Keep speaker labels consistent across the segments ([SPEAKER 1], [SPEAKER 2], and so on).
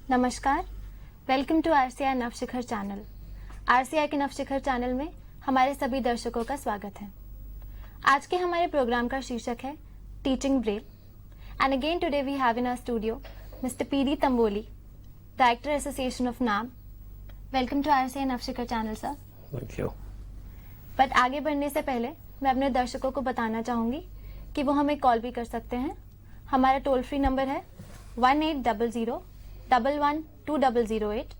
[SPEAKER 1] नमस्कार, welcome to RCI Navshikhar channel. RCI के Navshikhar channel में हमारे सभी दर्शकों का स्वागत है। आज के हमारे प्रोग्राम का शीर्षक है teaching Braille and again today we have in our studio mister PD Tamboli, director association of नाम। Welcome to RCI Navshikhar channel sir.
[SPEAKER 2] Thank you.
[SPEAKER 1] But आगे बढ़ने से पहले मैं अपने दर्शकों को बताना चाहूंगी कि वो हमें कॉल भी कर सकते हैं। हमारा टोल फ्री नंबर है 1800-11-2008।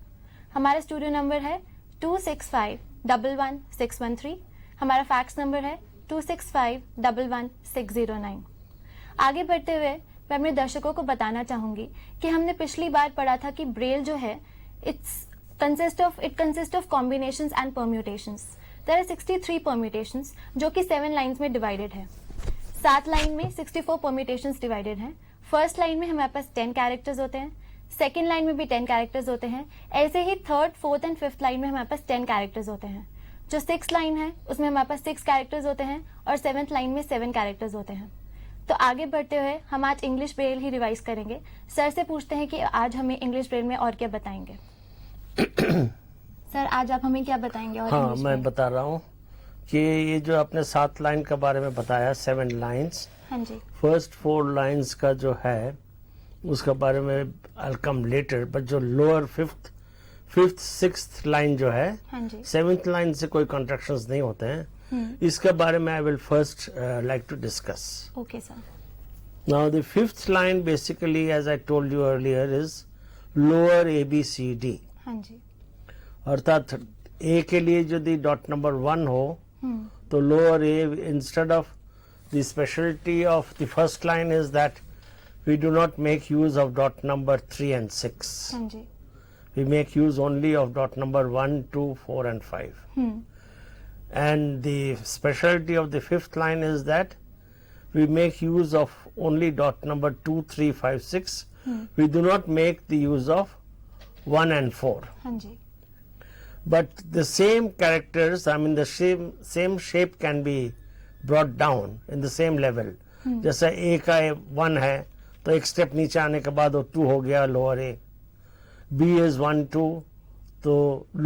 [SPEAKER 1] हमारा स्टूडियो नंबर है 265-11-613। हमारा फैक्स नंबर है 265-11-609। आगे बढ़ते हुए मैं अपने दर्शकों को बताना चाहूंगी कि हमने पिछली बार पढ़ा था कि ब्रेल जो है it consist of combinations and permutations. There are 63 permutations जो कि 7 लाइन्स में डिवाइडेड है। 7 लाइन में 64 परम्यूटेशंस डिवाइडेड हैं। फर्स्ट लाइन में हमारे पास 10 कैरेक्टर्स होते हैं, सेकेंड लाइन में भी 10 कैरेक्टर्स होते हैं। ऐसे ही third, fourth and fifth line में हमारे पास 10 कैरेक्टर्स होते हैं। जो 6th लाइन है उसमें हमारे पास 6 कैरेक्टर्स होते हैं और 7th लाइन में 7 कैरेक्टर्स होते हैं। तो आगे बढ़ते हुए हम आज इंग्लिश ब्रेल ही रिवाइज करेंगे। सर से पूछते हैं कि आज हमें इंग्लिश ब्रेल में और क्या बताएंगे। सर आज आप हमें क्या बताएंगे? और
[SPEAKER 2] हाँ, मैं बता रहा हूँ कि ये जो आपने 7 लाइन के बारे में बताया, 7 लाइन्स,
[SPEAKER 1] हाँ जी,
[SPEAKER 2] फर्स्ट 4 लाइन्स का जो है उसका बारे में आई कम लेटर, बट जो लोअर फिफ्थ 6th लाइन जो है,
[SPEAKER 1] हाँ जी,
[SPEAKER 2] 7th लाइन से कोई कॉन्ट्रैक्शंस नहीं होते हैं। इसके बारे में I will first like to discuss.
[SPEAKER 1] Okay sir.
[SPEAKER 2] Now the 5th line basically as I told you earlier is lower ABCD।
[SPEAKER 1] हाँ जी,
[SPEAKER 2] अर्थात ए के लिए यदि डॉट नंबर 1 हो तो lower A, instead of the speciality of the first line is that we do not make use of dot number 3 and 6.
[SPEAKER 1] हाँ जी,
[SPEAKER 2] We make use only of dot number 1, 2, 4 and 5. And the specialty of the 5th line is that we make use of only dot number 2, 3, 5, 6. We do not make the use of 1 and 4.
[SPEAKER 1] हाँ जी,
[SPEAKER 2] But the same characters, I mean the same shape can be brought down in the same level. जैसा A का 1 है तो एक step नीचे आने के बाद वो 2 हो गया lower A. B is 1, 2, so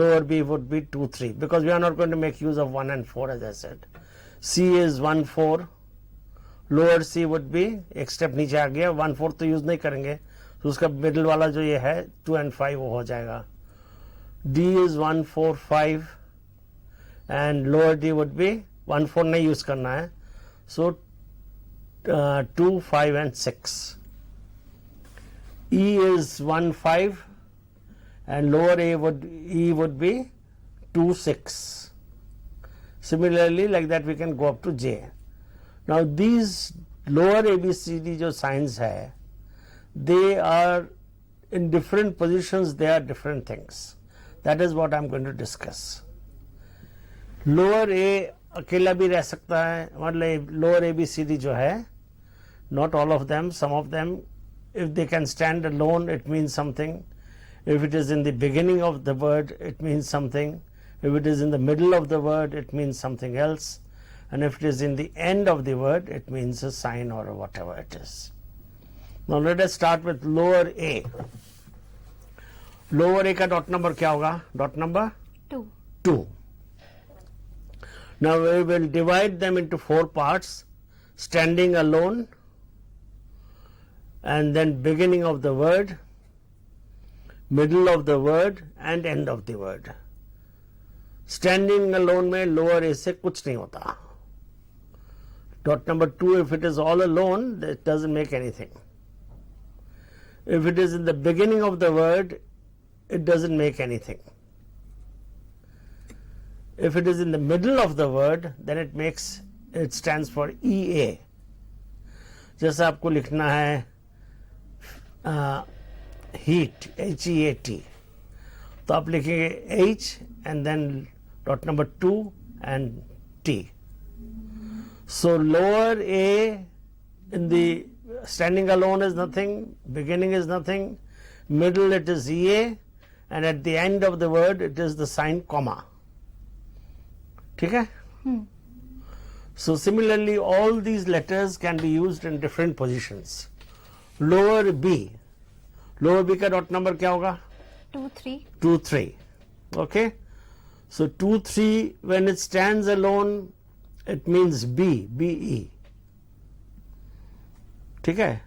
[SPEAKER 2] lower B would be 2, 3, because we are not going to make use of 1 and 4 as I said. C is 1, 4, lower C would be एक स्टेप नीचे आ गया, 1, 4 तो यूज नहीं करेंगे तो उसका मिडिल वाला जो ये है 2 and 5 वो हो जाएगा. D is 1, 4, 5 and lower D would be 1, 4 नहीं यूज करना है, so 2, 5 and 6. E is 1, 5 and lower E would be 2, 6. Similarly, like that we can go up to J. Now these lower ABCD जो signs है, they are in different positions, they are different things. That is what I am going to discuss. Lower A अकेला भी रह सकता है, मतलब lower ABCD जो है, not all of them, some of them, if they can stand alone, it means something. If it is in the beginning of the word, it means something. If it is in the middle of the word, it means something else. And if it is in the end of the word, it means a sign or whatever it is. Now let us start with lower A. Lower A का dot number क्या होगा? Dot number
[SPEAKER 1] 2.
[SPEAKER 2] 2. Now we will divide them into 4 parts: standing alone, and then beginning of the word, middle of the word and end of the word. Standing alone में lower A से कुछ नहीं होता. Dot number 2, if it is all alone, it doesn't make anything. If it is in the beginning of the word, it doesn't make anything. If it is in the middle of the word, then it stands for EA. जैसा आपको लिखना है heat, HEAT, तो आप लिखेंगे H and then dot number 2 and T. So lower A in the standing alone is nothing, beginning is nothing, middle it is EA, and at the end of the word it is the sign comma. ठीक है? So similarly all these letters can be used in different positions. Lower B lower B का dot number क्या होगा?
[SPEAKER 1] 2 3.
[SPEAKER 2] 2 3. Okay, so 2 3 when it stands alone it means be. ठीक है?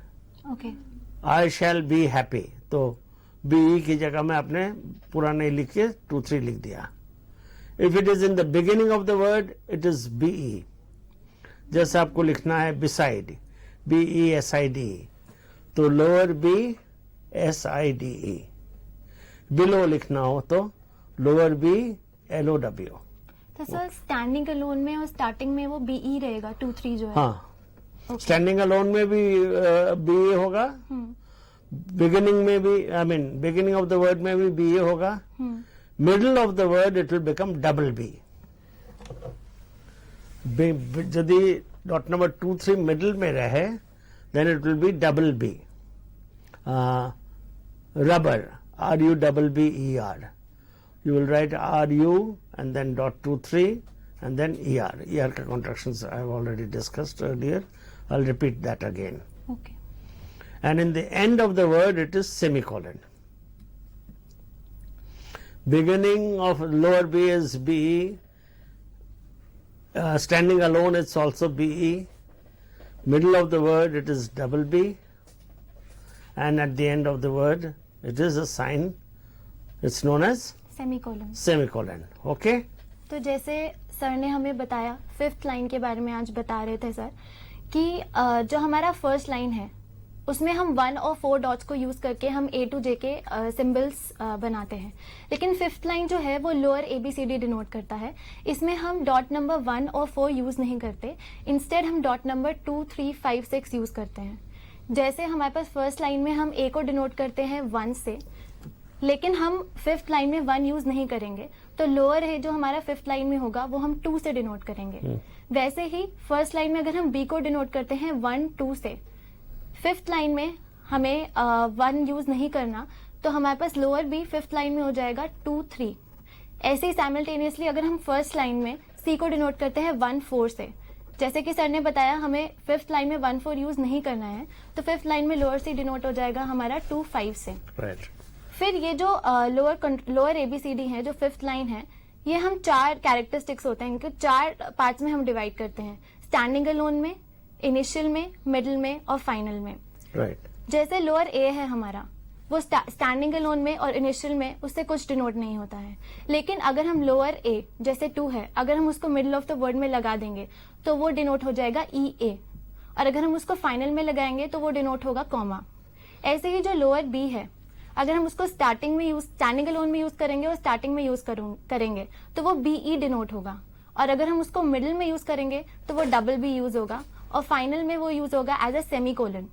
[SPEAKER 1] Okay.
[SPEAKER 2] I shall be happy. तो be की जगह में आपने पूरा नहीं लिख के 2 3 लिख दिया. If it is in the beginning of the word it is be. जैसे आपको लिखना है beside, BESIDE, तो lower B SIDE. below लिखना हो तो lower B LOW.
[SPEAKER 1] तो सर स्टैंडिंग अलोन में और स्टार्टिंग में वो BE रहेगा 2 3 जो है.
[SPEAKER 2] हाँ, स्टैंडिंग अलोन में भी BE होगा, बिगिनिंग में भी, I mean beginning of the word में भी BE होगा, middle of the word it will become double B. यदि डॉट नंबर 2 3 मिडल में रहे then it will be double B. Rubber RUBBER. You will write RU and then dot 2 3 and then ER. ER का contractions I have already discussed earlier. I'll repeat that again.
[SPEAKER 1] Okay.
[SPEAKER 2] And in the end of the word it is semicolon. Beginning of lower B is BE. Standing alone it's also BE. Middle of the word it is double B. And at the end of the word it is a sign. It's known as
[SPEAKER 1] semicolon.
[SPEAKER 2] semicolon. Okay?
[SPEAKER 1] तो जैसे sir ने हमें बताया 5th line के बारे में आज बता रहे थे सर कि जो हमारा फर्स्ट लाइन है उसमें हम 1 और 4 डॉट्स को यूज करके हम A to J के सिंबल्स बनाते हैं, लेकिन 5th लाइन जो है वो लोअर ABCD डिनोट करता है. इसमें हम डॉट नंबर 1 और 4 यूज नहीं करते, इंस्टेड हम डॉट नंबर 2 3 5 6 यूज करते हैं. जैसे हमारे पास फर्स्ट लाइन में हम A को डिनोट करते हैं 1 से, लेकिन हम 5th लाइन में 1 यूज नहीं करेंगे, तो लोअर है जो हमारा 5th लाइन में होगा वो हम 2 से डिनोट करेंगे. वैसे ही फर्स्ट लाइन में अगर हम B को डिनोट करते हैं 1 2 से, 5th लाइन में हमें 1 यूज नहीं करना, तो हमारे पास लोअर B 5th लाइन में हो जाएगा 2 3. ऐसे ही साइमल्टेनियसली अगर हम फर्स्ट लाइन में C को डिनोट करते हैं 1 4 से, जैसे कि सर ने बताया हमें 5th लाइन में 1 4 यूज नहीं करना है, तो 5th लाइन में लोअर C डिनोट हो जाएगा हमारा 2 5 से.
[SPEAKER 2] Right.
[SPEAKER 1] फिर ये जो लोअर ABCD है जो 5th लाइन है, ये हम 4 कैरेक्टरिस्टिक्स होते हैं, इनके 4 पार्ट्स में हम डिवाइड करते हैं, स्टैंडिंग अलोन में, इनिशियल में, मिडिल में और फाइनल में.
[SPEAKER 2] Right.
[SPEAKER 1] जैसे लोअर A है हमारा, वो स्टैंडिंग अलोन में और इनिशियल में उससे कुछ डिनोट नहीं होता है, लेकिन अगर हम लोअर A जैसे 2 है, अगर हम उसको मिडिल ऑफ द वर्ड में लगा देंगे तो वो डिनोट हो जाएगा EA, और अगर हम उसको फाइनल में लगाएंगे तो वो डिनोट होगा कॉमा. ऐसे ही जो लोअर B है, अगर हम उसको स्टार्टिंग में यूज, स्टैंडिंग अलोन में यूज करेंगे और स्टार्टिंग में यूज करेंगे तो वो BE डिनोट होगा, और अगर हम उसको मिडिल में यूज करेंगे तो वो डबल B यूज होगा, और फाइनल में वो यूज होगा एज अ सेमीकोलन.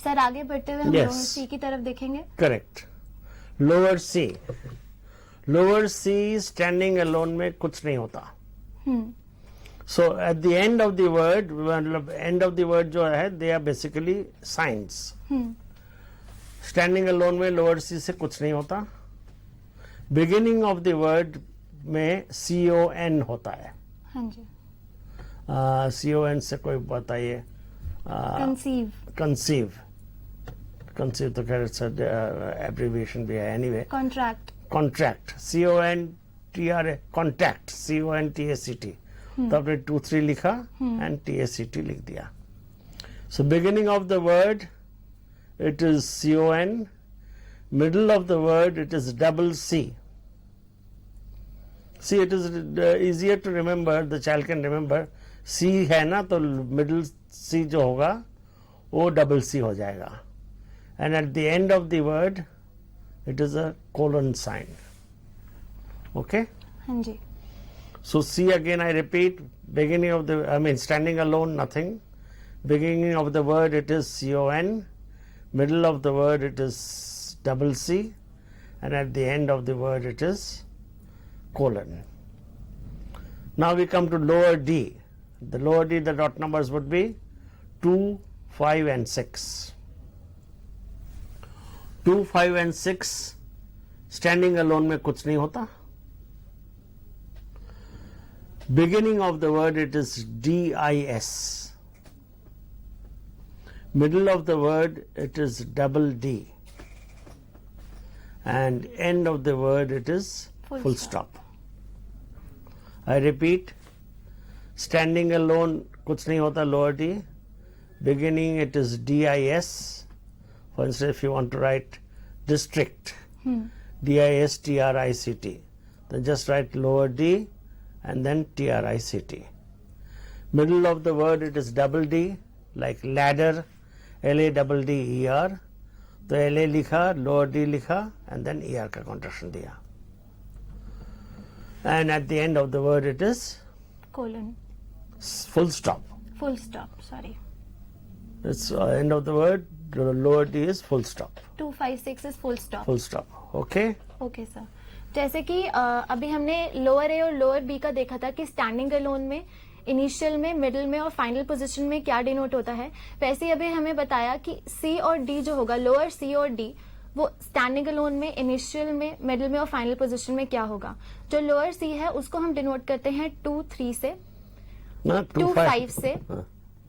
[SPEAKER 1] सर आगे बढ़ते हुए हम
[SPEAKER 2] Yes.
[SPEAKER 1] लोअर C की तरफ देखेंगे.
[SPEAKER 2] Correct. Lower C. Lower C standing alone में कुछ नहीं होता. So at the end of the word, मतलब end of the word जो है, they are basically signs. Standing alone में lower C से कुछ नहीं होता. Beginning of the word में CON होता है.
[SPEAKER 1] हाँ जी.
[SPEAKER 2] CON से कोई बताइए.
[SPEAKER 1] कंसीव.
[SPEAKER 2] कंसीव तो खैर एब्रीविएशन भी है. Anyway,
[SPEAKER 1] contract.
[SPEAKER 2] Contract, CONTRA, contact, CONTACT. तो आपने 2 3 लिखा एंड TACT लिख दिया. So beginning of the word it is CON, middle of the word it is double C. See, it is easier to remember, the child can remember. C है ना, तो middle C जो होगा वो double C हो जाएगा, and at the end of the word it is a colon sign. Okay?
[SPEAKER 1] हाँ जी.
[SPEAKER 2] So C again I repeat, beginning of the, I mean standing alone nothing, beginning of the word it is CON, middle of the word it is double C, and at the end of the word it is colon. Now we come to lower D. The lower D, the dot numbers would be 2, 5 and 6. 2, 5 and 6 standing alone में कुछ नहीं होता. Beginning of the word it is DIS. Middle of the word it is double D. and end of the word it is full stop. I repeat, standing alone कुछ नहीं होता lower D. Beginning it is DIS. For instance, if you want to write district, DISTRICT, then just write lower D and then TRICT. Middle of the word it is double D, like ladder, LADDER. तो LA लिखा, lower D लिखा and then ER का contraction दिया. And at the end of the word it is
[SPEAKER 1] colon.
[SPEAKER 2] full stop.
[SPEAKER 1] Full stop, sorry.
[SPEAKER 2] It's end of the word, the lower D is full stop.
[SPEAKER 1] 256 is full stop.
[SPEAKER 2] Full stop. Okay?
[SPEAKER 1] Okay sir, जैसे कि अभी हमने lower ए और lower B का देखा था कि standing alone में इनिशियल में, मिडिल में और फाइनल पोजीशन में क्या डिनोट होता है, वैसे ही अभी हमें बताया कि सी और डी जो होगा, लोअर सी और डी, वो स्टैंडिंग अलोन में, इनिशियल में, मिडिल में और फाइनल पोजीशन में क्या होगा. जो लोअर सी है उसको हम डिनोट करते हैं 2-3 से, 2-5 से,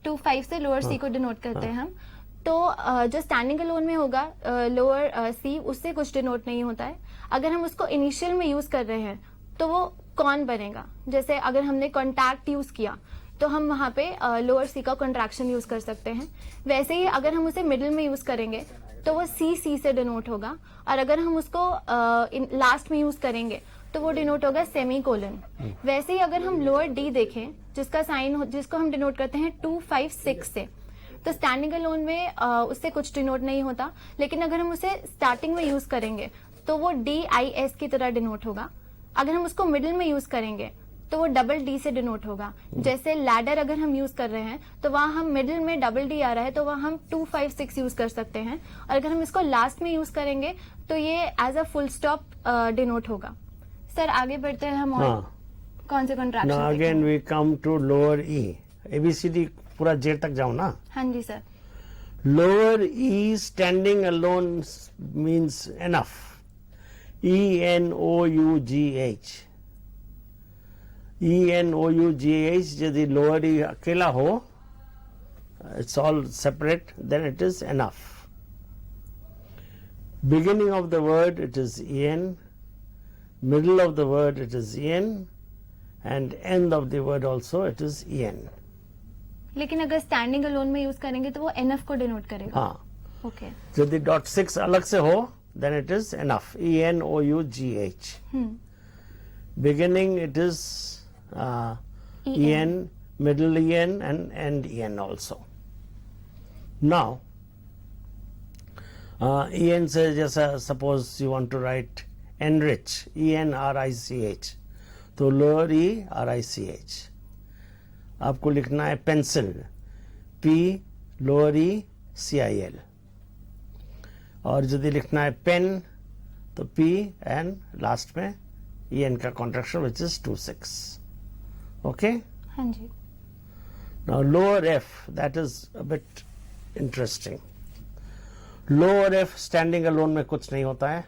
[SPEAKER 1] 2-5 से लोअर सी को डिनोट करते हैं हम. तो जो स्टैंडिंग अलोन में होगा लोअर सी, उससे कुछ डिनोट नहीं होता है. अगर हम उसको इनिशियल में यूज कर रहे हैं तो वो कौन बनेगा. जैसे अगर हमने कॉन्टैक्ट यूज किया तो हम वहां पे लोअर सी का कॉन्ट्रैक्शन यूज कर सकते हैं. वैसे ही अगर हम उसे मिडिल में यूज करेंगे तो वो सी से डिनोट होगा, और अगर हम उसको लास्ट में यूज करेंगे तो वो डिनोट होगा सेमी कोलन. वैसे ही अगर हम लोअर डी देखें, जिसका साइन, जिसको हम डिनोट करते हैं 2-5-6 से, तो स्टैंडिंग अलोन में उससे कुछ डिनोट नहीं होता. लेकिन अगर हम उसे स्टार्टिंग में यूज करेंगे तो वो DIS की तरह डिनोट होगा. अगर हम उसको मिडिल में यूज करेंगे तो वो डबल डी से डिनोट होगा. जैसे लैडर अगर हम यूज कर रहे हैं तो वहां हम मिडिल में डबल डी आ रहा है तो वहां हम 2-5-6 यूज कर सकते हैं, और अगर हम इसको लास्ट में यूज करेंगे तो ये as a full stop denote होगा. सर आगे बढ़ते हैं हम, और कौन से
[SPEAKER 2] Now
[SPEAKER 1] contraction.
[SPEAKER 2] again we come to lower E. ABCD पूरा J तक जाओ ना.
[SPEAKER 1] हाँ जी sir.
[SPEAKER 2] Lower E standing alone means enough. ENOUGH. ENOUGH यदि lower E अकेला हो, it's all separate, then it is enough. Beginning of the word it is EN, middle of the word it is EN, and end of the word also it is EN.
[SPEAKER 1] लेकिन अगर standing alone में use करेंगे तो वो NF को denote करेगा.
[SPEAKER 2] हाँ,
[SPEAKER 1] okay.
[SPEAKER 2] यदि .6 अलग से हो then it is enough. ENOUGH. Beginning it is EN, middle EN and end EN also. Now EN से जैसा suppose you want to write enrich, ENRICH, तो lower E RICH. आपको लिखना है pencil, P lower E CIL, और यदि लिखना है पेन तो P एंड लास्ट में EN का कॉन्ट्रैक्शन विच इज 2-6. ओके.
[SPEAKER 1] हाँ जी.
[SPEAKER 2] Now lower F, that is a bit interesting. Lower F standing alone में कुछ नहीं होता है.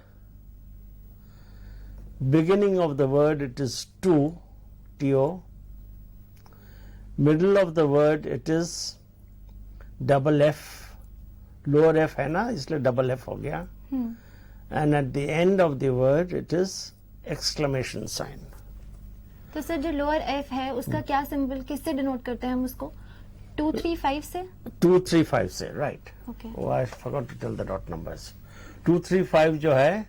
[SPEAKER 2] Beginning of the word it is TO. Middle of the word it is double F. Lower F है ना, इसलिए डबल F हो गया. And eight the end of the word it is exclamation sign.
[SPEAKER 1] तो सर जो lower F है उसका क्या सिंबल, किससे डिनोट करते हैं हम उसको? 2-3-5 से.
[SPEAKER 2] 2-3-5 से, right.
[SPEAKER 1] Okay.
[SPEAKER 2] Oh, I forgot to tell the dot numbers. 2-3-5 जो है.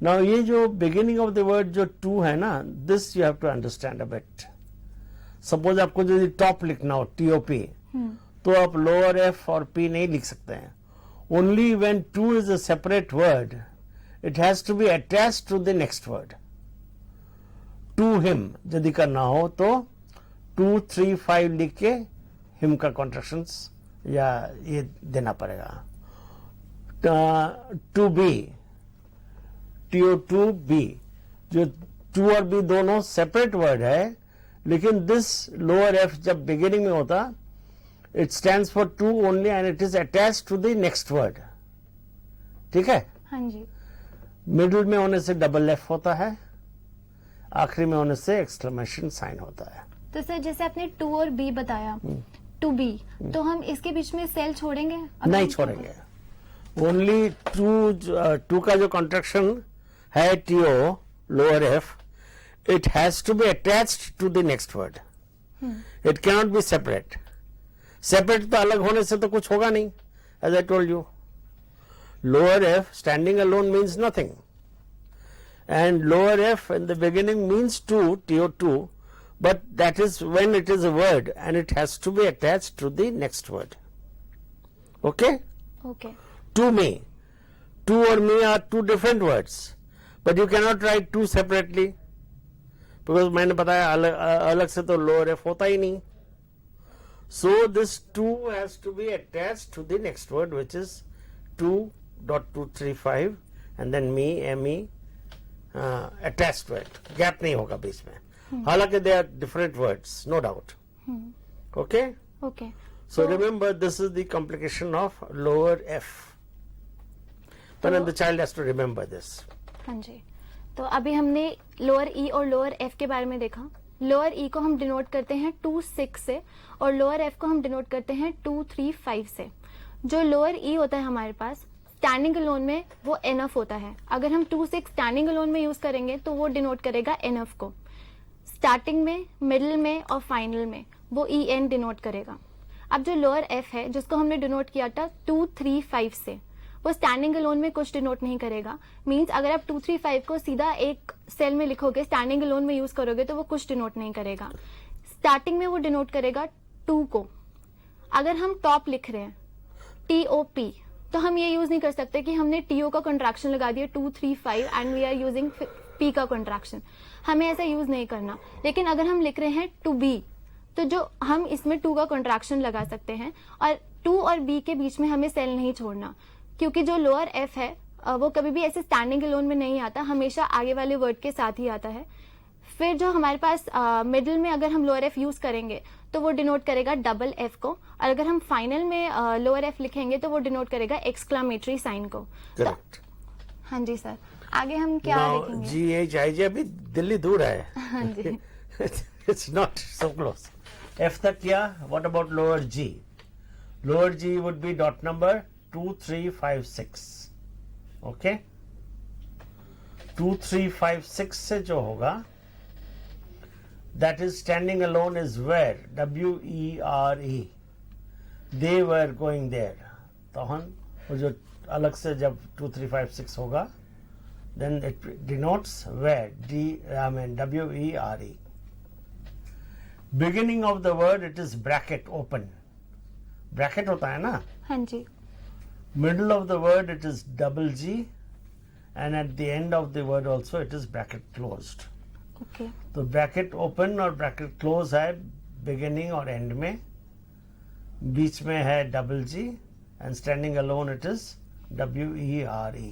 [SPEAKER 2] Now ये जो beginning of the word जो 2 है ना, this you have to understand a bit. Suppose आपको जो टॉप लिखना हो TOP, तो आप लोअर F और P नहीं लिख सकते हैं. Only when 2 is a separate word, it has to be attached to the next word. To him यदि करना हो तो 2-3-5 लिख के him का contractions या ये देना पड़ेगा. To be, TO2B, जो to और B दोनों separate word है, लेकिन this lower F जब beginning में होता, it stands for to only and it is attached to the next word. ठीक है.
[SPEAKER 1] हाँ जी.
[SPEAKER 2] मिडिल में होने से डबल F होता है, आखिरी में होने से एक्सक्लेमेशन साइन होता है.
[SPEAKER 1] तो सर जैसे आपने 2 और B बताया, 2B, तो हम इसके बीच में सेल छोड़ेंगे?
[SPEAKER 2] नहीं छोड़ेंगे. ओनली टू का जो कॉन्ट्रैक्शन है T O lower F, it has to be attached to the next word. It cannot be separate. Separate तो अलग होने से तो कुछ होगा नहीं. As I told you, lower F standing alone means nothing, and lower f in the beginning means two, TO2, but that is when it is a word and it has to be attached to the next word. Okay?
[SPEAKER 1] Okay.
[SPEAKER 2] To me. To or me are two different words, but you cannot write two separately because मैंने बताया अलग से तो lower f होता ही नहीं. So this two has to be attached to the next word, which is 2.235 and then me, me, attached to it. Gap नहीं होगा बीच में. हालांकि they are different words, no doubt. Okay?
[SPEAKER 1] Okay.
[SPEAKER 2] So remember, this is the complication of lower f. But the child has to remember this.
[SPEAKER 1] हाँ जी. तो अभी हमने lower ई और लोअर एफ के बारे में देखा. लोअर ई को हम डिनोट करते हैं 2-6 से और लोअर एफ को हम डिनोट करते हैं 2-3-5 से. जो लोअर ई होता है हमारे पास स्टैंडिंग अलोन में वो एनफ होता है. अगर हम 2-6 स्टैंडिंग अलोन में यूज करेंगे तो वो डिनोट करेगा एनफ को. स्टार्टिंग में, मिडिल में और फाइनल में वो ई एन डिनोट करेगा. अब जो लोअर एफ है जिसको हमने डिनोट किया था 2-3-5 से, वो स्टैंडिंग अलोन में कुछ डिनोट नहीं करेगा. मींस अगर आप 2-3-5 को सीधा एक सेल में लिखोगे, स्टैंडिंग अलोन में यूज करोगे तो वो कुछ डिनोट नहीं करेगा. स्टार्टिंग में वो डिनोट करेगा 2 को. अगर हम टॉप लिख रहे हैं TOP, तो हम ये यूज नहीं कर सकते कि हमने TO का कंट्रैक्शन लगा दिया 2-3-5 and we are using P का कंट्रैक्शन. हमें ऐसा यूज नहीं करना. लेकिन अगर हम लिख रहे हैं टू बी, तो जो हम इसमें 2 का कंट्रैक्शन लगा सकते हैं और 2 और B के बीच में हमें सेल नहीं छोड़ना, क्योंकि जो लोअर F है वो कभी भी ऐसे स्टैंडिंग अलोन में नहीं आता, हमेशा आगे वाले वर्ड के साथ ही आता है. फिर जो हमारे पास मिडिल में अगर हम लोअर एफ यूज करेंगे तो वो डिनोट करेगा डबल एफ को, और अगर हम फाइनल में लोअर एफ लिखेंगे तो वो डिनोट करेगा एक्सक्लामेटरी साइन को.
[SPEAKER 2] Correct.
[SPEAKER 1] हाँ जी सर. आगे हम क्या
[SPEAKER 2] Now
[SPEAKER 1] लिखेंगे?
[SPEAKER 2] GHIJ अभी दिल्ली दूर है.
[SPEAKER 1] हाँ जी.
[SPEAKER 2] It's not so close. F तक किया. What about lower G? Lower G would be dot number 2-3-5-6. Okay? 2-3-5-6 से जो होगा, that is standing alone is where, WERE. They were going there. तो हम वो जो अलग से जब 2-3-5-6 होगा, then it denotes where, WERE. Beginning of the word it is bracket open. Bracket होता है ना.
[SPEAKER 1] हाँ जी.
[SPEAKER 2] Middle of the word it is double G, and at the end of the word also it is bracket closed.
[SPEAKER 1] Okay.
[SPEAKER 2] तो bracket open और bracket close है beginning और and में. बीच में है double ji and standing alone it is WERE.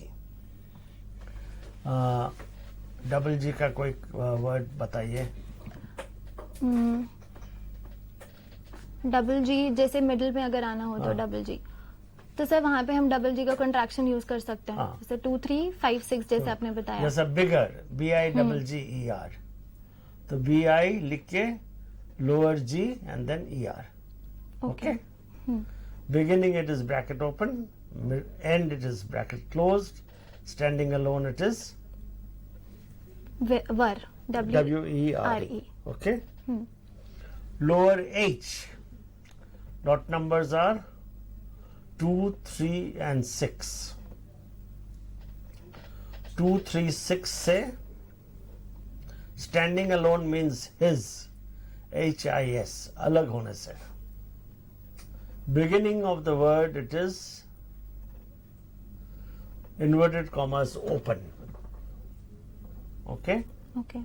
[SPEAKER 2] Double जी का कोई word बताइए.
[SPEAKER 1] डबल जी जैसे मिडिल में अगर आना हो तो डबल जी, तो सर वहां पे हम डबल जी का कंट्रैक्शन यूज कर सकते हैं. जैसे 2-3-5-6 जैसे आपने बताया.
[SPEAKER 2] जैसा बिगर BIGGER, तो BI लिख के lower G and then ER.
[SPEAKER 1] Okay.
[SPEAKER 2] Beginning it is bracket open, end it is bracket closed, standing alone it is
[SPEAKER 1] were,
[SPEAKER 2] WERE. Okay. Lower H, dot numbers are 2, 3 and 6. 2, 3, 6 से standing alone means his, HIS, अलग होने से. Beginning of the word it is inverted commas open. Okay.
[SPEAKER 1] Okay.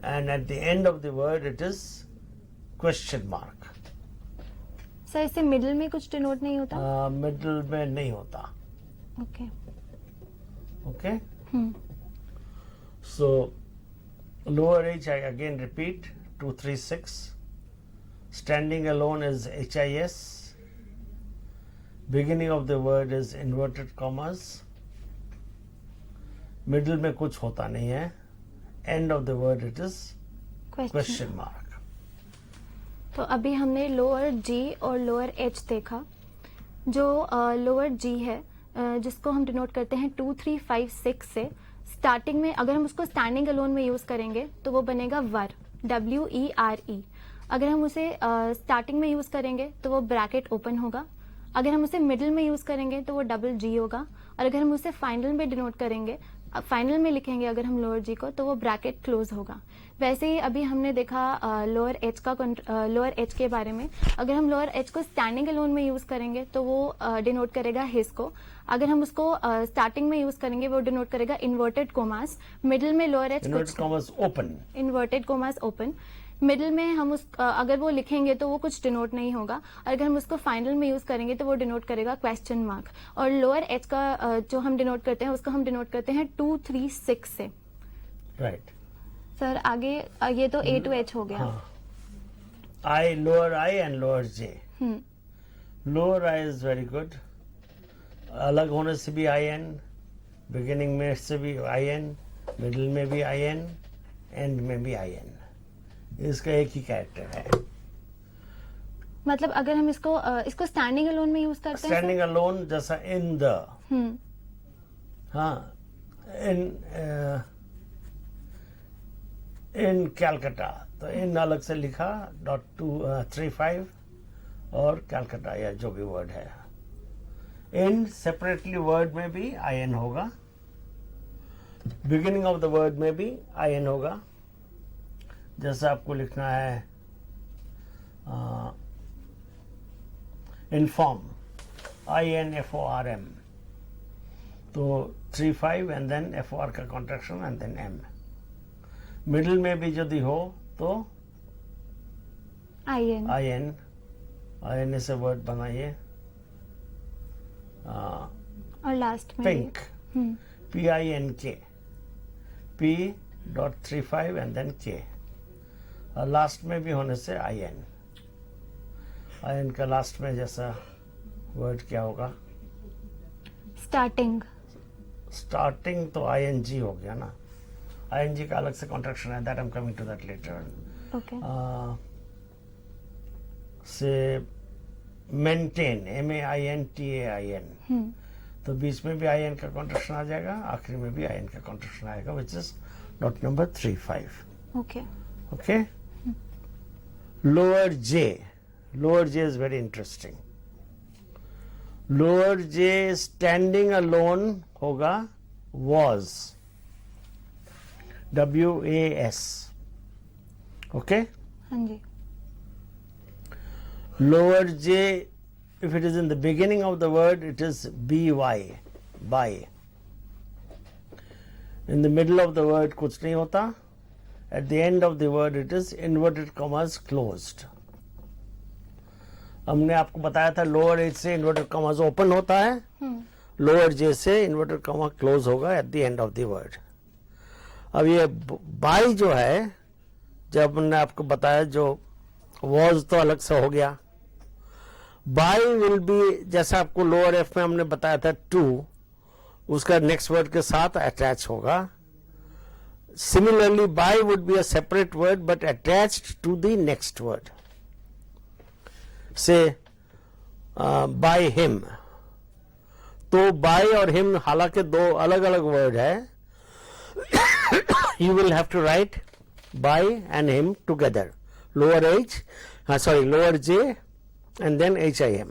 [SPEAKER 2] And at the end of the word it is question mark.
[SPEAKER 1] Sir इससे middle में कुछ denote नहीं होता?
[SPEAKER 2] Middle में नहीं होता.
[SPEAKER 1] Okay.
[SPEAKER 2] Okay. So lower H, I again repeat, 2, 3, 6. Standing alone is HIS. Beginning of the word is inverted commas. Middle में कुछ होता नहीं है. End of the word it is question mark.
[SPEAKER 1] तो अभी हमने लोअर जी और लोअर एच देखा. जो लोअर जी है जिसको हम डिनोट करते हैं 2, 3, 5, 6 से, स्टार्टिंग में अगर हम उसको स्टैंडिंग अलोन में यूज करेंगे तो वो बनेगा वर, WERE। अगर हम उसे स्टार्टिंग में यूज करेंगे तो वो ब्रैकेट ओपन होगा। अगर हम उसे मिडिल में यूज करेंगे तो वो डबल G होगा। और अगर हम उसे फाइनल में डिनोट करेंगे, फाइनल में लिखेंगे अगर हम लोअर जी को, तो वो ब्रैकेट क्लोज होगा। वैसे ही अभी हमने देखा लोअर एच के बारे में। अगर हम लोअर एच को स्टैंडिंग अलोन में यूज करेंगे तो वो डिनोट करेगा हिस को। अगर हम उसको स्टार्टिंग में यूज करेंगे वो डिनोट करेगा इन्वर्टेड कोमास। मिडिल में lower H
[SPEAKER 2] inverted commas open,
[SPEAKER 1] inverted commas open. Middle में हम अगर वो लिखेंगे तो वो कुछ डिनोट नहीं होगा। और अगर हम उसको फाइनल में यूज करेंगे तो वो डिनोट करेगा क्वेश्चन मार्क। और लोअर एच का जो हम डिनोट करते हैं उसको हम डिनोट करते हैं 2, 3, 6 से।
[SPEAKER 2] राइट।
[SPEAKER 1] सर आगे ये तो A to H हो गया।
[SPEAKER 2] I, lower I and lower J.
[SPEAKER 1] Hmm.
[SPEAKER 2] Lower I is very good. अलग होने से भी IN, बिगिनिंग में से भी IN, मिडिल में भी IN, एंड में भी IN। इसका एक ही कैरेक्टर है।
[SPEAKER 1] मतलब अगर हम इसको स्टैंडिंग अलोन में यूज करते हैं
[SPEAKER 2] स्टैंडिंग अलोन, जैसा इन द,
[SPEAKER 1] हम्म,
[SPEAKER 2] हाँ, इन कैलकाटा, तो इन अलग से लिखा .235 और कैलकाटा या जो भी वर्ड है। इन सेपरेटली वर्ड में भी IN होगा, बिगिनिंग ऑफ द वर्ड में भी IN होगा। जैसा आपको लिखना है इन्फॉर्म, INFORM, तो 35 एंड देन FOR का contraction and then M। Middle में भी यदि हो तो IN से वर्ड बनाइए।
[SPEAKER 1] और लास्ट में
[SPEAKER 2] pink, PINK, P.35 and then K। और लास्ट में भी होने से IN का लास्ट में जैसा वर्ड क्या होगा?
[SPEAKER 1] स्टार्टिंग।
[SPEAKER 2] स्टार्टिंग तो ING हो गया ना। ING का अलग से कॉन्ट्रैक्शन है, that I am coming to that letter.
[SPEAKER 1] Okay.
[SPEAKER 2] Say maintain, MAINTAIN, तो बीच में भी IN का कॉन्ट्रैक्शन आ जाएगा, आखिरी में भी IN का कॉन्ट्रैक्शन आएगा, विच is dot number 35।
[SPEAKER 1] Okay.
[SPEAKER 2] Okay. Lower J. Lower J is very interesting. Lower J standing alone होगा was. WAS. Okay.
[SPEAKER 1] हाँ जी।
[SPEAKER 2] Lower J, if it is in the beginning of the word, it is BY. By. In the middle of the word कुछ नहीं होता. At the end of the word it is inverted commas closed. हमने आपको बताया था lower as से inverted commas open होता है, लोअर जे से इन्वर्टेड कॉमा क्लोज होगा eight the end of the word. अब ये बाई जो है, जब हमने आपको बताया, जो वॉज तो अलग से हो गया, बाई विल बी, जैसा आपको लोअर एफ में हमने बताया था 2, उसका नेक्स्ट वर्ड के साथ अटैच होगा। Similarly, by would be a separate word but attached to the next word. Say, by him. तो by और him हालांकि दो अलग अलग वर्ड है, you will have to write by and him together. Lower J and then HIM.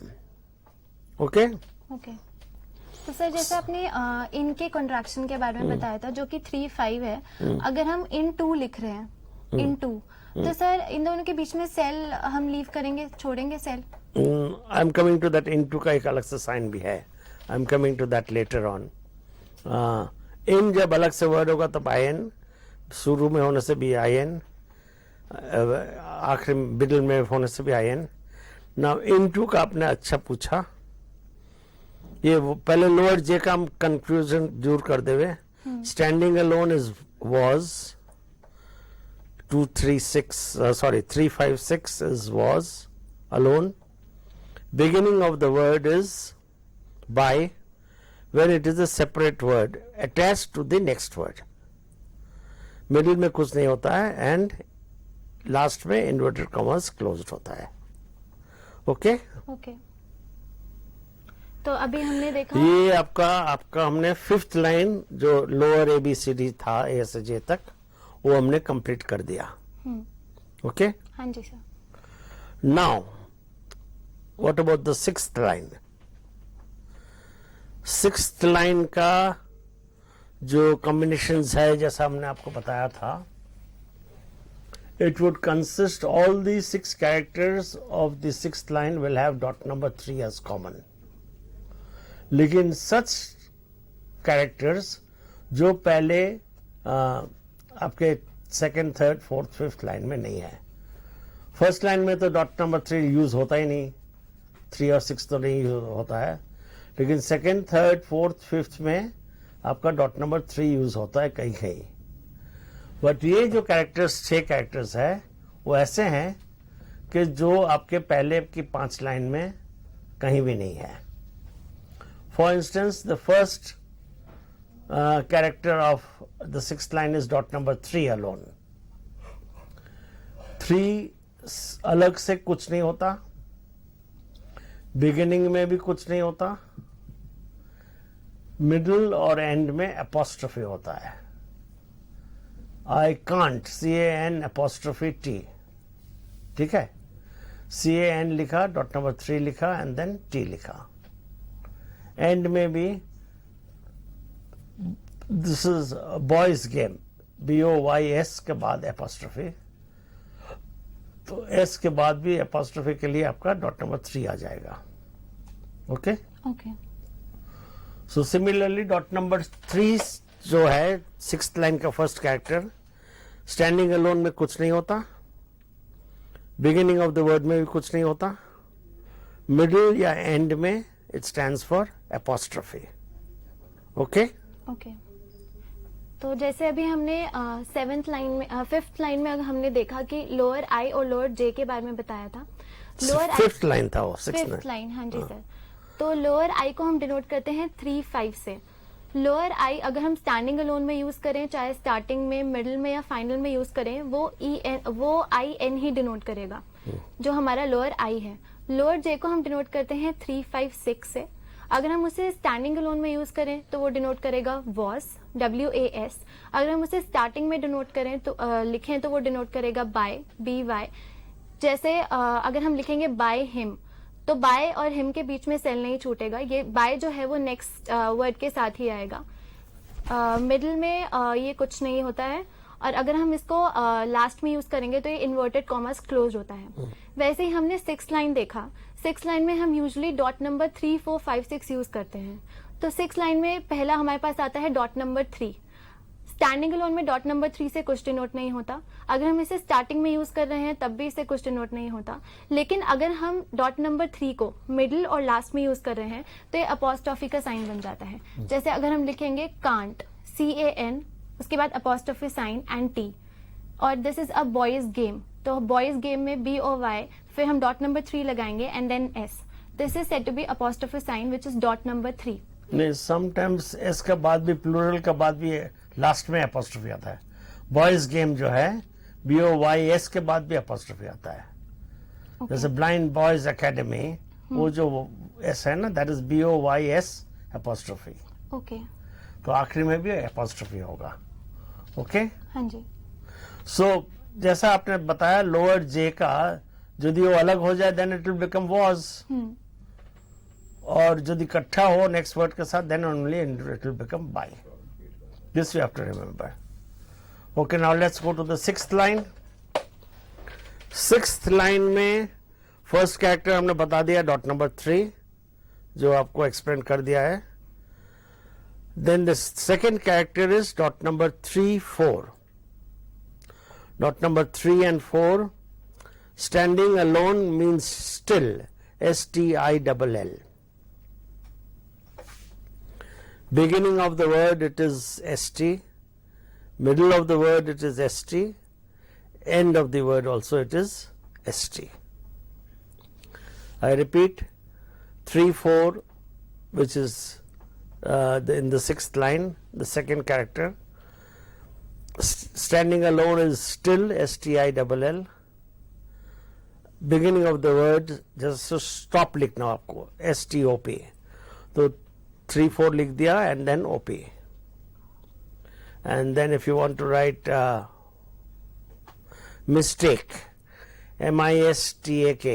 [SPEAKER 2] Okay?
[SPEAKER 1] Okay. तो sir जैसे आपने इनके कॉन्ट्रैक्शन के बारे में बताया था जो कि 3, 5 है, अगर हम इन 2 लिख रहे हैं, इन 2, तो सर इन दोनों के बीच में सेल हम लीव करेंगे, छोड़ेंगे cell?
[SPEAKER 2] I am coming to that. In 2 का एक अलग से साइन भी है, I am coming to that later on. In जब अलग से वर्ड होगा तब IN, शुरू में होने से भी IN, आखिर मिडिल में होने से भी IN। नाउ इन 2 का आपने अच्छा पूछा, ये पहले लोअर जे का हम कंफ्यूजन दूर कर देवे। Standing alone is was, 356 is was alone. Beginning of the word is by, when it is a separate word attached to the next word. Middle में कुछ नहीं होता है एंड लास्ट में इन्वर्टेड कॉमास क्लोज्ड होता है। Okay
[SPEAKER 1] okay. तो अभी हमने देखा
[SPEAKER 2] ये आपका हमने फिफ्थ लाइन जो लोअर ABCD था A से J तक वो हमने कंप्लीट कर दिया. ओके.
[SPEAKER 1] हाँ जी sir.
[SPEAKER 2] Now what about the sixth line. Sixth line का जो कॉम्बिनेशंस है जैसा हमने आपको बताया था, it would consist all the 6 characters of the sixth line will have dot number 3 as common. लेकिन such characters जो पहले आपके second, third, fourth, fifth line में नहीं है. फर्स्ट लाइन में तो डॉट नंबर 3 यूज होता ही नहीं, 3 और 6 तो नहीं यूज होता है, लेकिन सेकेंड, थर्ड, फोर्थ, फिफ्थ में आपका डॉट नंबर 3 यूज होता है कहीं कहीं. बट ये जो कैरेक्टर्स 6 कैरेक्टर्स है वो ऐसे हैं कि जो आपके पहले की 5 लाइन में कहीं भी नहीं है. For instance the first character of the sixth line is dot number 3 alone. 3 अलग से कुछ नहीं होता, बिगिनिंग में भी कुछ नहीं होता, मिडल और एंड में एपोस्ट्रोफी होता है. I can't, CAN apostrophe T. ठीक है. CAN लिखा, डॉट नंबर 3 लिखा एंड देन T लिखा. एंड में भी this is boys game, BOYS के बाद एपोस्ट्रोफी, तो S के बाद भी एपोस्ट्रोफी के लिए आपका डॉट नंबर 3 आ जाएगा. Okay.
[SPEAKER 1] Okay.
[SPEAKER 2] So similarly dot number 3 जो है सिक्स्थ लाइन का फर्स्ट कैरेक्टर, स्टैंडिंग अलोन में कुछ नहीं होता, बिगिनिंग ऑफ द वर्ड में भी कुछ नहीं होता, मिडिल या एंड में it stands for apostrophe. Okay.
[SPEAKER 1] Okay. तो जैसे अभी हमने सेवेंथ लाइन में, फिफ्थ लाइन में अगर हमने देखा कि लोअर आई और लोअर जे के बारे में बताया था. लोअर आई
[SPEAKER 2] फिफ्थ लाइन था वो,
[SPEAKER 1] फिफ्थ लाइन. हाँ जी सर. तो लोअर आई को हम डिनोट करते हैं 3, 5 से. लोअर आई अगर हम स्टैंडिंग अलोन में यूज करें, चाहे स्टार्टिंग में, मिडिल में या फाइनल में यूज करें, वो IN ही डिनोट करेगा जो हमारा लोअर आई है. लोअर जे को हम डिनोट करते हैं 3, 5, 6 से. अगर हम उसे स्टैंडिंग अलोन में यूज करें तो वो डिनोट करेगा WAS, WAS. अगर हम उसे स्टार्टिंग में डिनोट करें तो लिखें तो वो डिनोट करेगा बाय, BY. जैसे अगर हम लिखेंगे बाय हिम, तो बाय और हिम के बीच में सेल नहीं छूटेगा. ये बाय जो है वो नेक्स्ट वर्ड के साथ ही आएगा. मिडिल में ये कुछ नहीं होता है, और अगर हम इसको लास्ट में यूज करेंगे तो ये इन्वर्टेड कॉमर्स क्लोज होता है. वैसे ही हमने 6th लाइन देखा. 6th लाइन में हम यूजुअली डॉट नंबर 3, 4, 5, 6 यूज करते हैं. तो 6th लाइन में पहला हमारे पास आता है डॉट नंबर 3. स्टैंडिंग अलोन में डॉट नंबर 3 से कुछ डिनोट नहीं होता. अगर हम इसे स्टार्टिंग में यूज कर रहे हैं तब भी इसे कुछ डिनोट नहीं होता. लेकिन अगर हम डॉट नंबर 3 को मिडिल और लास्ट में यूज कर रहे हैं तो ये अपोस्ट्रोफी का साइन बन जाता है. जैसे अगर हम लिखेंगे कांट, CAN, उसके बाद अपोस्ट्रोफी साइन एंड T, और this is a boys game, तो बॉयज गेम में BOY, फिर हम डॉट नंबर 3 लगाएंगे and then S. This is said to be apostrophe sign which is dot number 3.
[SPEAKER 2] नहीं, समटाइम्स S का बाद भी, प्लूरल का बाद भी लास्ट में एपोस्ट्रोफी आता है. बॉयज गेम जो है BOYS के बाद भी एपोस्ट्रोफी आता है. जैसे ब्लाइंड बॉयज एकेडमी, वो जो S है ना, that is BOYS apostrophe.
[SPEAKER 1] Okay.
[SPEAKER 2] तो आखिरी में भी एपोस्ट्रोफी होगा. ओके.
[SPEAKER 1] हाँ जी.
[SPEAKER 2] सो जैसा आपने बताया लोअर जे का यदि वो अलग हो जाए then it will become was, और यदि इकट्ठा हो नेक्स्ट वर्ड के साथ then only it will become by. This you have to remember. Okay. Now let's go to the sixth line. Sixth line में फर्स्ट कैरेक्टर हमने बता दिया डॉट नंबर 3, जो आपको एक्सप्लेन कर दिया है. Then the second character is dot number 3, 4. Dot number 3 and 4. Standing alone means still. STILL. Beginning of the word it is ST. Middle of the word it is ST. End of the word also it is ST. I repeat, 3, 4, which is in the sixth line, the second character. Standing alone is still, STILL. Beginning of the word, just stop लिखना आपको, STOP. तो 3-4 लिख दिया and then OP. And then if you want to write mistake, MISTAKE,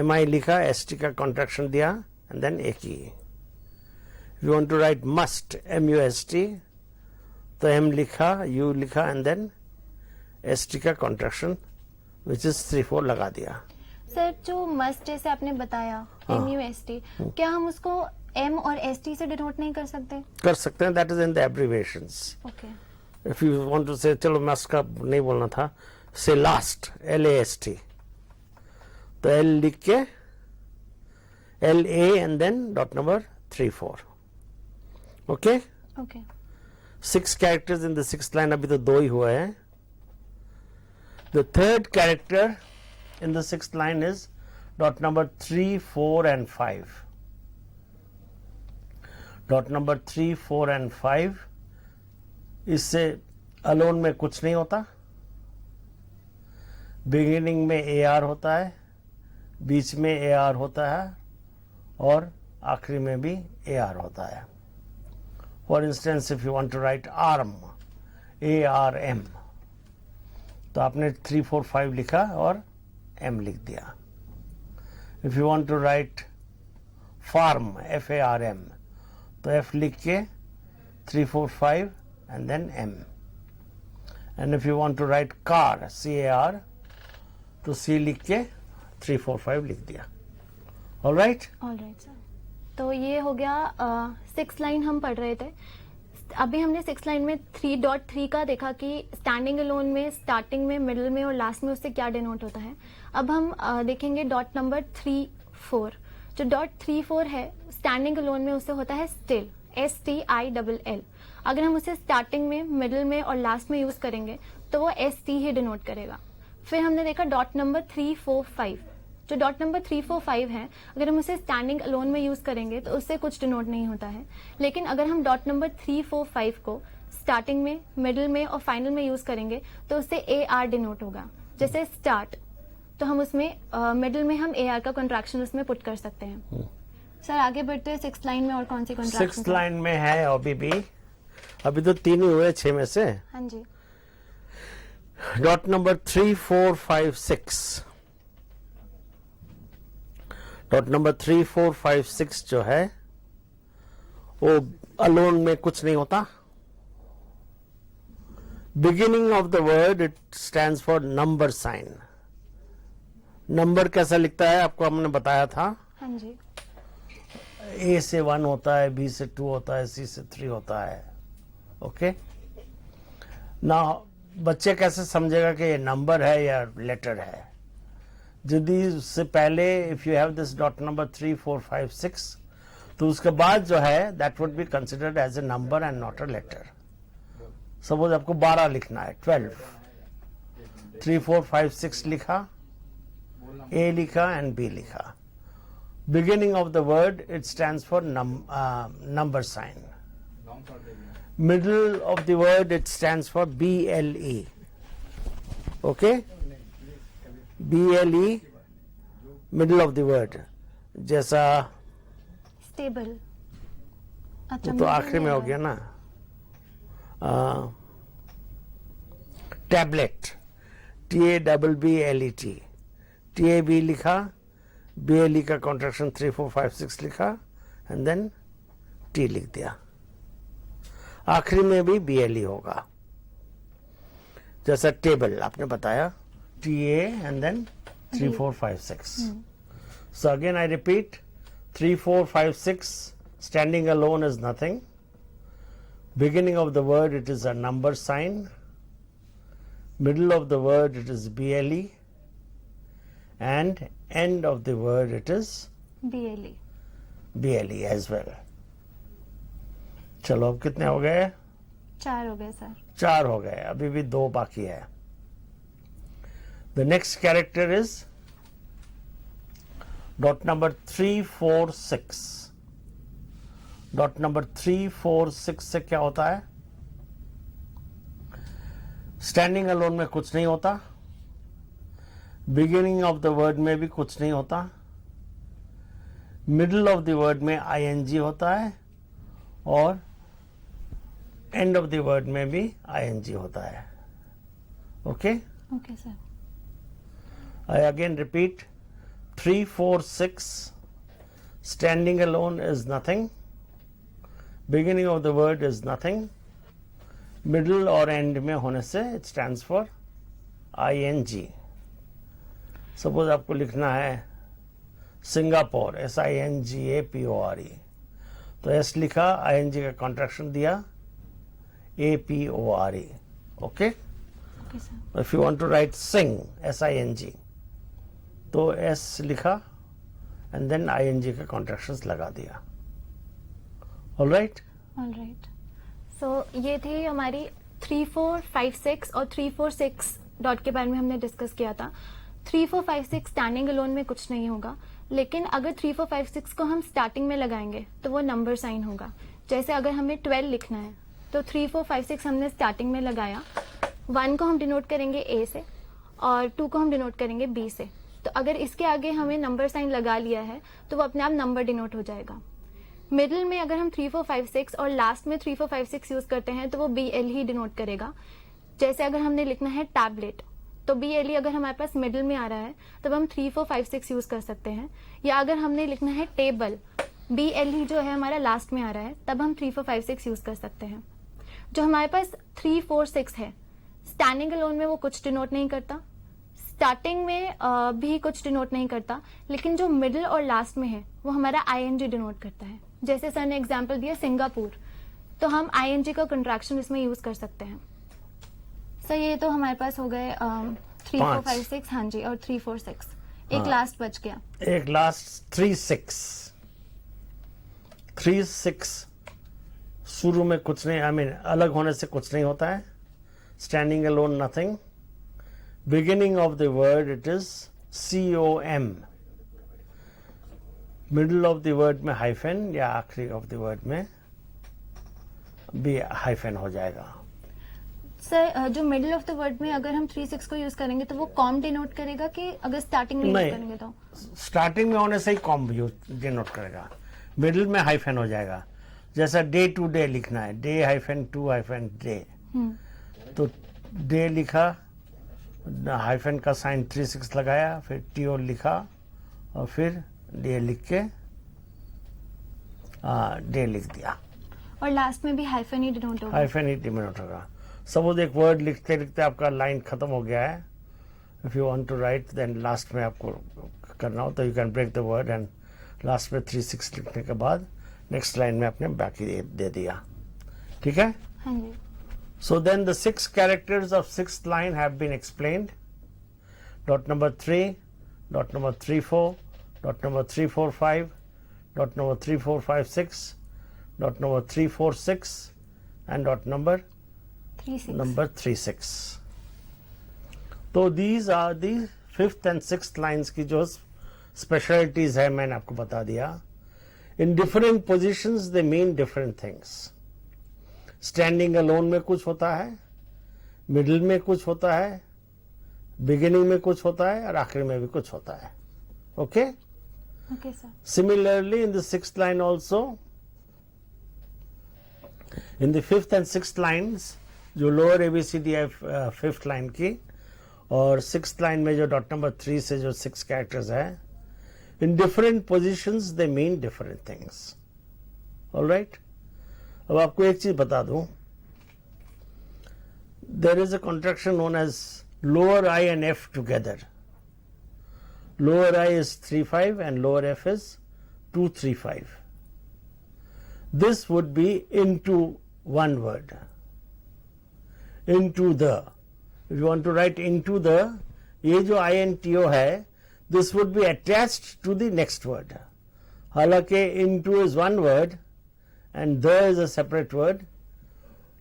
[SPEAKER 2] MI लिखा, ST का contraction दिया and then AKE. You want to write must, MUST, तो M लिखा, U लिखा एंड देन ST का कॉन्ट्रैक्शन विच इज 3-4 लगा दिया.
[SPEAKER 1] Sir जो मस्ट जैसे आपने बताया
[SPEAKER 2] हाँ.
[SPEAKER 1] MUST, क्या हम उसको M और ST से डिनोट नहीं कर सकते?
[SPEAKER 2] कर सकते हैं, that is in the abbreviations.
[SPEAKER 1] Okay.
[SPEAKER 2] If you want to say, चलो मस्ट का नहीं बोलना था, से लास्ट, LAST, तो L लिख के LA and then dot number 3-4. Okay.
[SPEAKER 1] Okay.
[SPEAKER 2] 6 characters in the 6th line, अभी तो 2 ही हुए हैं. The third character in the 6th line is dot number 3, 4 and 5. Dot number 3, 4 and 5, इससे alone में कुछ नहीं होता. बिगिनिंग में AR होता है, बीच में AR होता है और आखिरी में भी AR होता है. For instance, if you want to write arm, ARM, तो आपने 3, 4, 5 लिखा और M लिख दिया. If you want to write farm, FARM, तो F लिख के 3, 4, 5 and then M. And if you want to write car, CAR, तो C लिख के 3, 4, 5 लिख दिया. All right?
[SPEAKER 1] Alright sir. तो ये हो गया 6th लाइन हम पढ़ रहे थे. अभी हमने 6th लाइन में 3.3 का देखा कि स्टैंडिंग अलोन में स्टार्टिंग में, मिडिल में और लास्ट में उससे क्या डिनोट होता है. अब हम देखेंगे डॉट नंबर 3-4. जो डॉट 3-4 है स्टैंडिंग अलोन में उससे होता है स्टिल, STILL. अगर हम उसे स्टार्टिंग में, मिडिल में और लास्ट में यूज करेंगे तो वो ST ही डिनोट करेगा. फिर हमने देखा डॉट नंबर 3-4-5. जो डॉट नंबर 3-4-5 है, अगर हम उसे स्टैंडिंग अलोन में यूज करेंगे तो उससे कुछ डिनोट नहीं होता है. लेकिन अगर हम डॉट नंबर 3-4-5 को स्टार्टिंग में, मिडिल में और फाइनल में यूज करेंगे तो उससे AR डिनोट होगा. जैसे स्टार्ट, तो हम उसमें मिडिल में हम AR का कॉन्ट्रैक्शन उसमें पुट कर सकते हैं. सर आगे बढ़ते हैं 6th लाइन में और कौन सी कॉन्ट्रैक्शन?
[SPEAKER 2] 6th लाइन में है अभी तो 3 ही हुए 6 में से.
[SPEAKER 1] हाँ जी.
[SPEAKER 2] Dot number 3, 4, 5, 6. डॉट नंबर 3, 4, 5, 6 जो है वो अलोन में कुछ नहीं होता. Beginning of the word it stands for number sign. Number कैसा लिखता है आपको हमने बताया था.
[SPEAKER 1] हाँ जी.
[SPEAKER 2] A से 1 होता है, B से 2 होता है, C से 3 होता है. ओके. ना बच्चे कैसे समझेगा कि ये नंबर है या लेटर है. यदि उससे पहले if you have this dot number 3, 4, 5, 6, तो उसके बाद जो है that would be considered as a number and not a letter. Suppose आपको 12 लिखना है, 12, 3, 4, 5, 6 लिखा, A लिखा एंड B लिखा. Beginning of the word it stands for number sign. Middle of the word it stands for BLE. Okay? BLE, middle of the word. जैसा
[SPEAKER 1] stable. अच्छा,
[SPEAKER 2] तो आखिरी में हो गया ना. टैबलेट, TABBLET, TAB लिखा, BLE का कॉन्ट्रैक्शन 3, 4, 5, 6 लिखा एंड देन T लिख दिया. आखिरी में भी BLE होगा. जैसा टेबल आपने बताया, TA and then 3, 4, 5, 6. So again I repeat, 3, 4, 5, 6 standing alone is nothing. Beginning of the word it is a number sign. Middle of the word it is BLE. And end of the word it is
[SPEAKER 1] BLE.
[SPEAKER 2] BLE as well. चलो अब कितने हो गए?
[SPEAKER 1] 4 हो गए sir.
[SPEAKER 2] 4 हो गए, अभी भी 2 बाकी है. The next character is dot number 3, 4, 6. Dot number 3, 4, 6 से क्या होता है? Standing alone में कुछ नहीं होता. Beginning of the word में भी कुछ नहीं होता. मिडल ऑफ द वर्ड में आईएनजी होता है और एंड ऑफ द वर्ड में भी आईएनजी होता है. Okay,
[SPEAKER 1] okay sir.
[SPEAKER 2] I again repeat, 3, 4, 6, standing alone is nothing. Beginning of the word is nothing. Middle or end में होने से it stands for ing. Suppose आपको लिखना है सिंगापुर, SINGAPORE, तो S लिखा, ing का कॉन्ट्रैक्शन दिया, APORE. Okay?
[SPEAKER 1] Okay sir.
[SPEAKER 2] If you want to write sing, SING, तो S लिखा एंड देन आईएनजी का कॉन्ट्रैक्शंस लगा दिया. ऑलराइट.
[SPEAKER 1] ऑलराइट. सो ये थी हमारी 3, 4, 5, 6 और 3, 4, 6 डॉट के बारे में हमने डिस्कस किया था. 3, 4, 5, 6 स्टैंडिंग अलोन में कुछ नहीं होगा, लेकिन अगर 3, 4, 5, 6 को हम स्टार्टिंग में लगाएंगे तो वो नंबर साइन होगा. जैसे अगर हमें 12 लिखना है तो 3, 4, 5, 6 हमने स्टार्टिंग में लगाया. 1 को हम डिनोट करेंगे ए से और 2 को हम डिनोट करेंगे बी से. तो अगर इसके आगे हमें नंबर साइन लगा लिया है तो वो अपने आप नंबर डिनोट हो जाएगा. मिडिल में अगर हम 3, 4, 5, 6 और लास्ट में 3, 4, 5, 6 यूज करते हैं तो वो BL ही डिनोट करेगा. जैसे अगर हमने लिखना है टैबलेट तो BLE अगर हमारे पास मिडिल में आ रहा है तब हम 3, 4, 5, 6 यूज कर सकते हैं. या अगर हमने लिखना है टेबल, BLE जो है हमारा लास्ट में आ रहा है, तब हम 3, 4, 5, 6 यूज कर सकते हैं. जो हमारे पास 3, 4, 6 है, स्टैंडिंग अलोन में वो कुछ डिनोट नहीं करता, स्टार्टिंग में भी कुछ डिनोट नहीं करता, लेकिन जो मिडिल और लास्ट में है वो हमारा ING डिनोट करता है. जैसे सर ने एग्जांपल दिया सिंगापुर, तो हम ING का कंट्रैक्शन इसमें यूज कर सकते हैं. सर ये तो हमारे पास हो गए 3, 4, 5, 6. हाँ जी, और 3, 4, 6. एक लास्ट बच गया.
[SPEAKER 2] एक लास्ट 3, 6. 3, 6 शुरू में कुछ नहीं, I mean अलग होने से कुछ नहीं होता है. Standing alone nothing. Beginning of the word it is COM. Middle of the word में hyphen या आखिरी of the word में भी hyphen हो जाएगा.
[SPEAKER 1] सर जो मिडिल ऑफ द वर्ड में अगर हम 3, 6 को यूज करेंगे तो वो कॉम डिनोट करेगा कि अगर स्टार्टिंग में यूज करेंगे तो?
[SPEAKER 2] स्टार्टिंग में होने से ही कॉम डिनोट करेगा. मिडिल में हाइफन हो जाएगा. जैसा डे टू डे लिखना है, day hyphen to hyphen day, तो डे लिखा, हाइफन का साइन 3, 6 लगाया, फिर TO लिखा और फिर डे लिख के डे लिख दिया.
[SPEAKER 1] और लास्ट में भी हाइफन ही डिनोट होगा.
[SPEAKER 2] हाइफन ही डिनोट होगा. सपोज एक वर्ड लिखते लिखते आपका लाइन खत्म हो गया है, if you want to write then last में आपको करना हो तो you can break the word and last में 3, 6 लिखने के बाद नेक्स्ट लाइन में आपने बाकी दे दिया. ठीक है.
[SPEAKER 1] हाँ जी.
[SPEAKER 2] So then the 6 characters of 6th line have been explained. Dot number 3, dot number 3, 4, dot number 3, 4, 5, dot number 3, 4, 5, 6, dot number 3, 4, 6, and dot number 3, 6. तो these are the 5th and 6th lines की जो specialities है मैंने आपको बता दिया. In different positions they mean different things. Standing alone में कुछ होता है, मिडिल में कुछ होता है, बिगिनिंग में कुछ होता है और आखिर में भी कुछ होता है. Okay.
[SPEAKER 1] Okay sir.
[SPEAKER 2] Similarly in the 6th line also, in the 5th and 6th lines जो लोअर ABCD है 5th लाइन की, और 6th लाइन में जो डॉट नंबर 3 से जो 6 कैरेक्टर्स है, in different positions they mean different things. Alright. अब आपको एक चीज बता दूं, there is a contraction known as lower I and F together. Lower I is 3, 5 and lower F is 2, 3, 5. This would be into one word. Into the. If you want to write into the, ये जो INTO है, this would be attached to the next word. हालांकि into is one word and the is a separate word.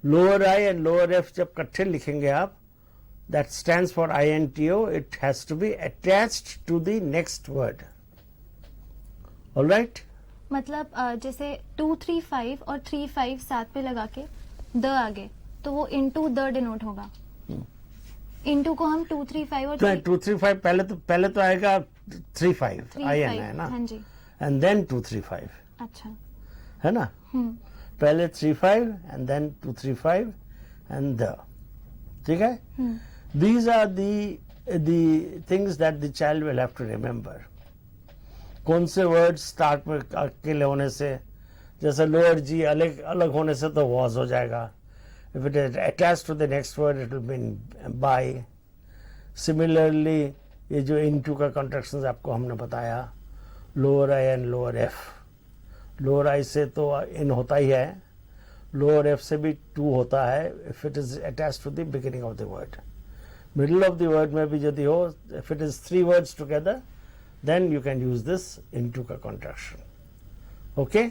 [SPEAKER 2] Lower I and lower F जब इकट्ठे लिखेंगे आप, that stands for INTO. It has to be attached to the next word. All right?
[SPEAKER 1] मतलब जैसे 2, 3, 5 और 3, 5 साथ पे लगा के द आगे, तो वो इनटू द डिनोट होगा. इनटू को हम 2, 3, 5 और
[SPEAKER 2] 2, 3, 5 पहले तो आएगा 3, 5 IN है ना.
[SPEAKER 1] हाँ जी.
[SPEAKER 2] and then 2 3 5,
[SPEAKER 1] अच्छा.
[SPEAKER 2] है ना. पहले 3 5 and then 2 3 5 and the, ठीक है. These are the things that the child will have to remember. कौन से वर्ड स्टार्ट में अकेले होने से, जैसे लोअर जी अलग अलग होने से तो वॉज हो जाएगा. If it is attached to the next word it will mean by. Similarly ये जो इनटू का कॉन्ट्रैक्शंस आपको हमने बताया, lower I and lower F. Lower I से तो इन होता ही है, लोअर एफ से भी टू होता है if it is attached to the beginning of the word. Middle of the word में भी यदि हो, if it is 3 words together, then you can use this into ka contraction. Okay?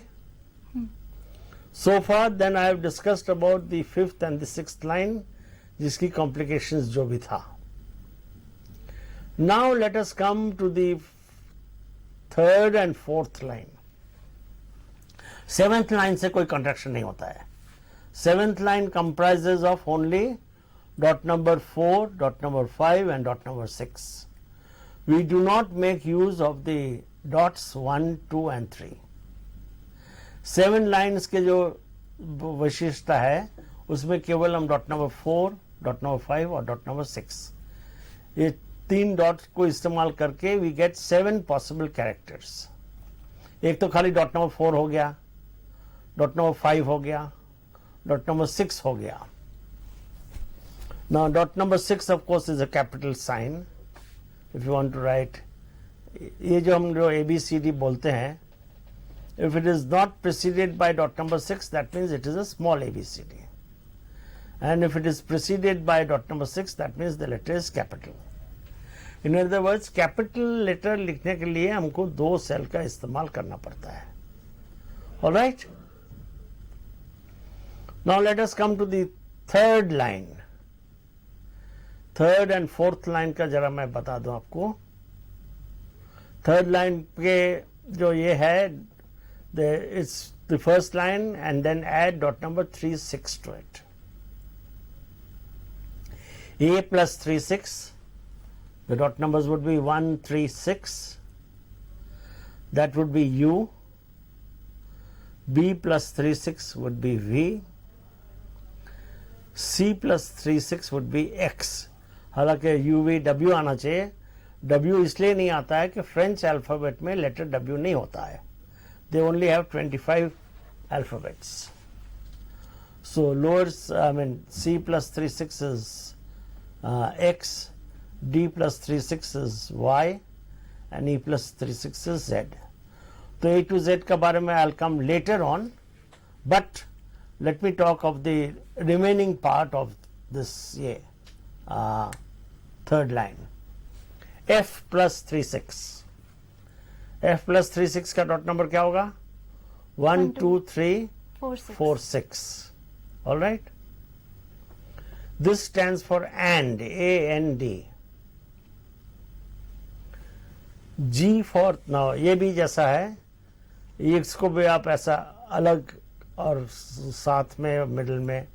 [SPEAKER 2] So far then I have discussed about the 5th and the 6th line, jiski complications jo bhi tha. Now let us come to the 3rd and 4th line. 7th line se koi contraction nahi hota hai. 7th line comprises of only dot number 4, dot number 5 and dot number 6. We do not make use of the dots 1, 2 and 3. 7 lines के जो विशिष्टता है उसमें केवल हम dot number 4, dot number 5 और dot number 6, ये 3 dots को इस्तेमाल करके we get 7 possible characters. एक तो खाली डॉट नंबर 4 हो गया, डॉट नंबर 5 हो गया, डॉट नंबर 6 हो गया. Now dot number 6 of course is a capital sign. If you want to write, ये जो हम जो ABCD बोलते हैं, if it is not preceded by dot number 6, that means it is a small ABCD. And if it is preceded by dot number 6, that means the letter is capital. In other words, capital letter लिखने के लिए हमको 2 cell का इस्तेमाल करना पड़ता है. All right? Now let us come to the 3rd line. 3rd and 4th line का जरा मैं बता दूं आपको. 3rd लाइन के जो ये है, it's the first line and then add dot number 3 6 to it. A plus 3 6, the dot numbers would be 1 3 6. That would be U. B plus 3 6 would be V. C plus 3 6 would be X. हालांकि UV W आना चाहिए. W इसलिए नहीं आता है कि French alphabet में letter W नहीं होता है. They only have 25 alphabets. So C plus 3 6 is X, D plus 3 6 is Y, and E plus 3 6 is Z. तो A to Z का बारे में I'll come later on, but let me talk of the remaining part of this 3rd line. F plus 3 6. F plus 3 6 का dot number क्या होगा? 1 2 3 4 6. All right. This stands for AND, AND. G for now ये भी जैसा है, इसको भी आप ऐसा अलग और साथ में मिडिल में.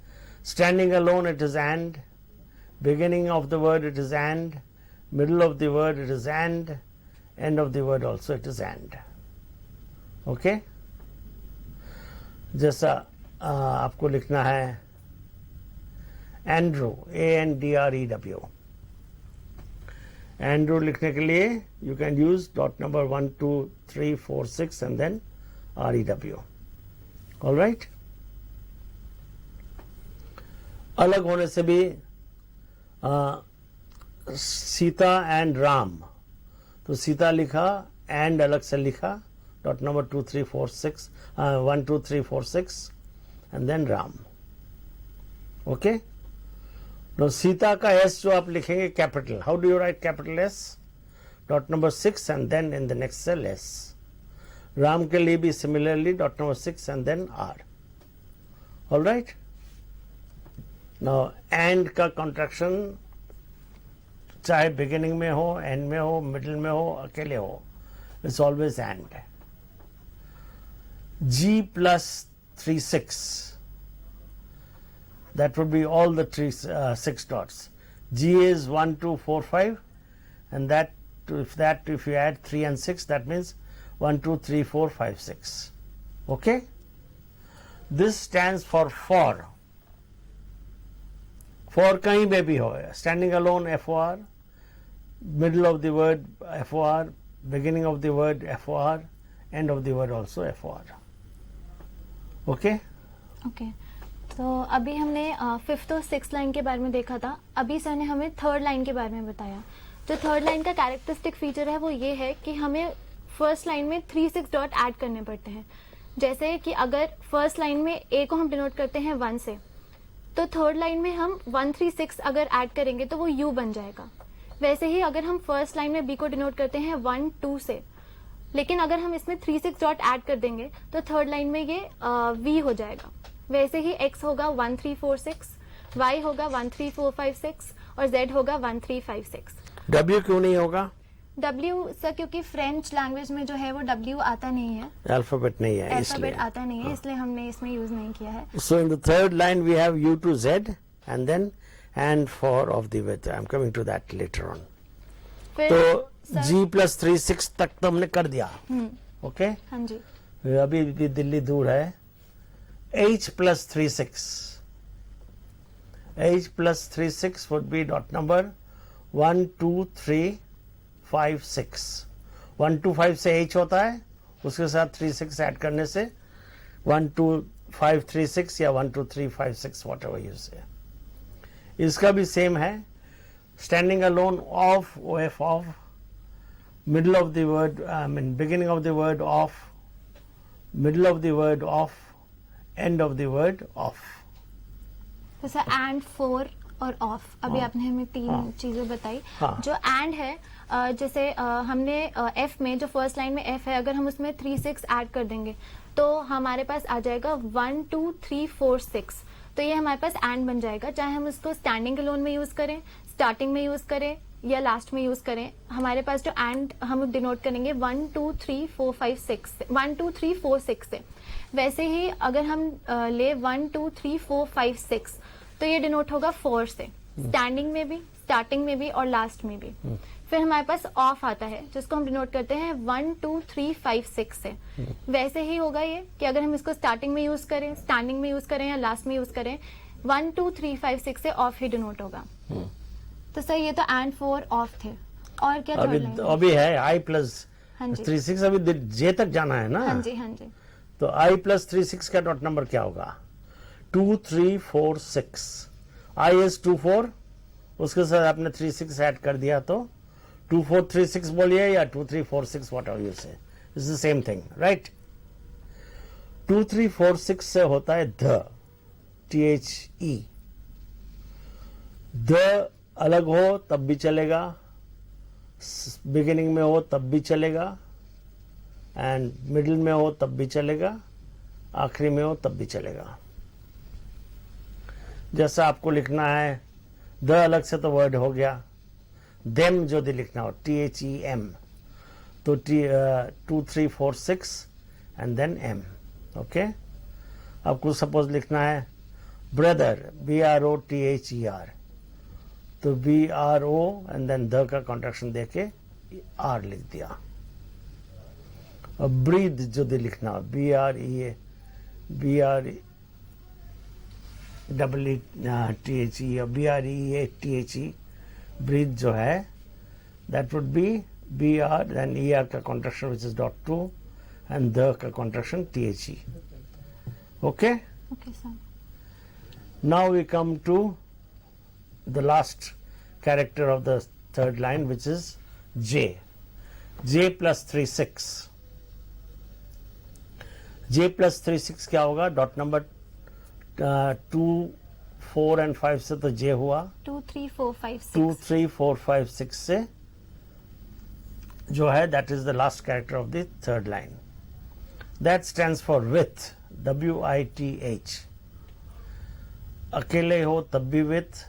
[SPEAKER 2] Standing alone it is AND. Beginning of the word it is AND, middle of the word it is AND, end of the word also it is AND. Okay? जैसा आपको लिखना है Andrew, ANDREW. Andrew लिखने के लिए you can use dot number 1 2 3 4 6 and then REW. All right? अलग होने से भी सीता एंड राम, तो सीता लिखा एंड अलग से लिखा, dot number 2 3 4 6 1 2 3 4 6 and then Ram. Okay. तो सीता का एस जो आप लिखेंगे capital, how do you write capital S? Dot number 6 and then in the next cell S. Ram के लिए भी similarly dot number 6 and then R. All right. Now and का contraction चाहे बिगिनिंग में हो, एंड में हो, मिडिल में हो, अकेले हो, it's always and. G plus 3 6, that would be all the 6 dots. G is 1 2 4 5 and if you add 3 and 6, that means 1 2 3 4 5 6. Okay, this stands for for कहीं पे भी हो, standing alone FOR, middle of the word FOR, beginning of the word FOR, end of the word also FOR. Okay,
[SPEAKER 1] okay तो अभी हमने fifth और six line के बारे में देखा था. अभी सर ने हमें थर्ड लाइन के बारे में बताया. जो थर्ड लाइन का कैरेक्टरिस्टिक फीचर है वो ये है कि हमें फर्स्ट लाइन में 3-6 डॉट ऐड करने पड़ते हैं. जैसे कि अगर फर्स्ट लाइन में ए को हम डिनोट करते हैं 1 से, तो थर्ड लाइन में हम 1-3-6 अगर ऐड करेंगे तो वो यू बन जाएगा. वैसे ही अगर हम फर्स्ट लाइन में बी को डिनोट करते हैं 1-2 से, लेकिन अगर हम इसमें 3-6 डॉट ऐड कर देंगे तो थर्ड लाइन में ये वी हो जाएगा. वैसे ही एक्स होगा 1-3-4-6, वाई होगा 1-3-4-5-6 और जेड होगा 1-3-5-6.
[SPEAKER 2] W क्यों नहीं होगा?
[SPEAKER 1] डब्ल्यू सर क्योंकि फ्रेंच लैंग्वेज में जो है वो डब्ल्यू आता नहीं है,
[SPEAKER 2] अल्फाबेट नहीं है
[SPEAKER 1] अल्फाबेट
[SPEAKER 2] इसलिए.
[SPEAKER 1] आता नहीं है, इसलिए हमने इसमें यूज नहीं किया है.
[SPEAKER 2] So in the third line we have U to Z and then and for of the width. I'm coming to that later on.
[SPEAKER 1] फिर
[SPEAKER 2] तो
[SPEAKER 1] सर-
[SPEAKER 2] G plus 3-6 तक तो हमने कर दिया. ओके,
[SPEAKER 1] हाँ जी.
[SPEAKER 2] अभी भी दिल्ली दूर है. H plus 3-6. H plus 3-6 would be dot number 1 2 3 5 6. 1 2 5 से H होता है, उसके साथ 3-6 ऐड करने से 1 2 5 3 6 या 1 2 3 5 6 whatever you say. इसका भी सेम है. Standing alone of OF of, middle of the word, beginning of the word of, middle of the word of, end of the word of.
[SPEAKER 1] तो सर एंड, फोर और of, अभी आपने हमें तीन चीजें बताई.
[SPEAKER 2] हाँ.
[SPEAKER 1] जो एंड है जैसे हमने एफ में जो फर्स्ट लाइन में एफ है, अगर हम उसमें 3-6 ऐड कर देंगे तो हमारे पास आ जाएगा 1 2 3 4 6. तो ये हमारे पास एंड बन जाएगा. चाहे हम उसको स्टैंडिंग अलोन में यूज करें, स्टार्टिंग में यूज करें या लास्ट में यूज करें, हमारे पास जो एंड हम डिनोट करेंगे 1 2 3 4 5 6 1 2 3 4 6 से. वैसे ही अगर हम ले 1 2 3 4 5 6 तो ये डिनोट होगा 4 से, स्टैंडिंग में भी, स्टार्टिंग में भी और लास्ट में भी. फिर हमारे पास ऑफ आता है जिसको हम डिनोट करते हैं 1 2 3 5 6 से. वैसे ही होगा ये कि अगर हम इसको स्टार्टिंग में यूज करें, स्टैंडिंग में यूज करें या लास्ट में यूज करें, 1 2 3 5 6 से ऑफ ही डिनोट होगा. तो सर ये तो एंड, फोर, ऑफ थे. और क्या थर्ड लाइन?
[SPEAKER 2] अभी है I plus
[SPEAKER 1] हाँ जी.
[SPEAKER 2] 3-6. अभी J तक जाना है ना.
[SPEAKER 1] हाँ जी, हाँ जी.
[SPEAKER 2] तो I plus 3-6 का डॉट नंबर क्या होगा? 2 3 4 6. I is 2 4, उसके साथ आपने 3-6 ऐड कर दिया तो 2 4 3 6 बोलिए या 2 3 4 6 whatever you say, it's the same thing, right? 2 3 4 6 से होता है the, THE. the अलग हो तब भी चलेगा, बिगिनिंग में हो तब भी चलेगा, एंड मिडिल में हो तब भी चलेगा, आखिरी में हो तब भी चलेगा. जैसा आपको लिखना है द अलग से तो वर्ड हो गया. देम जो भी लिखना हो THEM, तो 2 3 4 6 एंड देन M. ओके, आपको सपोज लिखना है ब्रदर, BROTHER, तो BRO एंड देन द का कॉन्ट्रैक्शन देके R लिख दिया. और ब्रीद जो भी लिखना हो BREA, BREETHE और BREATHE, ब्रीद जो है that would be BR then ER का contraction which is dot 2 and the का contraction THE. Okay,
[SPEAKER 1] okay sir.
[SPEAKER 2] now we come to the last character of the third line which is J. J plus 3 6. J plus 3 6 क्या होगा? Dot number 2 4 and 5 से तो J हुआ.
[SPEAKER 1] 2 3 4 5 6.
[SPEAKER 2] 2 3 4 5 6 से जो है that is the last character of the third line. That stands for with, WITH. अकेले हो तब भी with,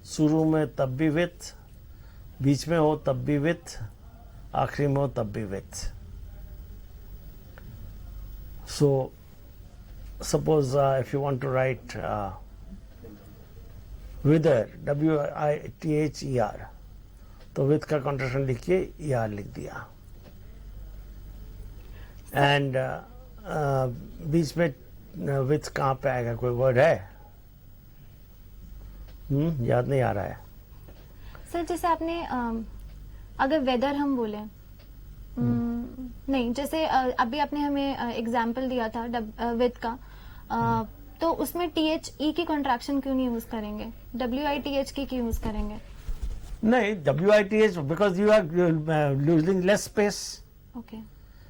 [SPEAKER 2] शुरू में तब भी with, बीच में हो तब भी with, आखिरी में हो तब भी with. So suppose if you want to write wither, WITHER, तो with का कॉन्ट्रैक्शन लिखिए ER लिख दिया. एंड बीच में विथ कहाँ पे आएगा, कोई वर्ड है? याद नहीं आ रहा है.
[SPEAKER 1] सर जैसे आपने अगर वेदर हम बोले नहीं, जैसे अभी आपने हमें एग्जाम्पल दिया था विद का, तो उसमें THE की कॉन्ट्रैक्शन क्यों नहीं यूज करेंगे, WITH की क्यों यूज करेंगे?
[SPEAKER 2] नहीं, WITH because you are losing less space,
[SPEAKER 1] okay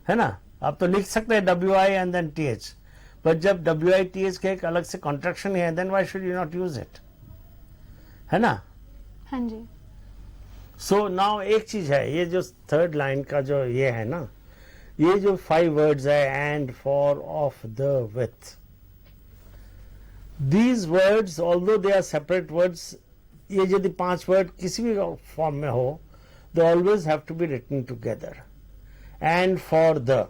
[SPEAKER 2] है ना. आप तो लिख सकते हैं WI and then TH, but जब WITH के एक अलग से कॉन्ट्रैक्शन है, then why should you not use it, है ना.
[SPEAKER 1] हाँ जी.
[SPEAKER 2] सो नाउ एक चीज है, ये जो थर्ड लाइन का जो ये है ना, ये जो 5 वर्ड्स है, and, for, of, the, with, these words although they are separate words, ये यदि 5 वर्ड किसी भी फॉर्म में हो, they always have to be written together. And, for, the,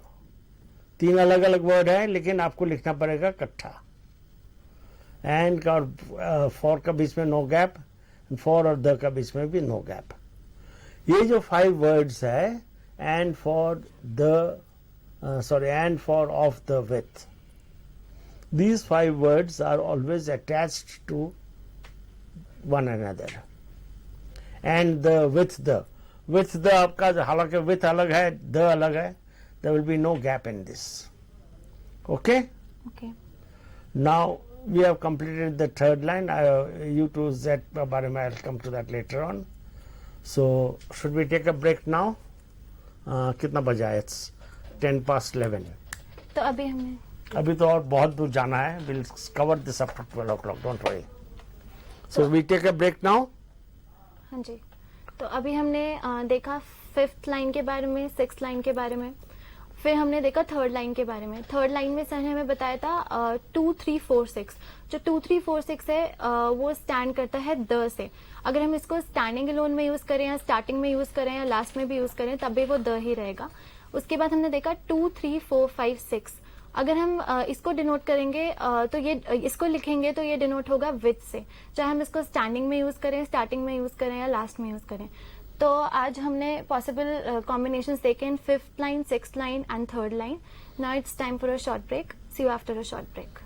[SPEAKER 2] 3 अलग अलग वर्ड है, लेकिन आपको लिखना पड़ेगा इकट्ठा. एंड का और फॉर का बीच में नो गैप, फॉर और द का बीच में भी नो गैप. ये जो 5 वर्ड्स है, and for the, and for of the with, these 5 words are always attached to one another. And the with the आपका हालांकि with अलग है, the अलग है, there will be no gap in this. Okay?
[SPEAKER 1] Okay.
[SPEAKER 2] Now we have completed the third line. U to Z बारे में I'll come to that later on. So should we take a break now? कितना बजा है? It's 11:10.
[SPEAKER 1] तो अभी हमें
[SPEAKER 2] अभी तो और बहुत दूर जाना है. We'll cover this up to 12 o'clock. Don't worry. So we take a break now.
[SPEAKER 1] हाँ जी. तो अभी हमने देखा 5th लाइन के बारे में, 6th लाइन के बारे में, फिर हमने देखा 3rd लाइन के बारे में. 3rd लाइन में सर ने हमें बताया था 2 3 4 6. जो 2 3 4 6 है वो स्टैंड करता है द से. अगर हम इसको स्टैंडिंग अलोन में यूज करें या स्टार्टिंग में यूज करें या लास्ट में भी यूज करें, तब भी वो द ही रहेगा. उसके बाद हमने देखा 2 3 4 5 6. अगर हम इसको डिनोट करेंगे तो ये इसको लिखेंगे तो ये डिनोट होगा विथ से, चाहे हम इसको स्टैंडिंग में यूज करें, स्टार्टिंग में यूज करें या लास्ट में यूज करें. तो आज हमने पॉसिबल कॉम्बिनेशंस देखे in 5th line, 6th line and 3rd line. Now it's time for a short break. See you after a short break.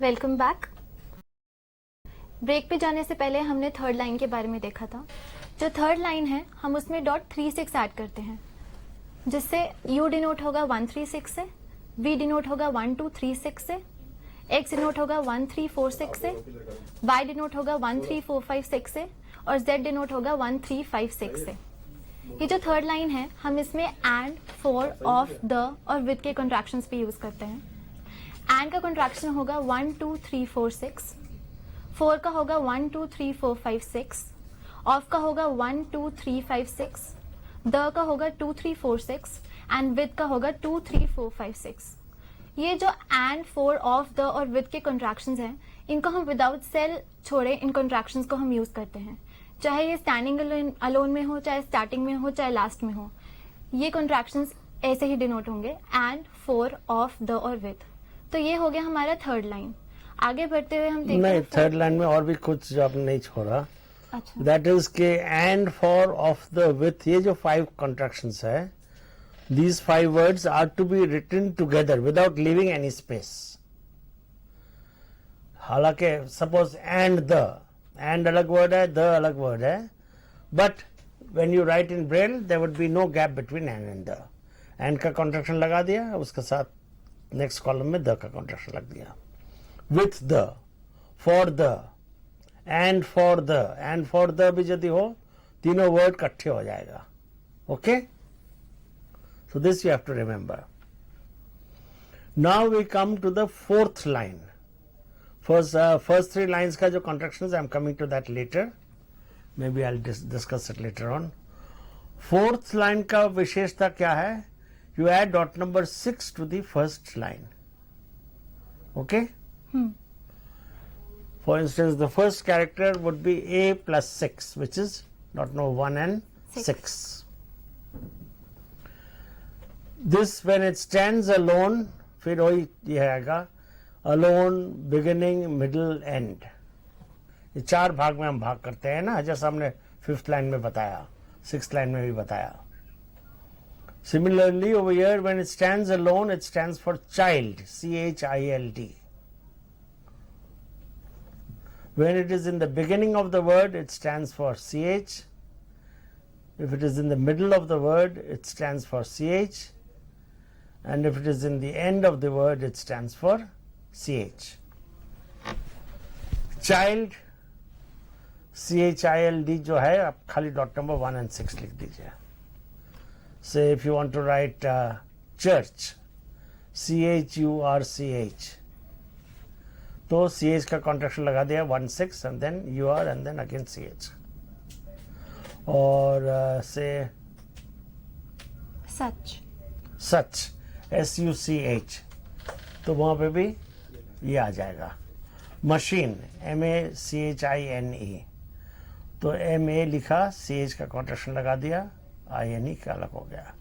[SPEAKER 1] Welcome back. Break पे जाने से पहले हमने थर्ड लाइन के बारे में देखा था। जो थर्ड लाइन है हम उसमें .36 ऐड करते हैं, जिससे U डिनोट होगा 136 से, V डिनोट होगा 1236 से, X डिनोट होगा 1346 से, Y डिनोट होगा 13456 से और Z डिनोट होगा 1356 से। ये जो थर्ड लाइन है हम इसमें एंड, फॉर, ऑफ, द और विद के कॉन्ट्रैक्शंस पे यूज करते हैं। एंड का कॉन्ट्रैक्शन होगा 1 2 3 4 6, फॉर का होगा 1 2 3 4 5 6, ऑफ का होगा 1 2 3 5 6, द का होगा 2 3 4 6 एंड विद का होगा 2 3 4 5 6। ये जो एंड, फॉर, ऑफ, द और विद के कॉन्ट्रैक्शंस हैं, इनको हम विदाउट सेल छोड़े इन कॉन्ट्रैक्शंस को हम यूज करते हैं, चाहे ये स्टैंडिंग अलोन में हो, चाहे स्टार्टिंग में हो, चाहे लास्ट में हो। ये कॉन्ट्रैक्शंस ऐसे ही डिनोट होंगे, एंड, फॉर, ऑफ, द और विद। तो ये हो गया हमारा थर्ड लाइन। आगे बढ़ते हुए हम देखते हैं
[SPEAKER 2] नहीं, थर्ड लाइन में और भी कुछ जो आपने नहीं छोड़ा,
[SPEAKER 1] अच्छा,
[SPEAKER 2] दैट इज के and, for, of, the, with, ये जो 5 कॉन्ट्रैक्शंस है, these 5 words are to be written together without leaving any space. हालांकि सपोज एंड द, एंड अलग वर्ड है, द अलग वर्ड है, but when you write in braille there would be no gap between and the. And का contraction लगा दिया, उसके साथ नेक्स्ट कॉलम में द का कॉन्ट्रैक्शन लग दिया। With the, for the, and for the, and for the भी यदि हो, तीनों वर्ड इकट्ठे हो जाएगा। Okay, so this you have to remember. Now we come to the fourth line. First 3 lines का जो contractions, I am coming to that later. Maybe I'll discuss it later on. Fourth line का विशेषता क्या है? You add dot number 6 to the first line. Okay? For instance, the first character would be A plus 6, which is dot number 1 and 6. This when it stands alone, फिर वही ये आएगा, alone, beginning, middle, end. ये 4 भाग में हम भाग करते हैं ना, जैसा हमने 5th लाइन में बताया, 6th लाइन में भी बताया। Similarly over here when it stands alone, it stands for child, CHILD. When it is in the beginning of the word, it stands for CH. If it is in the middle of the word, it stands for CH. And if it is in the end of the word, it stands for CH. Child, CHILD जो है, आप खाली dot number 1 and 6 लिख दीजिए। Say if you want to write church, CHURCH, तो CH का contraction लगा दिया 1 6 and then UR and then again CH. और say such, SUCH, तो वहाँ पे भी ये आ जाएगा। मशीन, MACHINE, तो MA लिखा, CH का कॉन्ट्रैक्शन लगा दिया, INE का अलग हो गया।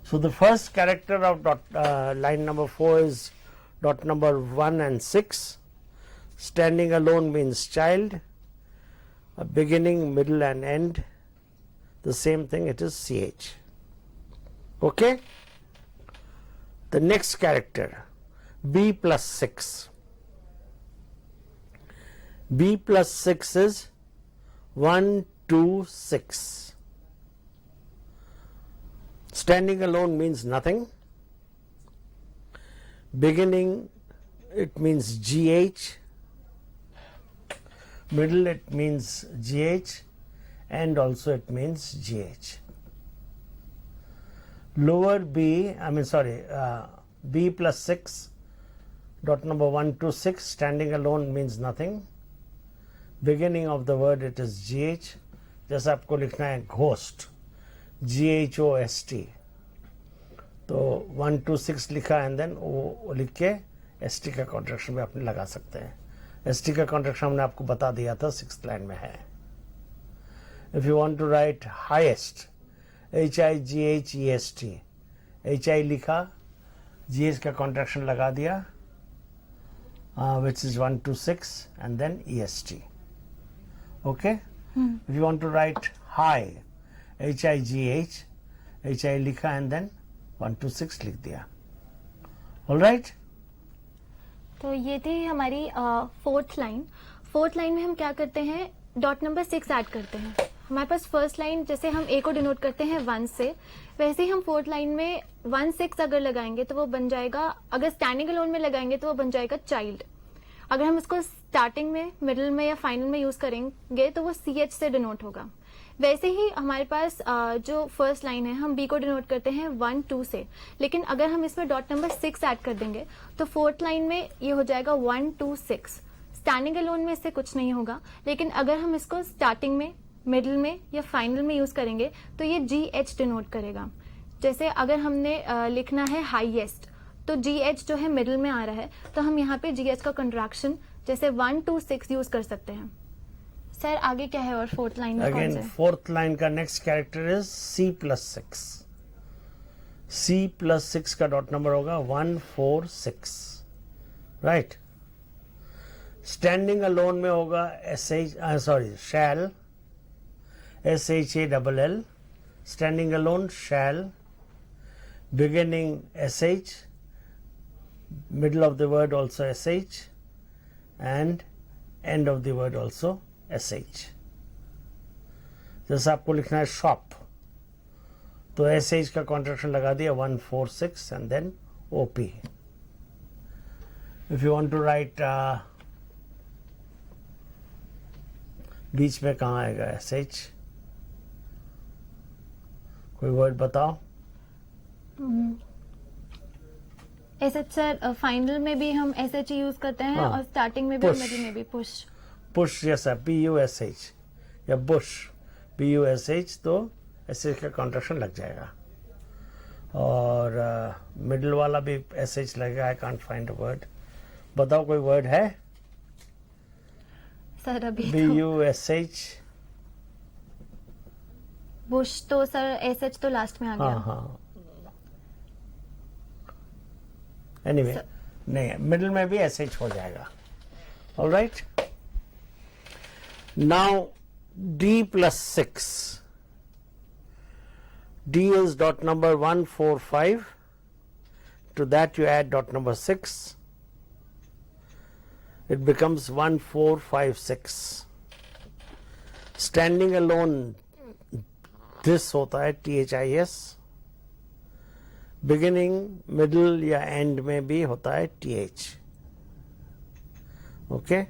[SPEAKER 2] So the first character of line number 4 is dot number 1 and 6. Standing alone means child. A beginning, middle and end. The same thing, it is CH. Okay? The next character, B plus 6. B plus 6 is 1 2 6. Standing alone means nothing. Beginning, it means GH. Middle, it means GH. And also it means GH. Lower B, B plus 6, dot number 1 to 6, standing alone means nothing. Beginning of the word, it is GH. जैसे आपको लिखना है ghost, GHOST, तो 1 to 6 लिखा and then वो लिख के ST का कॉन्ट्रैक्शन भी आपने लगा सकते हैं। ST का कॉन्ट्रैक्शन हमने आपको बता दिया था, 6th लाइन में है। If you want to write highest, HIGHEST, HI लिखा, GH का कॉन्ट्रैक्शन लगा दिया, which is 1 to 6 and then EST. Okay? If you want to write high, HIGH, HI लिखा and then 1 to 6 लिख दिया. All right?
[SPEAKER 1] तो ये थी हमारी फोर्थ लाइन। फोर्थ लाइन में हम क्या करते हैं, डॉट नंबर 6 ऐड करते हैं। हमारे पास फर्स्ट लाइन जैसे हम ए को डिनोट करते हैं 1 से, वैसे ही हम फोर्थ लाइन में 1-6 अगर लगाएंगे तो वो बन जाएगा, अगर स्टैंडिंग अलोन में लगाएंगे तो वो बन जाएगा चाइल्ड। अगर हम इसको स्टार्टिंग में, मिडिल में या फाइनल में यूज करेंगे तो वो CH से डिनोट होगा। वैसे ही हमारे पास जो फर्स्ट लाइन है हम बी को डिनोट करते हैं 1-2 से, लेकिन अगर हम इसमें डॉट नंबर 6 ऐड कर देंगे तो फोर्थ लाइन में ये हो जाएगा 1-2-6। स्टैंडिंग अलोन में इससे कुछ नहीं होगा, लेकिन अगर हम इसको स्टार्टिंग में, मिडिल में या फाइनल में यूज करेंगे तो ये GH डिनोट करेगा। जैसे अगर हमने लिखना है हाईएस्ट तो GH जो है मिडिल में आ रहा है, तो हम यहाँ पे GH का कंट्रैक्शन जैसे 1-2-6 यूज कर सकते हैं। सर आगे क्या है और फोर्थ लाइन में कौन
[SPEAKER 2] अगेन
[SPEAKER 1] से?
[SPEAKER 2] फोर्थ लाइन का next character is C+6। C+6 का डॉट नंबर होगा 1-4-6, राइट। स्टैंडिंग अलोन में होगा शैल, SHALL, standing alone shell, beginning SH, middle of the word also SH, and end of the word also SH। जैसे आपको लिखना है shop तो SH का कॉन्ट्रैक्शन लगा दिया 1-4-6 and then OP। if you want to write बीच में कहाँ आएगा SH, कोई वर्ड बताओ।
[SPEAKER 1] SH सर फाइनल में भी हम SH यूज करते हैं
[SPEAKER 2] हाँ,
[SPEAKER 1] और स्टार्टिंग में भी,
[SPEAKER 2] push।
[SPEAKER 1] मिडिल में भी पुश।
[SPEAKER 2] पुश जैसा PUSH या बुश PUSH तो SH का कॉन्ट्रैक्शन लग जाएगा, और मिडिल वाला भी SH लगेगा। I can't find a word, बताओ कोई वर्ड है।
[SPEAKER 1] सर अभी
[SPEAKER 2] BUSH,
[SPEAKER 1] बुश तो सर SH तो लास्ट में आ गया।
[SPEAKER 2] हाँ हाँ, एनीवे नहीं, मिडिल में भी SH हो जाएगा। Alright, now D+6, D is dot number 1-4-5, to that you add dot number 6, it becomes 1-4-5-6। Standing alone this होता है THIS, बिगिनिंग, मिडिल या एंड में भी होता है TH। ओके,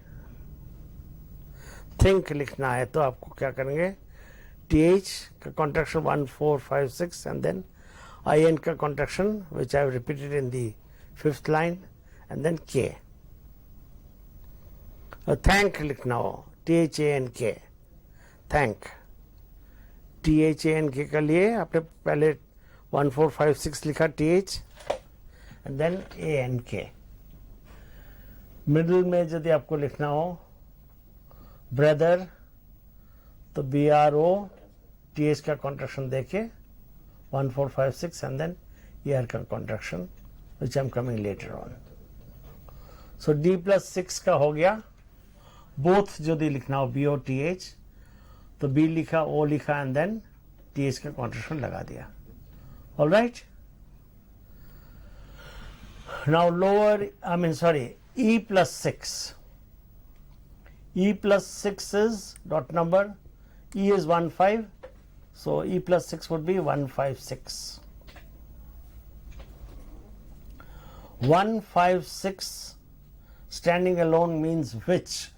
[SPEAKER 2] थिंक लिखना है तो आपको क्या करेंगे, TH का कॉन्ट्रैक्शन 1-4-5-6 एंड देन IN का contraction which I have repeated in the 5th line and then K। Thank लिखना हो THANK, थैंक। THANK के लिए आपने पहले 1-4-5-6 लिखा TH and then ANK। Middle में यदि आपको लिखना हो ब्रदर तो BRO, TH का कॉन्ट्रैक्शन देके 1-4-5-6 एंड देन ईयर का contraction which I am coming later on. So D+6 का हो गया। बोथ यदि लिखना हो BO TH तो B लिखा, O लिखा एंड देन TH का कॉन्ट्रैक्शन लगा दिया। Alright, now lower, I mean sorry, E+6, E+6 is dot number, E is 1-5, so E+6 would be 1-5-6. 1-5-6 standing alone means which?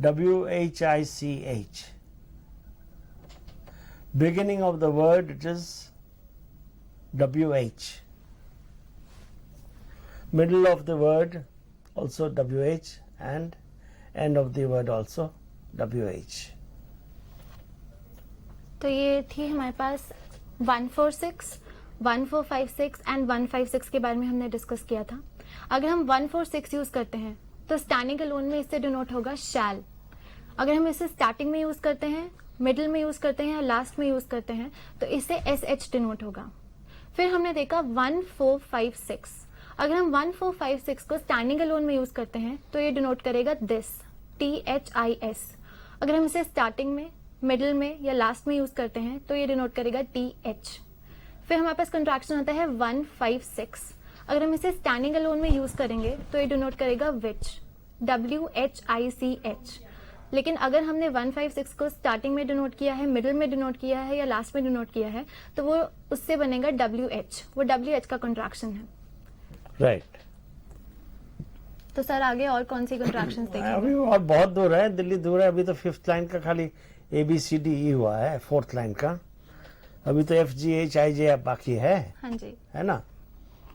[SPEAKER 2] WHICH. Beginning of the word it is WH. Middle of the word also WH and end of the word also WH.
[SPEAKER 1] तो ये थी हमारे पास 1-4-6, 1-4-5-6 and 1-5-6 के बारे में हमने discuss किया था। अगर हम 1-4-6 यूज करते हैं तो स्टैंडिंग अलोन में इससे डिनोट होगा शैल। अगर हम इसे स्टार्टिंग में यूज करते हैं, मिडिल में यूज करते हैं या लास्ट में यूज करते हैं तो इससे SH डिनोट होगा। फिर हमने देखा 1-4-5-6, अगर हम 1-4-5-6 को स्टैंडिंग अलोन में यूज करते हैं तो ये डिनोट करेगा दिस, THIS। अगर हम इसे स्टार्टिंग में, मिडिल में या लास्ट में यूज करते हैं तो ये डिनोट करेगा TH। फिर हमारे पास कंट्रैक्शन आता है 1-5-6, अगर हम इसे स्टैंडिंग अलोन में यूज करेंगे तो ये डिनोट करेगा विच, WHICH। लेकिन अगर हमने 156 को स्टार्टिंग में डिनोट किया है, मिडिल में डिनोट किया है या लास्ट में डिनोट किया है तो वो उससे बनेगा WH। वो WH का कंट्रैक्शन है।
[SPEAKER 2] राइट।
[SPEAKER 1] तो सर आगे और कौन सी कंट्रैक्शंस देखेंगे?
[SPEAKER 2] अभी और बहुत दूर है, दिल्ली दूर है। अभी तो 5th लाइन का खाली ABCDE हुआ है, 4th लाइन का। अभी तो FGHIJ बाकी है।
[SPEAKER 1] हाँ जी।
[SPEAKER 2] है ना,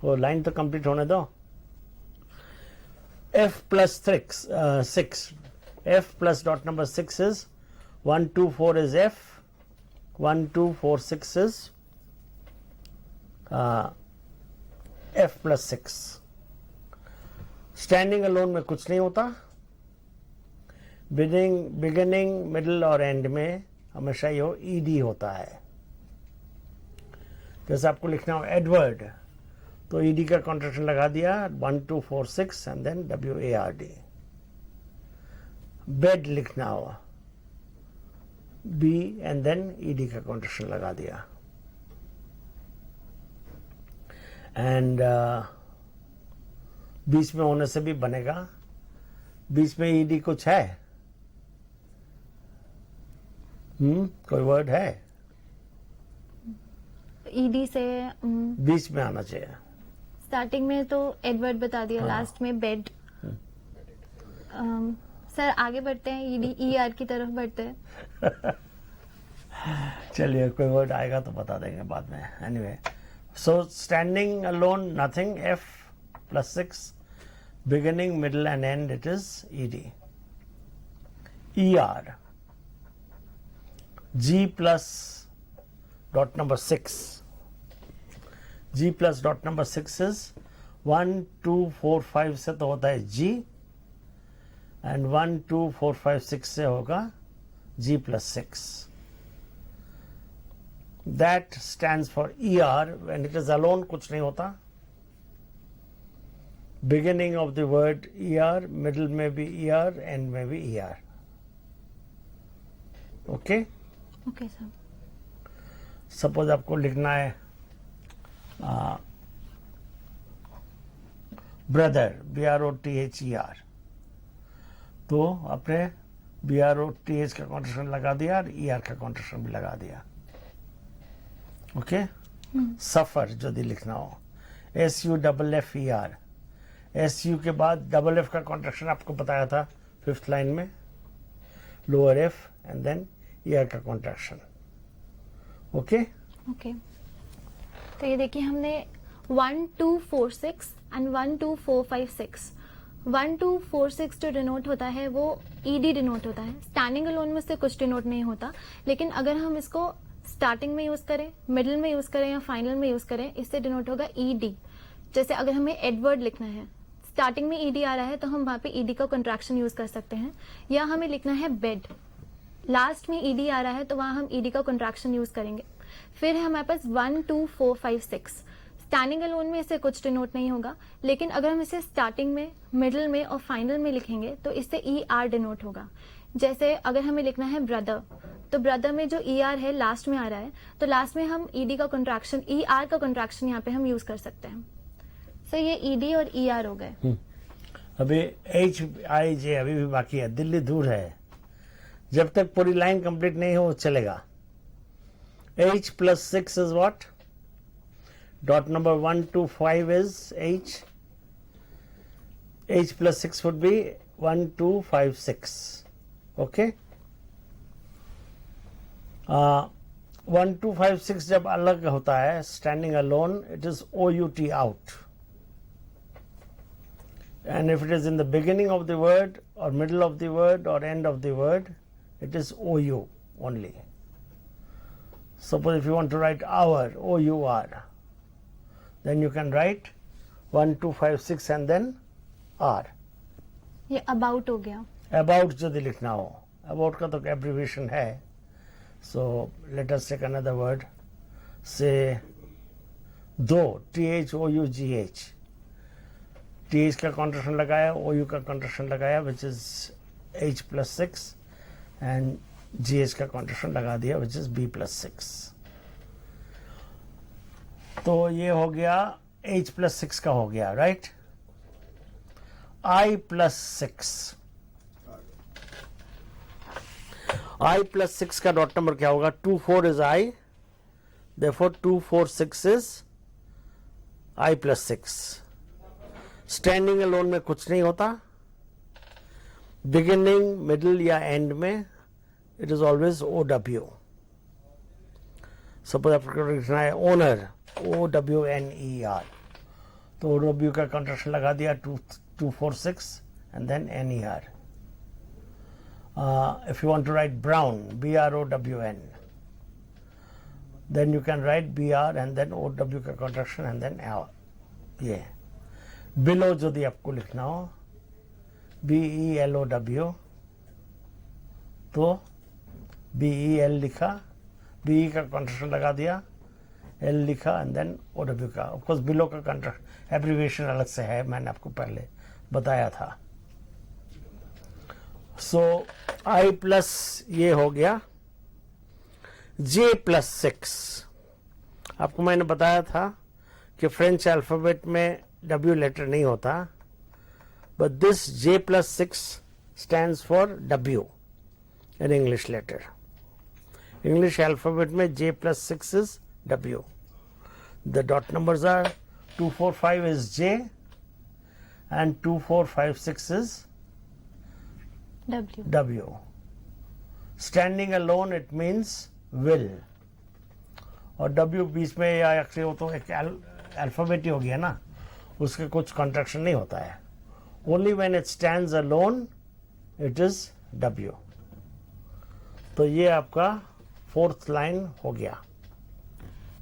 [SPEAKER 2] वो लाइन तो कंप्लीट होने दो। F plus 6, F plus dot number 6 is 1 2 4 is F, 1 2 4 6 is F plus 6। Standing alone में कुछ नहीं होता। बिगिनिंग मिडिल और एंड में हमेशा ये ED होता है। जैसे आपको लिखना हो एडवर्ड तो ED का कॉन्ट्रैक्शन लगा दिया 1 2 4 6 एंड देन WARD। बेड लिखना हो B एंड देन ED का कॉन्ट्रैक्शन लगा दिया। एंड बीच में होने से भी बनेगा। बीच में ED कुछ है? कोई वर्ड है?
[SPEAKER 1] ED से
[SPEAKER 2] बीच में आना चाहिए।
[SPEAKER 1] स्टार्टिंग में तो एडवर्ड बता दिया, लास्ट में बेड। सर आगे बढ़ते हैं, ER की तरफ बढ़ते हैं।
[SPEAKER 2] चलिए, कोई वर्ड आएगा तो बता देंगे बाद में। Anyway, so standing alone nothing, F plus 6, beginning middle and end it is ED। ER, G plus dot number 6, G plus dot number 6 is 1 2 4 5 से तो होता है G and 1 2 4 5 6 से होगा G plus 6। That stands for ER when it is alone, कुछ नहीं होता। Beginning of the word ER, middle में भी ER, end में भी ER। Okay?
[SPEAKER 1] Okay sir.
[SPEAKER 2] Suppose आपको लिखना है ब्रदर, BROTHER, तो आपने BROTH का कॉन्ट्रैक्शन लगा दिया और ER का कॉन्ट्रैक्शन भी लगा दिया। ओके? सफर यदि लिखना हो SUFFER, SU के बाद FF का कॉन्ट्रैक्शन आपको बताया था 5th लाइन में, lower F and then ER का कॉन्ट्रैक्शन। ओके?
[SPEAKER 1] ओके। तो ये देखिए हमने 1 2 4 6 एंड 1 2 4 5 6। 1 2 4 6 जो डिनोट होता है वो ED डिनोट होता है। स्टैंडिंग अलोन में से कुछ डिनोट नहीं होता, लेकिन अगर हम इसको स्टार्टिंग में यूज करें, मिडिल में यूज करें या फाइनल में यूज करें, इससे डिनोट होगा ED। जैसे अगर हमें एडवर्ड लिखना है, स्टार्टिंग में ED आ रहा है तो हम वहां पे ED का कंट्रैक्शन यूज कर सकते हैं। या हमें लिखना है बेड, लास्ट में ED आ रहा है तो वहां हम ED का कंट्रैक्शन यूज करेंगे। फिर है हमारे पास 1 2 4 5 6। स्टैंडिंग अलोन में इससे कुछ डिनोट नहीं होगा, लेकिन अगर हम इसे स्टार्टिंग में, मिडिल में और फाइनल में लिखेंगे तो इससे ER डिनोट होगा। जैसे अगर हमें लिखना है ब्रदर, तो ब्रदर में जो ER है लास्ट में आ रहा है तो लास्ट में हम ED का कंट्रैक्शन, ER का कंट्रैक्शन यहाँ पे हम यूज कर सकते हैं। सो ये ED और ER हो गए।
[SPEAKER 2] अभी HIJ अभी भी बाकी है, दिल्ली दूर है। जब तक पूरी लाइन कंप्लीट नहीं हो चलेगा। H plus 6 is what? Dot number 1 2 5 is H. H plus 6 would be 1 2 5 6. Okay? 1 2 5 6 जब अलग होता है, standing alone, it is OUT, out. And if it is in the beginning of the word or middle of the word or end of the word, it is OU only. Suppose if you want to write hour, OUR, then you can write 1 2 5 6 and then R।
[SPEAKER 1] ये about हो गया।
[SPEAKER 2] About यदि लिखना हो, about का तो abbreviation है। So let us take another word, say दो, THOUGH, TH का कॉन्ट्रैक्शन लगाया, OU का कॉन्ट्रैक्शन लगाया, which is H plus 6 and GH का कॉन्ट्रैक्शन लगा दिया, which is B plus 6। तो ये हो गया h प्लस 6 का हो गया, right? i plus 6, i plus 6 का डॉट नंबर क्या होगा? 2 4 is i, therefore 2 4 6 is i plus 6. Standing alone में कुछ नहीं होता, बिगिनिंग, मिडिल या एंड में it is always OW. Suppose आपको लिखना है ओनर, OWNER, तो OW का कंट्रैक्शन लगा दिया 2 4 6 and then NER. If you want to write brown, BROWN, then you can write BR and then OW का contraction and then L. ये below यदि आपको लिखना हो BELOW, तो BEL लिखा, BE का contraction लगा दिया, L लिखा and then OW का. Of course below का contraction abbreviation अलग से है, मैंने आपको पहले बताया था. सो I प्लस ये हो गया, J प्लस 6. आपको मैंने बताया था कि फ्रेंच अल्फाबेट में W लेटर नहीं होता, but this J plus 6 stands for W in English letter. English alphabet में J plus 6 is W. The dot numbers are 2 4 5 is J and 2 4 5 6 is W. Standing alone it means will. और W बीच में या actually वो तो एक alphabet ही हो गया ना, उसके कुछ कॉन्ट्रैक्शन नहीं होता है. Only when it stands alone it is W. तो ये आपका 4th लाइन हो गया.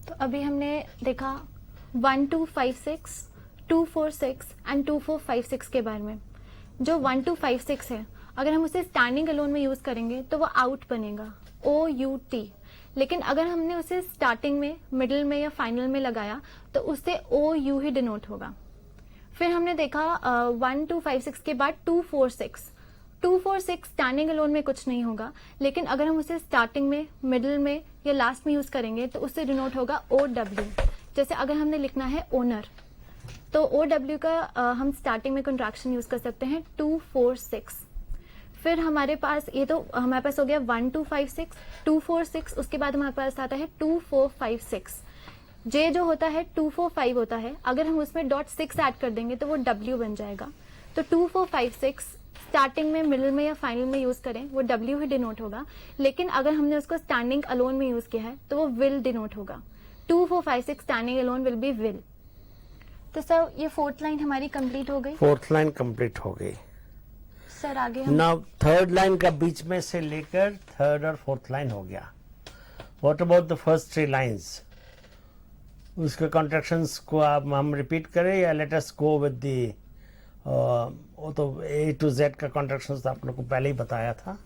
[SPEAKER 1] तो अभी हमने देखा 1 2 5 6, 2 4 6 एंड 2 4 5 6 के बारे में. जो 1 2 5 6 है, अगर हम उसे स्टैंडिंग अलोन में यूज करेंगे तो वो आउट बनेगा, OUT. लेकिन अगर हमने उसे स्टार्टिंग में, मिडिल में या फाइनल में लगाया तो उससे OU ही डिनोट होगा. फिर हमने देखा 1 2 5 6 के बाद 2 4 6. 2 4 6 स्टैंडिंग अलोन में कुछ नहीं होगा, लेकिन अगर हम उसे स्टार्टिंग में, मिडिल में या लास्ट में यूज करेंगे तो उससे डिनोट होगा OW. जैसे अगर हमने लिखना है ओनर, तो OW का हम स्टार्टिंग में कंट्रैक्शन यूज कर सकते हैं 2 4 6. फिर हमारे पास ये तो हमारे पास हो गया 1 2 5 6, 2 4 6. उसके बाद हमारे पास आता है 2 4 5 6. J जो होता है 2 4 5 होता है, अगर हम उसमें डॉट 6 ऐड कर देंगे तो वो W बन जाएगा. तो 2 4 5 6 स्टार्टिंग में, मिडिल में या फाइनल में यूज करें वो W ही डिनोट होगा. लेकिन अगर हमने उसको स्टैंडिंग अलोन में यूज किया है तो वो विल डिनोट होगा. 2 4 5 6 standing alone will be will. तो सर ये 4th लाइन हमारी कंप्लीट हो गई.
[SPEAKER 2] 4th लाइन कंप्लीट हो गई.
[SPEAKER 1] सर आगे हम
[SPEAKER 2] नाउ 3rd लाइन का बीच में से लेकर 3rd और 4th लाइन हो गया. What about the first 3 lines? उसके कॉन्ट्रैक्शंस को आप हम रिपीट करें या let us go with the वो तो A to Z का कॉन्ट्रैक्शंस तो आप लोग को पहले ही बताया था.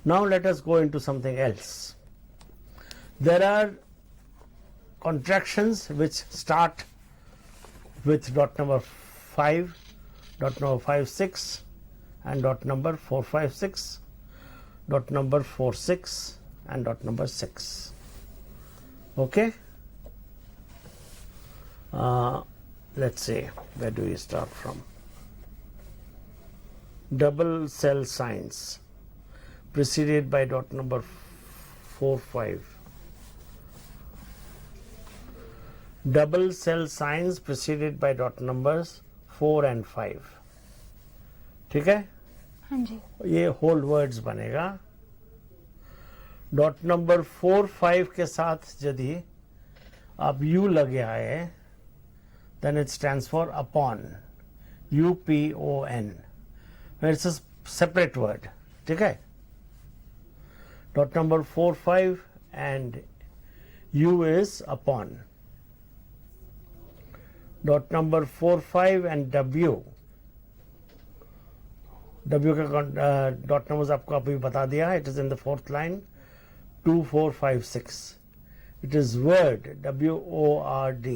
[SPEAKER 2] Now let us go into something else. There are contractions which start with dot number 5, dot number 5 6, and dot number 4 5 6, dot number 4 6, and dot number 6. Okay. Let's see, where do we start from? Double cell signs preceded by dot number 4 5. Double cell signs preceded by dot numbers 4 and 5. ठीक है?
[SPEAKER 1] हाँ जी.
[SPEAKER 2] ये whole words बनेगा. Dot number 4 5 के साथ यदि आप U लगे आए then it stands for upon, UPON. It's a separate word. ठीक है? Dot number 4 5 and U is upon. Dot number 4 5 and W का डॉट नंबर्स आपको अभी बता दिया. It is in the 4th line 2 4 5 6. It is word WORD.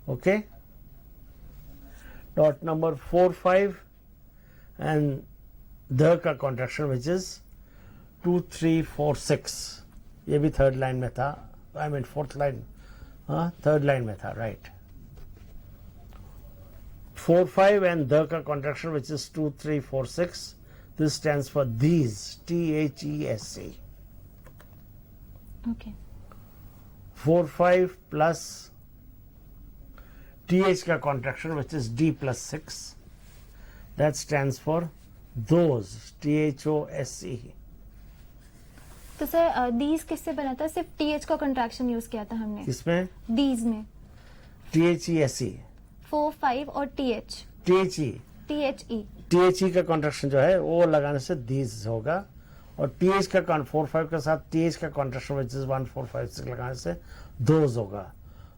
[SPEAKER 2] Okay. Dot number 4 5 and the का contraction which is 2 3 4 6. ये भी 3rd लाइन में था, I mean 4th लाइन हाँ थर्ड लाइन में था, राइट. 4-5 and the का contraction which is 2-3-4-6. This stands for these, THESE.
[SPEAKER 1] Okay.
[SPEAKER 2] 4-5 plus TH का contraction which is D plus 6. That stands for those, THOSE.
[SPEAKER 1] तो sir these किससे बना था? सिर्फ टीएच का कंट्रैक्शन यूज किया था हमने
[SPEAKER 2] किसमें?
[SPEAKER 1] दीज में.
[SPEAKER 2] THESE.
[SPEAKER 1] 4, 5 और टीएच.
[SPEAKER 2] THE.
[SPEAKER 1] THE.
[SPEAKER 2] THE का कॉन्ट्रैक्शन जो है वो लगाने से दीज होगा, और TH का 4-5 के साथ TH का कॉन्ट्रैक्शन विच इज 1-4-5-6 लगाने से दोज होगा.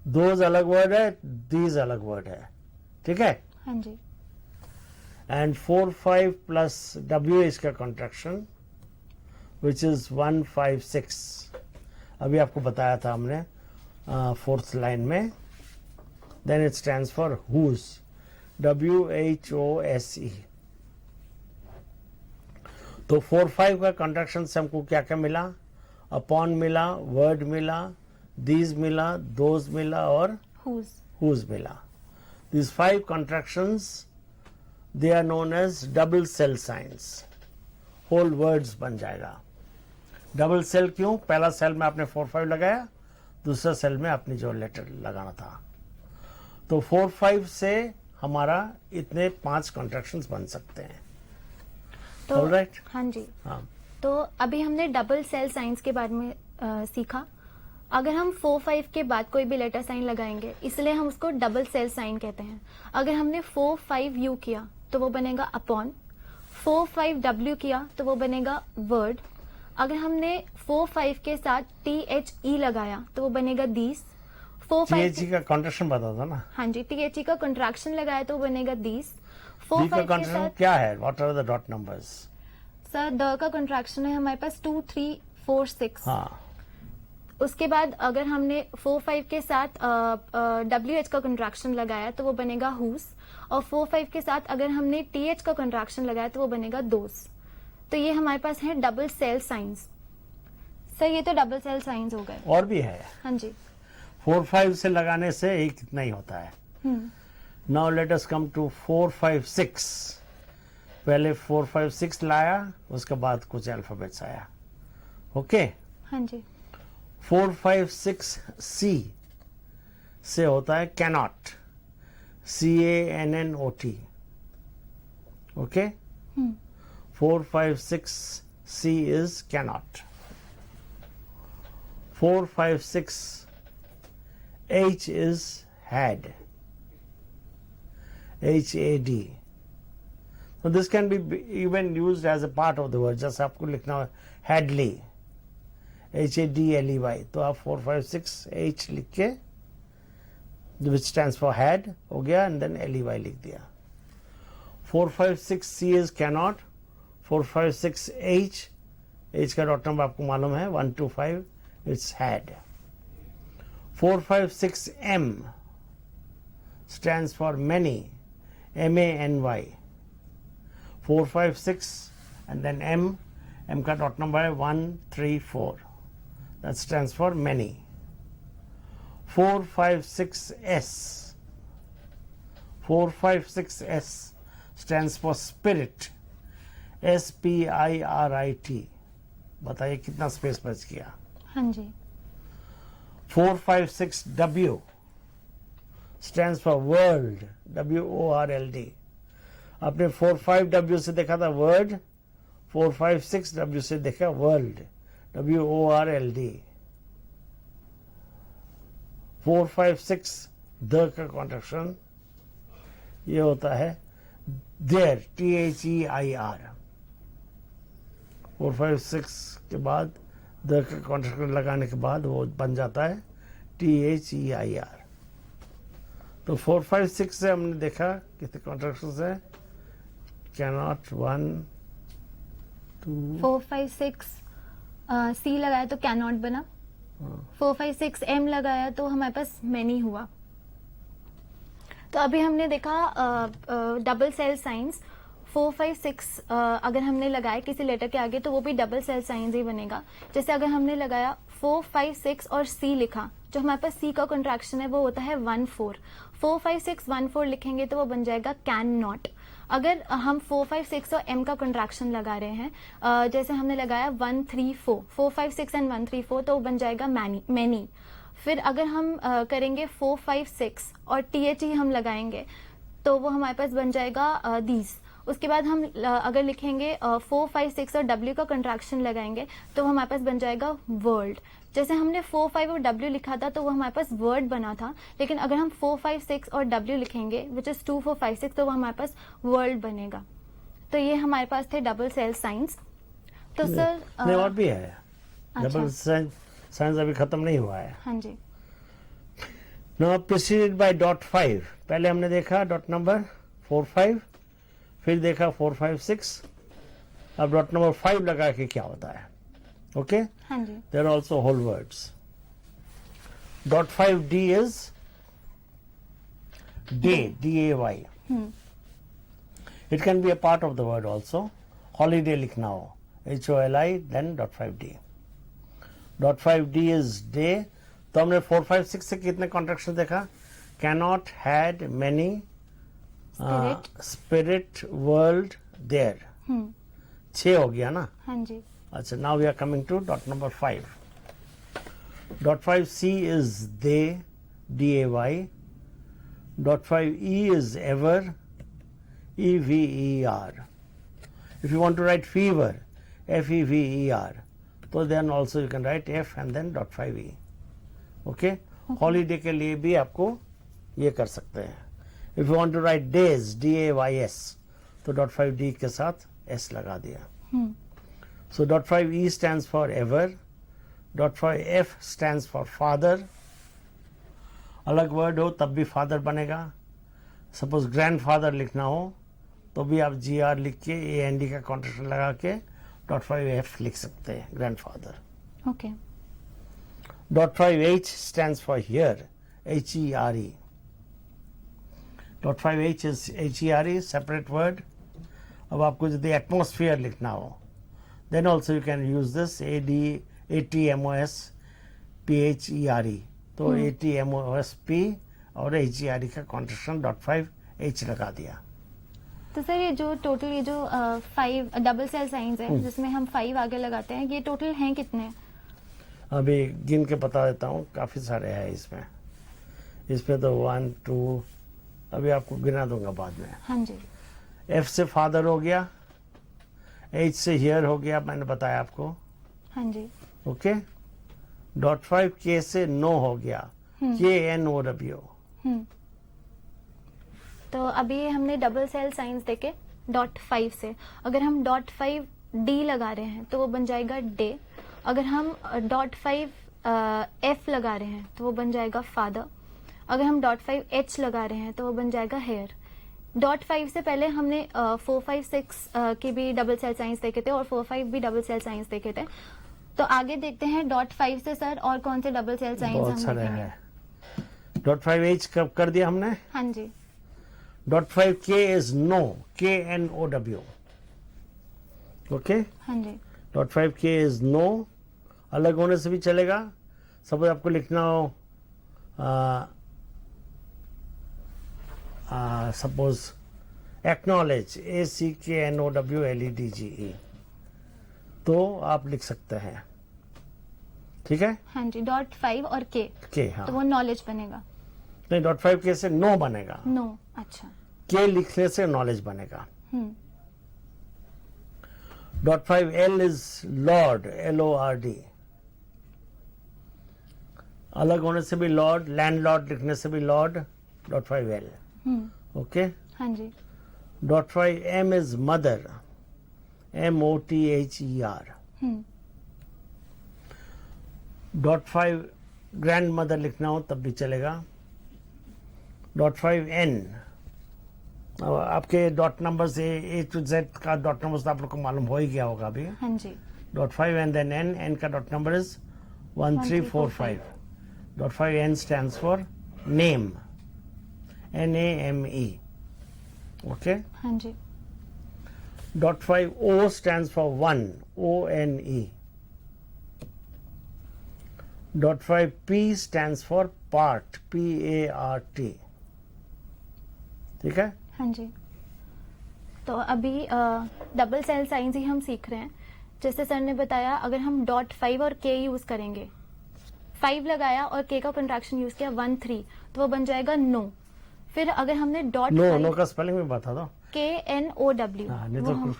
[SPEAKER 2] दोज अलग वर्ड है, दीज अलग वर्ड है. ठीक है.
[SPEAKER 1] हाँ जी.
[SPEAKER 2] एंड 4-5 प्लस WH का कॉन्ट्रैक्शन विच इज 1-5-6. अभी आपको बताया था हमने फोर्थ लाइन में. Then it stands for whose, WHOSE. तो 4-5 का कॉन्ट्रैक्शन से हमको क्या क्या मिला? अपॉन मिला, वर्ड मिला, दीज मिला, दोज मिला और whose मिला. These 5 contractions, they are known as double cell signs. Whole words बन जाएगा. डबल सेल क्यों? पहला सेल में आपने 4-5 लगाया, दूसरा सेल में आपने जो लेटर लगाना था. तो 4-5 से हमारा इतने 5 कॉन्ट्रैक्शंस बन सकते हैं.
[SPEAKER 1] तो
[SPEAKER 2] Alright?
[SPEAKER 1] हाँ जी.
[SPEAKER 2] हाँ.
[SPEAKER 1] तो अभी हमने डबल सेल साइंस के बारे में सीखा. अगर हम 4-5 के बाद कोई भी लेटर साइन लगाएंगे, इसलिए हम उसको डबल सेल साइन कहते हैं. अगर हमने 4-5 किया तो वो बनेगा अपॉन. 4-5 किया तो वो बनेगा वर्ड. अगर हमने 4-5 के साथ THE लगाया तो वो बनेगा दीज. 4-5
[SPEAKER 2] THE का कॉन्ट्रैक्शन बता दो ना.
[SPEAKER 1] हाँ जी. THE का कंट्रैक्शन लगाया तो वो बनेगा दीज.
[SPEAKER 2] D
[SPEAKER 1] 4-5
[SPEAKER 2] का
[SPEAKER 1] के
[SPEAKER 2] कॉन्ट्रैक्शन
[SPEAKER 1] साथ
[SPEAKER 2] क्या है? What are the dot numbers?
[SPEAKER 1] Sir the का कंट्रैक्शन है हमारे पास 2, 3, 4, 6.
[SPEAKER 2] हाँ.
[SPEAKER 1] उसके बाद अगर हमने 4-5 के साथ WH का कंट्रैक्शन लगाया तो वो बनेगा हुज. और 4-5 के साथ अगर हमने TH का कंट्रैक्शन लगाया तो वो बनेगा दोस. तो ये हमारे पास है डबल सेल साइंस. सर ये तो डबल सेल साइंस हो गए.
[SPEAKER 2] और भी है.
[SPEAKER 1] हाँ जी.
[SPEAKER 2] 4-5 से लगाने से एक इतना ही होता है. Now let us come to 4-5-6. पहले 4-5-6 लाया, उसके बाद कुछ अल्फाबेट्स आया. ओके.
[SPEAKER 1] हाँ जी.
[SPEAKER 2] 4-5-6 C से होता है cannot. CANNOT. Okay. 4-5-6 C is cannot. 4-5-6 H is had. HAD. So this can be even used as a part of the word. जैसे आपको लिखना है Hadley. HADLEY. तो आप 4-5-6 H लिख के, which stands for had हो गया, and then LEY लिख दिया. 4-5-6 C is cannot. 4-5-6 H का डॉट नंबर आपको मालूम है 1-5, it's had. 4-5-6 M stands for many, MANY. 4-5-6 and then M का डॉट नंबर है 1-3-4, that stands for many. 4-5-6 S. 4-5-6 S stands for spirit. SPIRIT. बताइए कितना स्पेस बच गया.
[SPEAKER 1] हाँ जी.
[SPEAKER 2] 4-5-6 W stands for world. WORLD. आपने 4-5 W से देखा था वर्ड, 4-5-6 W से देखा वर्ल्ड, WORLD. 4-5-6 द का कॉन्ट्रैक्शन ये होता है देयर, THEIR. 4-5-6 के बाद द का कॉन्ट्रैक्शन लगाने के बाद वो बन जाता है THEIR. तो 4-5-6 से हमने देखा कितने कॉन्ट्रैक्शन है. कैनॉट 1, 2,
[SPEAKER 1] 4-5-6 C लगाया तो कैनॉट बना. 4-5-6 M लगाया तो हमारे पास मैनी हुआ. तो अभी हमने देखा डबल सेल साइंस. 4-5-6 अगर हमने लगाया किसी लेटर के आगे तो वो भी डबल सेल साइंस ही बनेगा. जैसे अगर हमने लगाया 4-5-6 और C लिखा जो हमारे पास C का कंट्रैक्शन है वो होता है 1 4। 4 5 6 1 4 लिखेंगे तो वो बन जाएगा कैन नॉट। अगर हम 4 5 6 और M का कंट्रैक्शन लगा रहे हैं, जैसे हमने लगाया 1 3 4, 4 5 6 एंड 1 3 4, तो वो बन जाएगा मैनी। फिर अगर हम करेंगे 4 5 6 और THE हम लगाएंगे तो वो हमारे पास बन जाएगा दीज। उसके बाद हम अगर लिखेंगे 4 5 6 और W का कंट्रैक्शन लगाएंगे तो हमारे पास बन जाएगा वर्ल्ड। जैसे हमने 4 5 और W लिखा था तो वो हमारे पास वर्ड बना था, लेकिन अगर हम 4 5 6 और W लिखेंगे विच इज 2 4 5 6 तो वो हमारे पास वर्ल्ड बनेगा। तो ये हमारे पास थे डबल सेल साइंस। तो सर
[SPEAKER 2] नहीं, और भी है।
[SPEAKER 1] अच्छा।
[SPEAKER 2] डबल साइंस अभी खत्म नहीं हुआ है।
[SPEAKER 1] हाँ जी।
[SPEAKER 2] Now preceded by dot 5। पहले हमने देखा डॉट नंबर 4 5, फिर देखा 4 5 6, अब डॉट नंबर 5 लगा के क्या होता है। ओके,
[SPEAKER 1] हाँ जी।
[SPEAKER 2] There are also whole words. Dot 5D is day, DAY। It can be a part of the word also. Holiday लिखना हो HOLI, then dot 5D। Dot 5D is day. तो हमने 4 5 6 से कितने कॉन्ट्रैक्शन देखा? Cannot, had, many, spirit, world, there. 6 हो गया ना।
[SPEAKER 1] हाँ जी।
[SPEAKER 2] अच्छा, now we are coming to dot number 5। Dot 5C is day, DAY। Dot 5E is ever, EVER। If you want to write fever, FEVER, so then also you can write F and then dot 5E. Okay? Holiday के लिए भी आपको ये कर सकते हैं। If you want to write days, DAYS, तो dot 5D के साथ S लगा दिया। So dot 5E stands for ever, dot 5F stands for father। अलग वर्ड हो तब भी फादर बनेगा। सपोज ग्रैंडफादर लिखना हो तो भी आप GR लिख के AND का कॉन्ट्रैक्शन लगा के डॉट 5F लिख सकते हैं, grandfather.
[SPEAKER 1] Okay.
[SPEAKER 2] Dot 5H stands for here, HERE। Dot 5H is HERE, separate word. अब आपको यदि एटमॉस्फेयर लिखना हो then also you can use this ATMOS PHERE। तो ATMOS P और HERE का कॉन्ट्रैक्शन डॉट 5H लगा दिया।
[SPEAKER 1] तो सर ये जो टोटल ये जो 5 डबल सेल साइंस है जिसमें हम 5 आगे लगाते हैं, ये टोटल हैं कितने?
[SPEAKER 2] अभी गिन के बता देता हूँ, काफी सारे हैं इसमें। इसमें तो 1 2, अभी आपको गिना दूंगा बाद में।
[SPEAKER 1] हाँ जी।
[SPEAKER 2] F से फादर हो गया, H से हियर हो गया, मैंने बताया आपको।
[SPEAKER 1] हाँ जी।
[SPEAKER 2] ओके। डॉट 5K से नो हो गया, KNOW।
[SPEAKER 1] तो अभी हमने डबल सेल साइंस देखे डॉट 5 से। अगर हम डॉट 5D लगा रहे हैं तो वो बन जाएगा डे। अगर हम डॉट 5F लगा रहे हैं तो वो बन जाएगा फादर। अगर हम डॉट 5H लगा रहे हैं तो वो बन जाएगा हेयर। डॉट 5 से पहले हमने 4 5 6 के भी डबल सेल साइंस देखे थे और 4 5 भी डबल सेल साइंस देखे थे। तो आगे देखते हैं डॉट 5 से सर और कौन से डबल सेल साइंस
[SPEAKER 2] बहुत
[SPEAKER 1] हम
[SPEAKER 2] सारे
[SPEAKER 1] देखेंगे।
[SPEAKER 2] हैं। डॉट 5H कब कर दिया हमने?
[SPEAKER 1] हाँ जी।
[SPEAKER 2] Dot 5K is know, KNOW। Okay.
[SPEAKER 1] हाँ जी।
[SPEAKER 2] डॉट 5K इज नो, अलग होने से भी चलेगा। सपोज आपको लिखना हो सपोज एक्नॉलेज, ACKNOWLEDGE, तो आप लिख सकते हैं। ठीक है।
[SPEAKER 1] हाँ जी। डॉट 5 और के
[SPEAKER 2] हाँ।
[SPEAKER 1] तो वो नॉलेज बनेगा।
[SPEAKER 2] नहीं, डॉट 5K से नो बनेगा,
[SPEAKER 1] नो। अच्छा।
[SPEAKER 2] के लिखने से नॉलेज बनेगा। Dot 5L is Lord, LORD। अलग होने से भी लॉर्ड, लैंडलॉर्ड लिखने से भी लॉर्ड, डॉट 5L। ओके।
[SPEAKER 1] हाँ जी।
[SPEAKER 2] Dot 5M is mother, MOTHER। Dot 5 grand mother लिखना हो तब भी चलेगा। डॉट 5N, आपके डॉट नंबर से A to Z का डॉट नंबर तो आप लोग को मालूम हो ही गया होगा अभी।
[SPEAKER 1] हाँ जी।
[SPEAKER 2] डॉट 5 एंड देन N का dot number is 1 3 4 5। Dot 5N stands for name, NAME। Okay.
[SPEAKER 1] हाँ जी।
[SPEAKER 2] Dot 5O stands for one, ONE। .5 P stands for part, PART. ठीक है?
[SPEAKER 1] हाँ जी। तो अभी डबल सेल साइंस ही हम सीख रहे हैं। जैसे सर ने बताया, अगर हम .5 और K यूज करेंगे, 5 लगाया और K का कंट्रैक्शन यूज किया 1 3, तो वो बन जाएगा नो। फिर अगर हमने
[SPEAKER 2] नो का स्पेलिंग में बता दो।
[SPEAKER 1] KNOW।
[SPEAKER 2] नहीं तो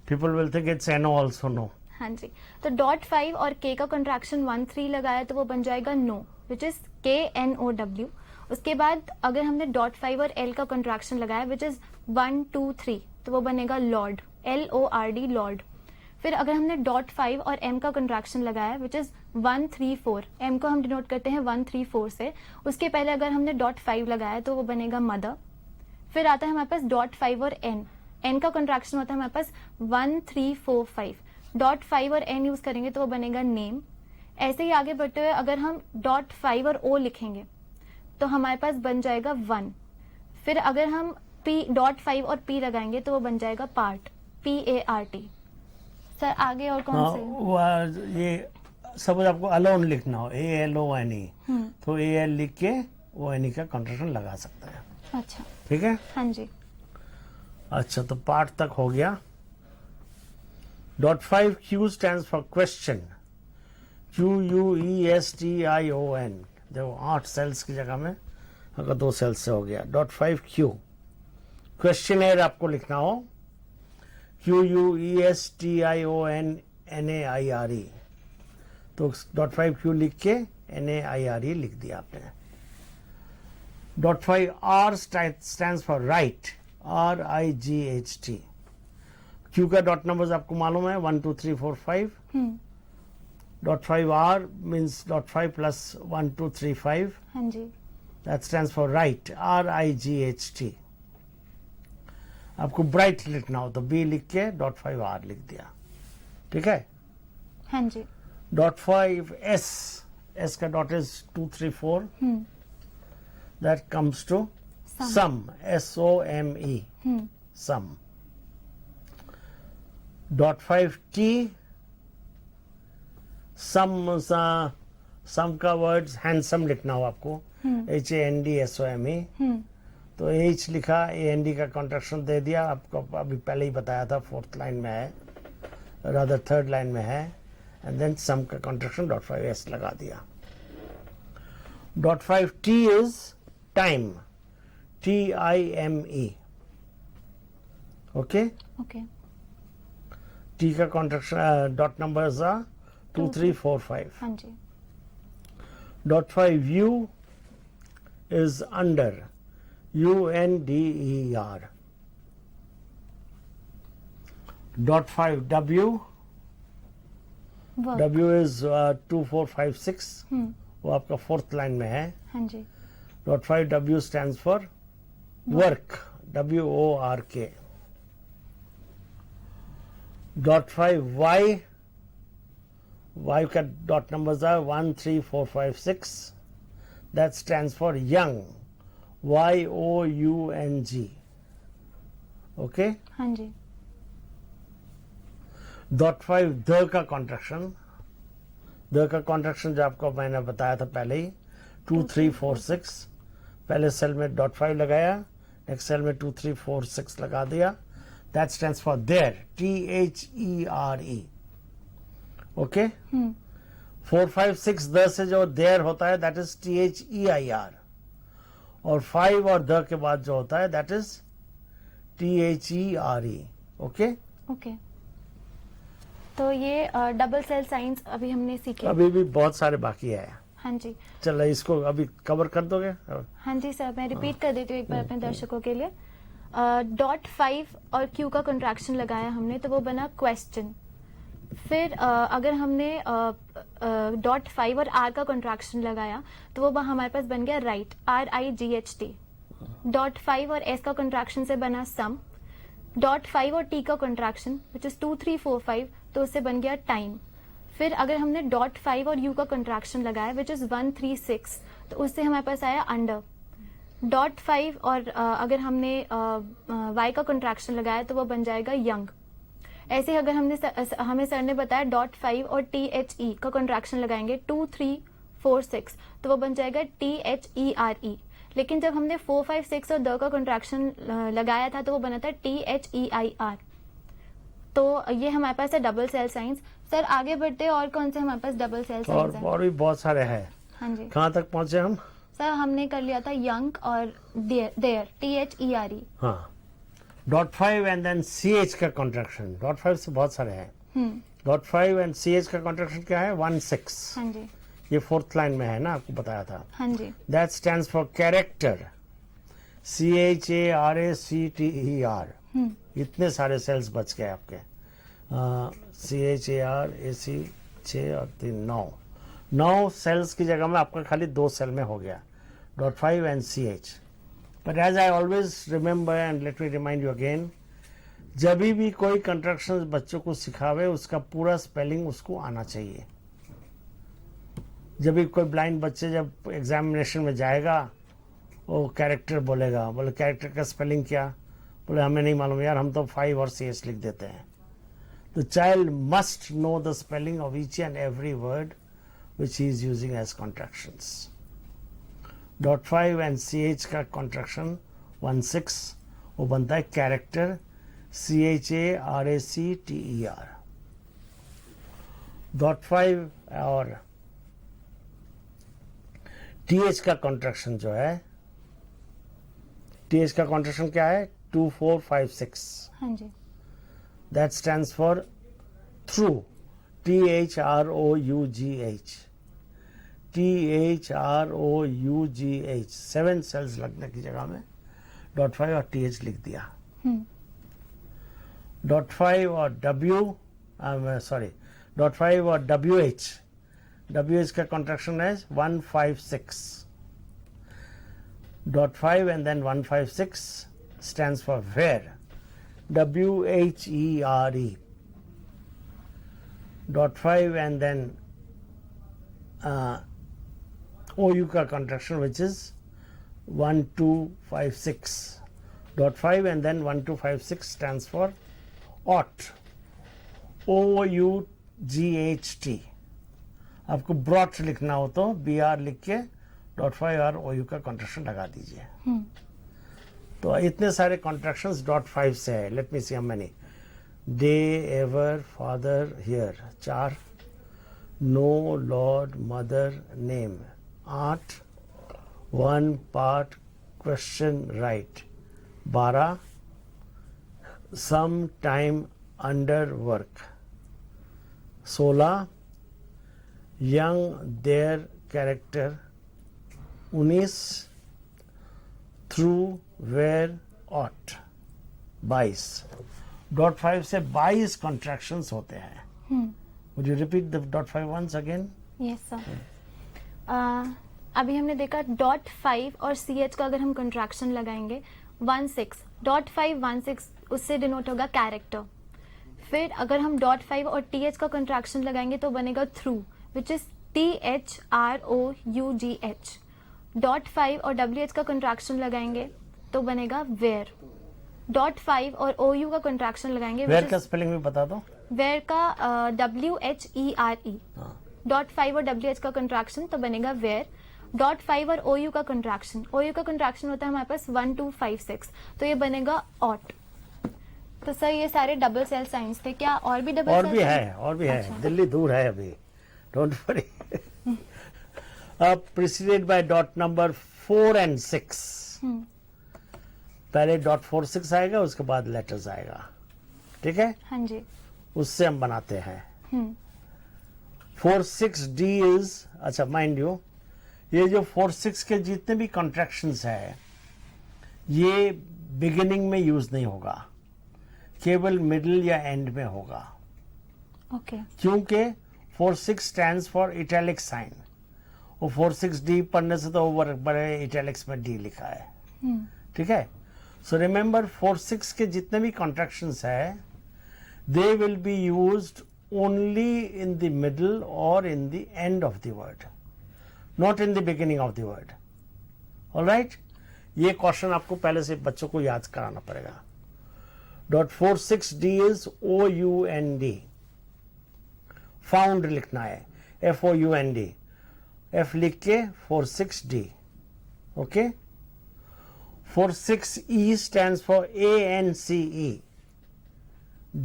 [SPEAKER 2] people will think it's NO also, no.
[SPEAKER 1] हाँ जी। तो .5 और K का कंट्रैक्शन 1 3 लगाया तो वो बन जाएगा नो, विच इज KNOW। उसके बाद अगर हमने .5 और L का कंट्रैक्शन लगाया, विच इज 1 2 3, तो वो बनेगा लॉर्ड, LORD, लॉर्ड। फिर अगर हमने .5 और M का कंट्रैक्शन लगाया, विच इज 1 3 4, M को हम डिनोट करते हैं 1 3 4 से। उसके पहले अगर हमने .5 लगाया तो वो बनेगा मदर। फिर आता है हमारे पास .5 और N का कंट्रैक्शन होता है हमारे पास 1 3 4 5। .5 और N यूज करेंगे तो वो बनेगा नेम। ऐसे ही आगे बढ़ते हुए अगर हम .5 और O लिखेंगे तो हमारे पास बन जाएगा 1। फिर अगर हम .5 और P लगाएंगे तो वो बन जाएगा पार्ट, PART। सर आगे और कौन से?
[SPEAKER 2] ये सपोज आपको अलोन लिखना हो, ALONE, तो AL लिख के ONE का कंट्रैक्शन लगा सकते हैं।
[SPEAKER 1] अच्छा,
[SPEAKER 2] ठीक है?
[SPEAKER 1] हाँ जी।
[SPEAKER 2] अच्छा, तो पार्ट तक हो गया। .5 Q stands for question, QUESTION। देखो 8 सेल्स की जगह में अगर 2 सेल्स से हो गया। .5 Q क्वेश्चनर आपको लिखना हो, QUESTIONNAIRE, तो .5 Q लिख के NAIRE लिख दिया आपने। .5 R stands for right, RIGHT। Q का डॉट नंबर्स आपको मालूम है 1 2 3 4 5। .5 R means .5 plus 1 2 3 5।
[SPEAKER 1] हाँ जी।
[SPEAKER 2] That stands for right, RIGHT। आपको ब्राइट लिखना हो तो B लिख के .5 R लिख दिया। ठीक है?
[SPEAKER 1] हाँ जी।
[SPEAKER 2] .5 S का dot is 2 3 4। That comes to sum, SOME, sum। .5 T सम का वर्ड्स हैंडसम लिखना हो आपको, HANDSOME। तो H लिखा, AND का कॉन्ट्रैक्शन दे दिया आपको, अभी पहले ही बताया था, 4th लाइन में है, रादर 3rd लाइन में है। एंड देन सम का कॉन्ट्रैक्शन .5 S लगा दिया। .5 T is time, TIME। Okay,
[SPEAKER 1] okay.
[SPEAKER 2] T का कॉन्ट्रैक्शन डॉट नंबर्स आर 2 3 4 5।
[SPEAKER 1] हाँ जी।
[SPEAKER 2] .5 U is under, UNDER। .5 W
[SPEAKER 1] work.
[SPEAKER 2] W is 2 4 5 6, वो आपका 4th लाइन में है।
[SPEAKER 1] हाँ जी।
[SPEAKER 2] .5 W stands for work, WORK। .5 Y का dot numbers are 1 3 4 5 6। That stands for young, YOUNG। Okay.
[SPEAKER 1] हाँ जी।
[SPEAKER 2] .5 द का कॉन्ट्रैक्शन, द का कॉन्ट्रैक्शन जो आपको मैंने बताया था पहले ही, 2 3 4 6। पहले सेल में .5 लगाया, नेक्स्ट सेल में 2 3 4 6 लगा दिया। That stands for there, THERE। Okay. 4 5 6 the से जो देयर होता है दैट इज THEIR, और 5 और द के बाद जो होता है that is THERE। Okay.
[SPEAKER 1] Okay. तो ये डबल सेल साइंस अभी हमने सीखे।
[SPEAKER 2] अभी भी बहुत सारे बाकी है।
[SPEAKER 1] हाँ जी।
[SPEAKER 2] चलो इसको अभी कवर कर दोगे?
[SPEAKER 1] हाँ जी सर, मैं रिपीट कर देती हूँ एक बार अपने दर्शकों के लिए। .5 और Q का कंट्रैक्शन लगाया हमने तो वो बना क्वेश्चन। फिर अगर हमने .5 और R का कंट्रैक्शन लगाया तो वो हमारे पास बन गया राइट, RIGHT। .5 और S का कंट्रैक्शन से बना सम। .5 और T का कंट्रैक्शन विच इज 2 3 4 5, तो उससे बन गया टाइम। फिर अगर हमने .5 और U का कंट्रैक्शन लगाया विच इज 1 3 6, तो उससे हमारे पास आया अंडर। .5 और अगर हमने Y का कंट्रैक्शन लगाया तो वो बन जाएगा यंग। ऐसे ही अगर हमें सर ने बताया .5 और THE का कंट्रैक्शन लगाएंगे 2 3 4-6 तो वो बन जाएगा THERE। लेकिन जब हमने 4-5-6 और द का कंट्रैक्शन लगाया था तो वो बना था THEIR। तो ये हमारे पास है डबल सेल साइंस। सर आगे बढ़ते हैं, और कौन से हमारे पास डबल सेल साइंस है?
[SPEAKER 2] और भी बहुत सारे हैं।
[SPEAKER 1] हाँ जी
[SPEAKER 2] कहाँ तक पहुंचे हम?
[SPEAKER 1] सर, हमने कर लिया था यंग और देयर, THERE।
[SPEAKER 2] हाँ, .5 एंड देन CH का कॉन्ट्रैक्शन। .5 से बहुत सारे हैं। .5 एंड CH का कॉन्ट्रैक्शन क्या है? 1-6।
[SPEAKER 1] हाँ जी
[SPEAKER 2] ये 4th लाइन में है ना, आपको बताया था।
[SPEAKER 1] हाँ जी
[SPEAKER 2] that stands for character, CHARACTER। इतने सारे सेल्स बच गए आपके। CHARAC 6 और 3 9 सेल्स की जगह में आपका खाली 2 सेल में हो गया, .5 and CH। But as I always remember and let me remind you again, जब भी कोई कंट्रैक्शंस बच्चों को सिखावे उसका पूरा स्पेलिंग उसको आना चाहिए। जब भी कोई ब्लाइंड बच्चे जब एग्जामिनेशन में जाएगा वो कैरेक्टर बोलेगा, बोले कैरेक्टर का स्पेलिंग क्या? बोले हमें नहीं मालूम यार, हम तो 5 और CH लिख देते हैं। The child must know the spelling of each and every word which he is using as contractions. .5 and CH का contraction 1-6 वो बनता है character, CHARACTER। .5 और TH का contraction जो है, TH का contraction क्या है? 2, 4, 5, 6।
[SPEAKER 1] हाँ जी
[SPEAKER 2] That stands for through, THROUGH। THROUGH 7 cells लगने की जगह में .5 और TH लिख दिया। .5 और .5 और WH का कॉन्ट्रैक्शन है 1-5-6। .5 and then 1-5-6 stands for where, WHERE। .5 and then OU का contraction which is 1-2-5-6। .5 and then 1-2-5-6 stands for ought, OUGHT। आपको ब्रॉट लिखना हो तो BR लिख के .5 और OU का contraction लगा दीजिए। तो इतने सारे contractions .5 से है। Let me see how many. Day, ever, father, here 4, no, lord, mother, name 8, 1 part, question, right 12, some time, under, work 16, young, there, character 19, through, where, ought 22। .5 से 22 कॉन्ट्रैक्शंस होते हैं। Would you repeat the .5 once again?
[SPEAKER 1] Yes sir. अभी हमने देखा .5 और CH का अगर हम कंट्रैक्शन लगाएंगे 1-6, .5 1-6 उससे डिनोट होगा कैरेक्टर। फिर अगर हम .5 और TH का कंट्रैक्शन लगाएंगे तो बनेगा थ्रू, विच इज THROUGH। .5 और WH का कंट्रैक्शन लगाएंगे तो बनेगा वेयर। .5 और OU का कंट्रैक्शन लगाएंगे,
[SPEAKER 2] वेयर का स्पेलिंग भी बता दो।
[SPEAKER 1] वेयर का WHERE। .5 और WH का कंट्रैक्शन तो बनेगा वेयर। .5 और OU का कंट्रैक्शन, OU का कंट्रैक्शन होता है हमारे पास 1-2-5-6 तो ये बनेगा ऑट। तो सर ये सारे डबल सेल साइंस थे, क्या और भी डबल
[SPEAKER 2] और भी है, और भी है। दिल्ली दूर है अभी, डोंट वरी। अब preceded by dot number 4 and 6। पहले .46 आएगा, उसके बाद लेटर्स आएगा, ठीक है?
[SPEAKER 1] हाँ जी।
[SPEAKER 2] उससे हम बनाते हैं। 4-6D इज, अच्छा माइंड यू, ये जो 4-6 के जितने भी कॉन्ट्रैक्शंस है ये बिगिनिंग में यूज नहीं होगा, केवल मिडिल या एंड में होगा।
[SPEAKER 1] ओके।
[SPEAKER 2] क्योंकि 4-6 स्टैंड्स फॉर इटैलिक साइन, और 4-6D पढ़ने से तो ऊपर बड़े इटैलिक्स में D लिखा है, ठीक है? सो रिमेंबर 4-6 के जितने भी कॉन्ट्रैक्शंस है they will be used only in the middle और in the end of the word, not in the beginning of the word. Alright, ये क्वेश्चन आपको पहले से बच्चों को याद कराना पड़ेगा। .46D इज OUND, फाउंड लिखना है, FOUND। F लिख के 46D. Okay. 46E stands for ANCE.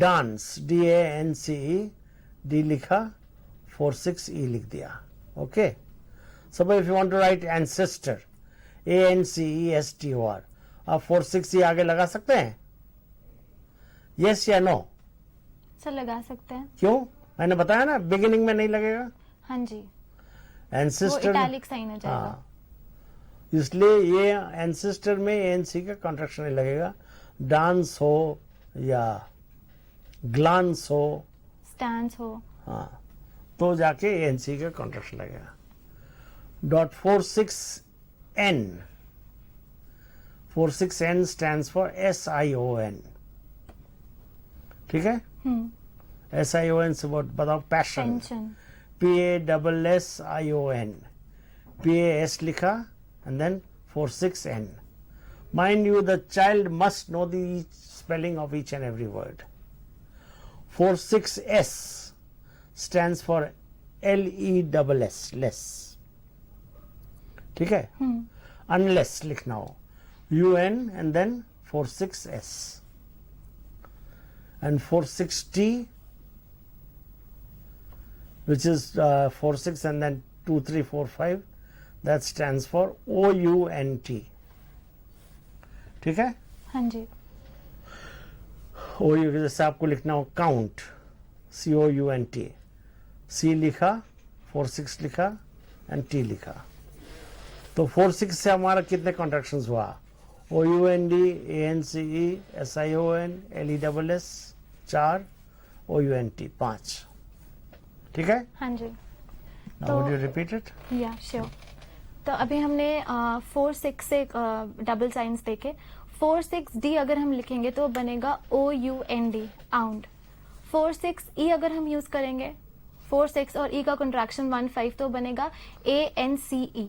[SPEAKER 2] Dance. DANCE. D लिखा 46E लिख दिया. Okay. So if you want to write ancestor, ANCESTOR, आप 46E आगे लगा सकते हैं? Yes या no?
[SPEAKER 1] सर लगा सकते हैं.
[SPEAKER 2] क्यों? मैंने बताया ना, बिगिनिंग में नहीं लगेगा.
[SPEAKER 1] हाँ जी, वो
[SPEAKER 2] एंसेस्टर
[SPEAKER 1] इटैलिक साइन हो जाएगा.
[SPEAKER 2] हाँ, इसलिए ये एंसेस्टर में एएनसी का कॉन्ट्रैक्शन नहीं लगेगा. डांस हो या ग्लांस हो,
[SPEAKER 1] स्टैंस हो.
[SPEAKER 2] हाँ, तो जाके एएनसी का कॉन्ट्रैक्शन लगेगा. .46N. 46N stands for SION. ठीक है? SION से बताओ, पैशन.
[SPEAKER 1] पेंशन.
[SPEAKER 2] PASSION. PAS लिखा and then 46N. Mind you, the child must know the spelling of each and every word. 46S stands for LESS. Less. ठीक है? Unless लिखना हो. UN and then 46S. And 46T, which is 46 and then 2, 3, 4, 5, that stands for OUNT. ठीक है?
[SPEAKER 1] हाँ जी.
[SPEAKER 2] OU के जैसे आपको लिखना हो काउंट, COUNT. C लिखा, 46 लिखा एंड T लिखा. तो 46 से हमारा कितने कॉन्ट्रैक्शंस हुआ? OUND, ANCE, SION, LESS 4, OUNT 5. ठीक है?
[SPEAKER 1] हाँ जी.
[SPEAKER 2] Now would you repeat it?
[SPEAKER 1] या श्योर. तो अभी हमने 4-6 से डबल साइंस देखे. 4-6D अगर हम लिखेंगे तो बनेगा OUND, आउंड. 4-6E अगर हम यूज करेंगे, 4-6 और E का कॉन्ट्रैक्शन 1-5, तो बनेगा ANCE,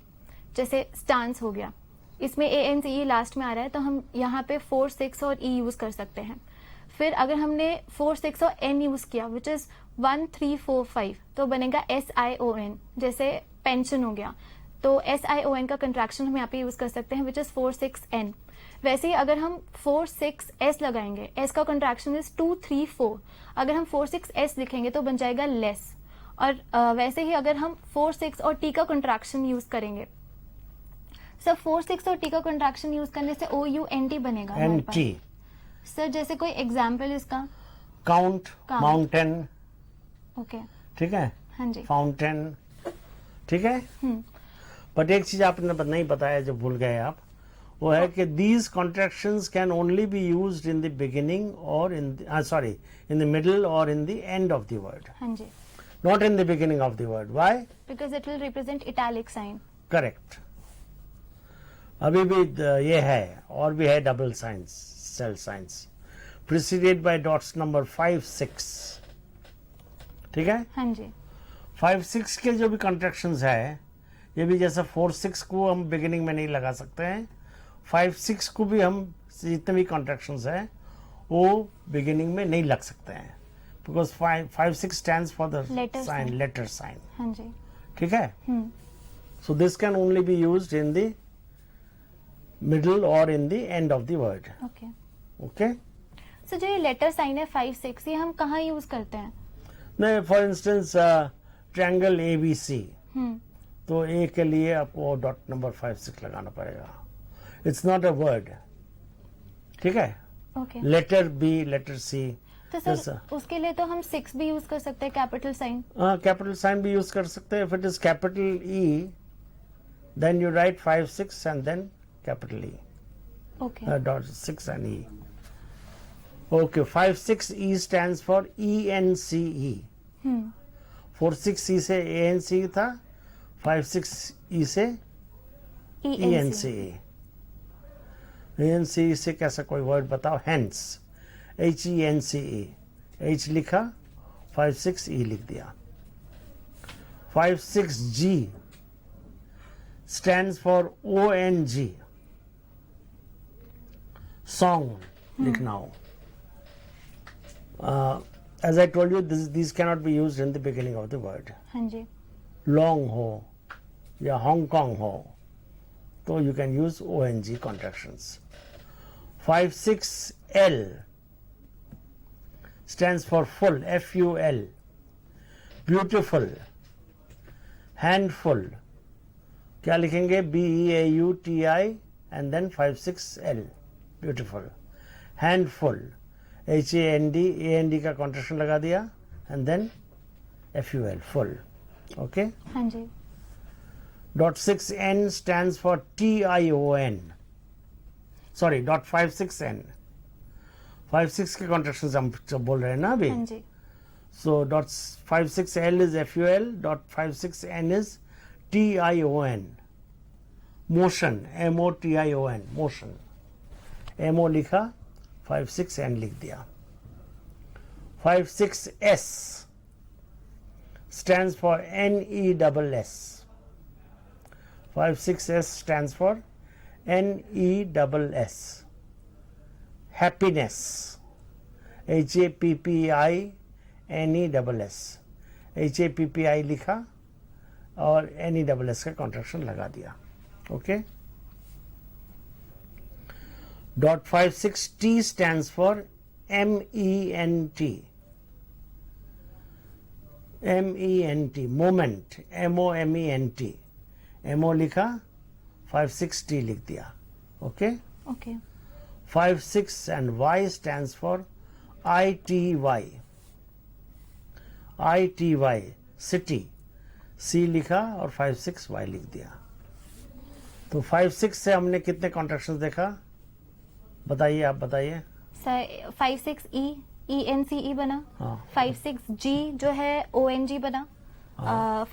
[SPEAKER 1] जैसे स्टांस हो गया. इसमें ANCE लास्ट में आ रहा है, तो हम यहाँ पे 4-6 और E यूज कर सकते हैं. फिर अगर हमने 4-6 और N यूज किया, विच इज 1-3-4-5, तो बनेगा SION, जैसे पेंशन हो गया. तो SION का कंट्रैक्शन हम यहाँ पे यूज कर सकते हैं, विच इज 4-6N. वैसे ही अगर हम 4-6S लगाएंगे, S का कंट्रैक्शन इज 2-3-4. अगर हम 4-6S लिखेंगे तो बन जाएगा लेस. और वैसे ही अगर हम 4-6 और T का कंट्रैक्शन यूज करेंगे, सर 4-6 और T का कंट्रैक्शन यूज करने से OUNT बनेगा.
[SPEAKER 2] NT.
[SPEAKER 1] सर जैसे कोई एग्जाम्पल इसका?
[SPEAKER 2] Count, mountain.
[SPEAKER 1] ओके.
[SPEAKER 2] ठीक है?
[SPEAKER 1] हाँ जी.
[SPEAKER 2] फाउंटेन. ठीक है? बट एक चीज आपने नहीं बताया जो भूल गए आप, वो है कि these contractions can only be used in the beginning or in the middle or in the end of the word.
[SPEAKER 1] हाँ जी.
[SPEAKER 2] Not in the beginning of the word. Why?
[SPEAKER 1] Because it will represent italic sign.
[SPEAKER 2] Correct. अभी भी ये है, और भी है double signs, cell signs, preceded by dots number 5-6. ठीक है?
[SPEAKER 1] हाँ जी.
[SPEAKER 2] 5-6 के जो भी कॉन्ट्रैक्शंस है, ये भी जैसे 4-6 को हम बिगिनिंग में नहीं लगा सकते हैं, 5-6 को भी हम जितने भी कॉन्ट्रैक्शंस है वो बिगिनिंग में नहीं लग सकते हैं, because 5-6 stands for the sign, letter sign.
[SPEAKER 1] हाँ जी.
[SPEAKER 2] ठीक है? So this can only be used in the middle और in the end of the word.
[SPEAKER 1] Okay.
[SPEAKER 2] Okay.
[SPEAKER 1] So जो ये लेटर साइन है 5-6, ये हम कहाँ यूज करते हैं?
[SPEAKER 2] नहीं, फॉर इंस्टेंस ट्रायंगल ABC, तो ए के लिए आपको डॉट नंबर 5-6 लगाना पड़ेगा. It's not a word. ठीक है?
[SPEAKER 1] Okay.
[SPEAKER 2] Letter B, letter C.
[SPEAKER 1] तो सर उसके लिए तो हम 6 भी यूज कर सकते हैं, कैपिटल साइन.
[SPEAKER 2] कैपिटल साइन भी यूज कर सकते हैं. If it is capital E, then you write 5-6 and then capital E.
[SPEAKER 1] Okay.
[SPEAKER 2] Dot 6 and E. Okay, 5-6E stands for ENCE. 4-6E से ANC था, 5-6E से ENCE. ENCE से कैसा कोई वर्ड बताओ? Hence. HENCE. H लिखा, 5-6E लिख दिया. 5-6G stands for ONG. Song लिखना हो. As I told you, these cannot be used in the beginning of the word.
[SPEAKER 1] हाँ जी.
[SPEAKER 2] Long हो या हांगकांग हो तो you can use ONG contractions. 56L stands for full, FUL. Beautiful, handful, क्या लिखेंगे? BEAUTI and then 56L, beautiful. Handful, HAND का contraction लगा दिया and then FUL, full. Okay.
[SPEAKER 1] हाँ जी.
[SPEAKER 2] Dot 6N stands for TION. Sorry, dot 56N. 56 के contractions हम जब बोल रहे हैं ना अभी.
[SPEAKER 1] हाँ जी.
[SPEAKER 2] So dot 56L is FUL, dot 56N is TION. Motion, MOTION, motion. MO लिखा, 56N लिख दिया. 56S stands for NESS. 56S stands for NESS. Happiness, HAPPINESS. HAPPI लिखा और NESS का कॉन्ट्रैक्शन लगा दिया. Okay. Dot 56T stands for MENT. MENT, moment, MOMENT. MO लिखा, 56T लिख दिया. Okay.
[SPEAKER 1] Okay.
[SPEAKER 2] 56 and Y stands for ITY. ITY, city. C लिखा और 56Y लिख दिया. तो 56 से हमने कितने कॉन्ट्रैक्शंस देखा? बताइए, आप बताइए.
[SPEAKER 1] सर 56E ENCE बना.
[SPEAKER 2] हाँ.
[SPEAKER 1] 56G जो है ONG बना.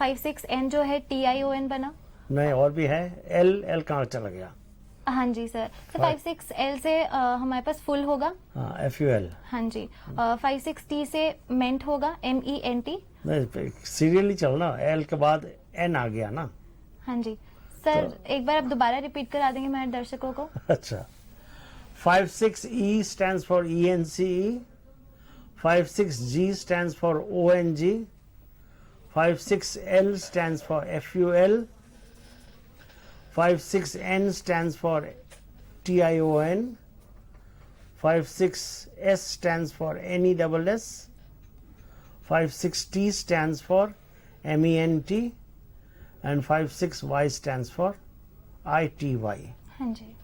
[SPEAKER 1] 56N जो है TION बना.
[SPEAKER 2] नहीं, और भी है. L कहाँ चला गया?
[SPEAKER 1] हाँ जी सर. तो 56L से हमारे पास फुल होगा.
[SPEAKER 2] हाँ, FUL.
[SPEAKER 1] हाँ जी. 56T से मेंट होगा, MENT.
[SPEAKER 2] नहीं, सीरियली चलना. L के बाद N आ गया ना.
[SPEAKER 1] हाँ जी सर. एक बार आप दोबारा रिपीट करा देंगे हमारे दर्शकों को.
[SPEAKER 2] अच्छा. 56E stands for ENCE. 56G stands for ONG. 56L stands for FUL. 56N stands for TION. 56S stands for NESS. 56T stands for MENT. And 56Y stands for ITY.
[SPEAKER 1] हाँ जी.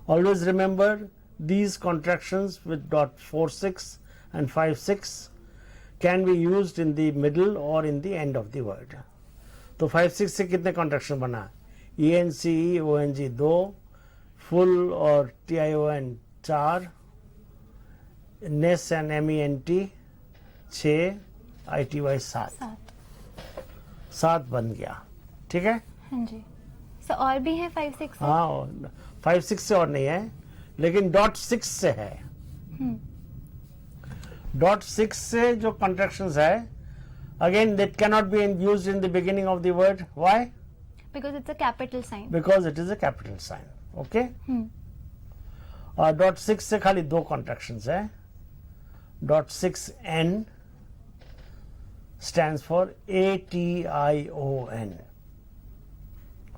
[SPEAKER 2] Always remember these contractions with dot 46 and 56 can be used in the middle or in the end of the word. तो 56 से कितने contraction बना? ENCE ONG 2, full और TION 4, NES and MENT 6, ITY 7. 7 बन गया. ठीक है.
[SPEAKER 1] हाँ जी. सर और भी है 56 से?
[SPEAKER 2] हाँ, 56 से और नहीं है, लेकिन डॉट 6 से है. डॉट 6 से जो कॉन्ट्रैक्शंस है, again that can not be used in the beginning of the word. Why?
[SPEAKER 1] Because it's a capital sign.
[SPEAKER 2] Because it is a capital sign. Okay. और डॉट 6 से खाली दो कॉन्ट्रैक्शंस है. Dot 6N stands for ATION.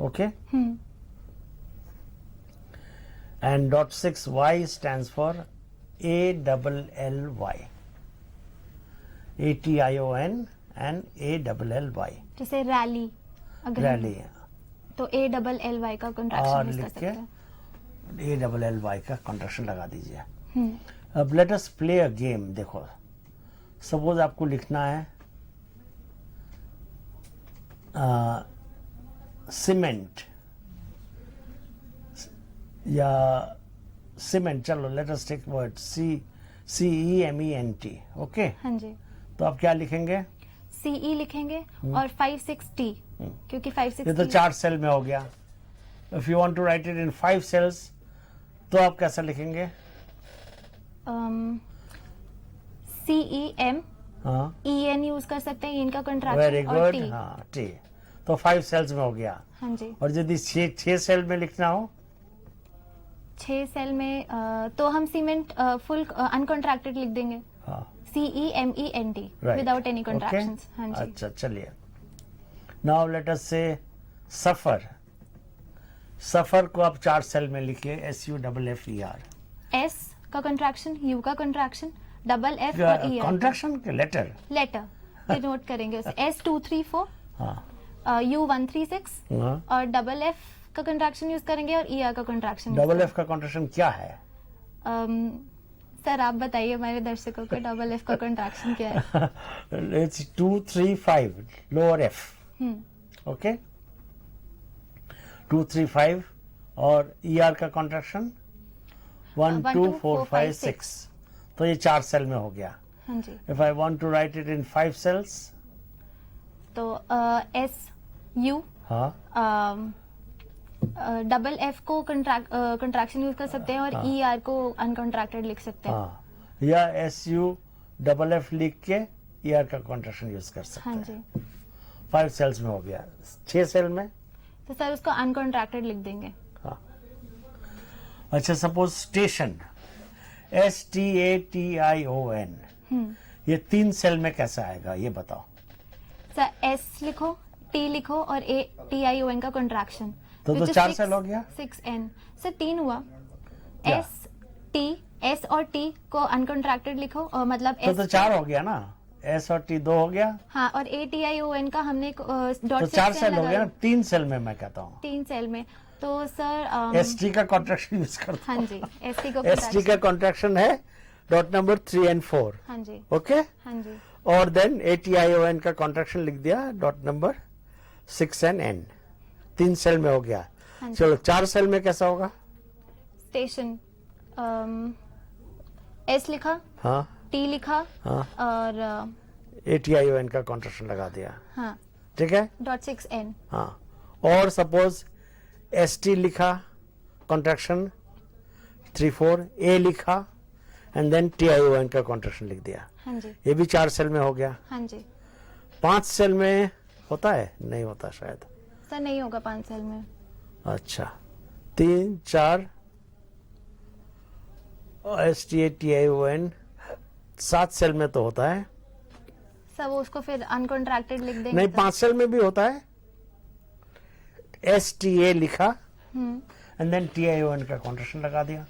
[SPEAKER 2] Okay. And dot 6Y stands for ALLY. ATION and ALLY.
[SPEAKER 1] जैसे rally.
[SPEAKER 2] Rally.
[SPEAKER 1] तो ALLY का contraction use कर
[SPEAKER 2] लिख
[SPEAKER 1] सकते हैं.
[SPEAKER 2] के ALLY का कॉन्ट्रैक्शन लगा दीजिए. अब let us play a game. देखो, सपोज आपको लिखना है सीमेंट या सीमेंट. चलो, let us take word CEMENT. Okay.
[SPEAKER 1] हाँ जी.
[SPEAKER 2] तो आप क्या लिखेंगे?
[SPEAKER 1] CE लिखेंगे और 56T, क्योंकि 56T
[SPEAKER 2] ये तो 4 सेल में हो गया. If you want to write it in 5 cells तो आप कैसा लिखेंगे?
[SPEAKER 1] CEM
[SPEAKER 2] हाँ,
[SPEAKER 1] EN यूज कर सकते हैं, इनका
[SPEAKER 2] वेरी
[SPEAKER 1] कॉन्ट्रैक्शन और
[SPEAKER 2] गुड.
[SPEAKER 1] T.
[SPEAKER 2] हाँ, टी. तो 5 सेल्स में हो गया.
[SPEAKER 1] हाँ जी.
[SPEAKER 2] और यदि 6 सेल में लिखना हो
[SPEAKER 1] 6 सेल में तो हम सीमेंट फुल अनकॉन्ट्रैक्टेड लिख देंगे.
[SPEAKER 2] हाँ,
[SPEAKER 1] CEMENT
[SPEAKER 2] right.
[SPEAKER 1] Without any
[SPEAKER 2] Okay?
[SPEAKER 1] Contractions. हाँ जी.
[SPEAKER 2] अच्छा, चलिए. नाउ लेट अस से सफर, सफर को आप 4 सेल में लिखिए, SUFFER।
[SPEAKER 1] एस का कंट्रैक्शन, यू का कंट्रैक्शन, डबल एफ और ई
[SPEAKER 2] कॉन्ट्रैक्शन के लेटर।
[SPEAKER 1] लेटर नोट करेंगे उसे। S234,
[SPEAKER 2] हाँ
[SPEAKER 1] U136
[SPEAKER 2] हाँ।
[SPEAKER 1] और डबल एफ का कंट्रैक्शन यूज करेंगे और ER का कंट्रैक्शन।
[SPEAKER 2] डबल एफ का कॉन्ट्रैक्शन क्या है?
[SPEAKER 1] सर आप बताइए हमारे दर्शकों को डबल एफ का कंट्रैक्शन क्या है।
[SPEAKER 2] It's 2 3 5 lower F. ओके, 2 3 5 और ER का कॉन्ट्रैक्शन 1 2 4 5 6। तो ये 4 सेल में हो गया।
[SPEAKER 1] हाँ जी।
[SPEAKER 2] If I want to write it in 5 cells,
[SPEAKER 1] तो SU
[SPEAKER 2] हाँ
[SPEAKER 1] डबल एफ को कंट्रैक्शन यूज कर सकते हैं और ER को अनकंट्रैक्टेड लिख सकते हैं।
[SPEAKER 2] हाँ, या SUFF लिख के ER का कॉन्ट्रैक्शन यूज कर सकते
[SPEAKER 1] हाँ
[SPEAKER 2] हैं।
[SPEAKER 1] जी।
[SPEAKER 2] 5 सेल्स में हो गया। 6 सेल में,
[SPEAKER 1] तो सर उसको अनकंट्रैक्टेड लिख देंगे।
[SPEAKER 2] हाँ। अच्छा, सपोज स्टेशन, STATION, ये 3 सेल में कैसे आएगा ये बताओ।
[SPEAKER 1] सर S लिखो, T लिखो और TION का कंट्रैक्शन।
[SPEAKER 2] तो 4 सेल हो गया।
[SPEAKER 1] 6N सर 3 हुआ।
[SPEAKER 2] क्या?
[SPEAKER 1] S और T को अनकंट्रैक्टेड लिखो और मतलब
[SPEAKER 2] तो 4 हो गया ना। S और T 2 हो गया।
[SPEAKER 1] हाँ, और ATION का हमने डॉट
[SPEAKER 2] तो 4 सेल हो गया ना। 3 सेल में मैं कहता हूँ।
[SPEAKER 1] 3 सेल में। तो सर
[SPEAKER 2] ST का कॉन्ट्रैक्शन यूज करता
[SPEAKER 1] हाँ
[SPEAKER 2] हूँ।
[SPEAKER 1] जी, ST को
[SPEAKER 2] ST का कॉन्ट्रैक्शन है डॉट नंबर 3 and 4।
[SPEAKER 1] हाँ जी।
[SPEAKER 2] ओके,
[SPEAKER 1] हाँ जी।
[SPEAKER 2] और देन ATION का कॉन्ट्रैक्शन लिख दिया dot number 6 and N। 3 cell में हो गया।
[SPEAKER 1] हाँ जी।
[SPEAKER 2] चलो 4 सेल में कैसा होगा?
[SPEAKER 1] स्टेशन S लिखा,
[SPEAKER 2] हाँ
[SPEAKER 1] T लिखा
[SPEAKER 2] हाँ,
[SPEAKER 1] और
[SPEAKER 2] ATION का कॉन्ट्रैक्शन लगा दिया।
[SPEAKER 1] हाँ
[SPEAKER 2] ठीक है।
[SPEAKER 1] Dot 6N।
[SPEAKER 2] हाँ, और सपोज ST लिखा कॉन्ट्रैक्शन 3 4, A लिखा एंड देन TION का कॉन्ट्रैक्शन लिख दिया।
[SPEAKER 1] हाँ जी।
[SPEAKER 2] ये भी 4 सेल में हो गया।
[SPEAKER 1] हाँ जी।
[SPEAKER 2] 5 सेल में होता है? नहीं होता शायद।
[SPEAKER 1] सर नहीं होगा 5 सेल में।
[SPEAKER 2] अच्छा, 3 4 STATION 7 सेल में तो होता है।
[SPEAKER 1] सर वो उसको फिर अनकंट्रैक्टेड लिख देंगे।
[SPEAKER 2] नहीं, 5 सेल में भी होता है। STA लिखा एंड देन TION का कॉन्ट्रैक्शन लगा दिया।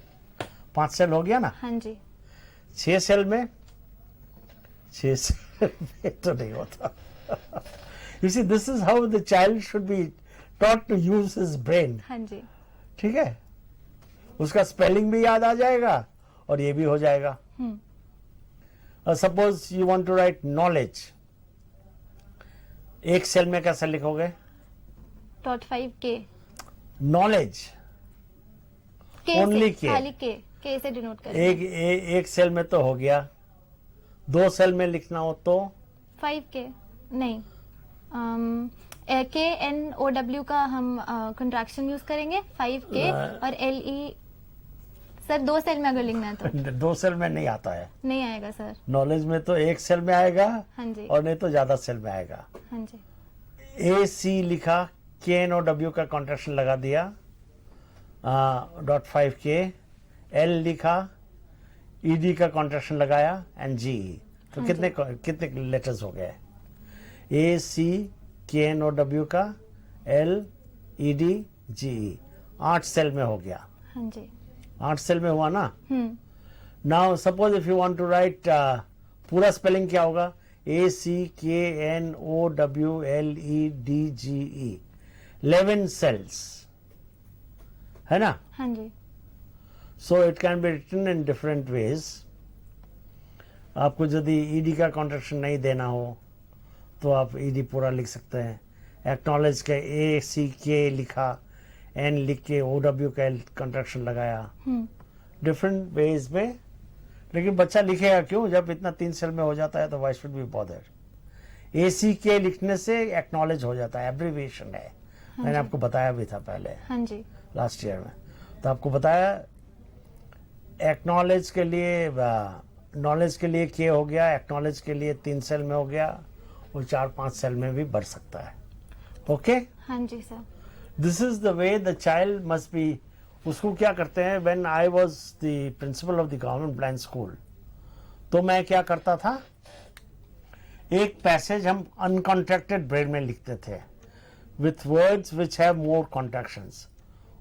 [SPEAKER 2] 5 सेल हो गया ना।
[SPEAKER 1] हाँ जी।
[SPEAKER 2] 6 सेल में, 6 सेल में तो नहीं होता। You see, this is how the child should be taught to use his brain.
[SPEAKER 1] हाँ जी।
[SPEAKER 2] ठीक है, उसका स्पेलिंग भी याद आ जाएगा और ये भी हो जाएगा। Suppose you want to write knowledge, 1 cell में कैसे लिखोगे?
[SPEAKER 1] Dot 5K।
[SPEAKER 2] Knowledge
[SPEAKER 1] K
[SPEAKER 2] Only
[SPEAKER 1] से,
[SPEAKER 2] K।
[SPEAKER 1] खाली K से डिनोट करेंगे।
[SPEAKER 2] एक सेल में तो हो गया। 2 सेल में लिखना हो तो
[SPEAKER 1] 5K नहीं, KNOW का हम कंट्रैक्शन यूज करेंगे 5K और LE। सर 2 सेल में अगर लिखना है तो
[SPEAKER 2] 2 सेल में नहीं आता है।
[SPEAKER 1] नहीं आएगा सर।
[SPEAKER 2] नॉलेज में तो 1 सेल में आएगा
[SPEAKER 1] हाँ जी।
[SPEAKER 2] और नहीं तो ज्यादा सेल में आएगा।
[SPEAKER 1] हाँ जी।
[SPEAKER 2] AC लिखा, KNOW का कॉन्ट्रैक्शन लगा दिया डॉट 5K। L लिखा, ED का कॉन्ट्रैक्शन लगाया एंड GE। तो
[SPEAKER 1] हाँ
[SPEAKER 2] कितने लेटर्स हो गए? AC KNOW का, L ED GE, 8 सेल में हो गया।
[SPEAKER 1] हाँ जी।
[SPEAKER 2] 8 सेल में हुआ ना। Now suppose if you want to write पूरा स्पेलिंग क्या होगा? ACKNOWLEDGE, 11 सेल्स है ना।
[SPEAKER 1] हाँ जी।
[SPEAKER 2] So it can be written in different ways. आपको यदि ED का कॉन्ट्रैक्शन नहीं देना हो तो आप ED पूरा लिख सकते हैं। एक्नॉलेज के ACK लिखा, N लिख के OW का कॉन्ट्रैक्शन लगाया। डिफरेंट वेज में। लेकिन बच्चा लिखेगा क्यों जब इतना 3 सेल में हो जाता है? तो why should be bother? ACK लिखने से एक्नॉलेज हो जाता है, एब्रीविएशन है। मैंने आपको बताया भी था पहले।
[SPEAKER 1] हाँ जी।
[SPEAKER 2] लास्ट ईयर में तो आपको बताया एक्नॉलेज के लिए, नॉलेज के लिए K हो गया, एक्नॉलेज के लिए 3 सेल में हो गया और 4-5 सेल में भी बढ़ सकता है। ओके,
[SPEAKER 1] हाँ जी sir.
[SPEAKER 2] This is the way the child must be. उसको क्या करते हैं? When I was the principal of the government blind school, तो मैं क्या करता था, एक पैसेज हम अनकॉन्ट्रैक्टेड ब्रेल में लिखते थे। with words which have more contractions.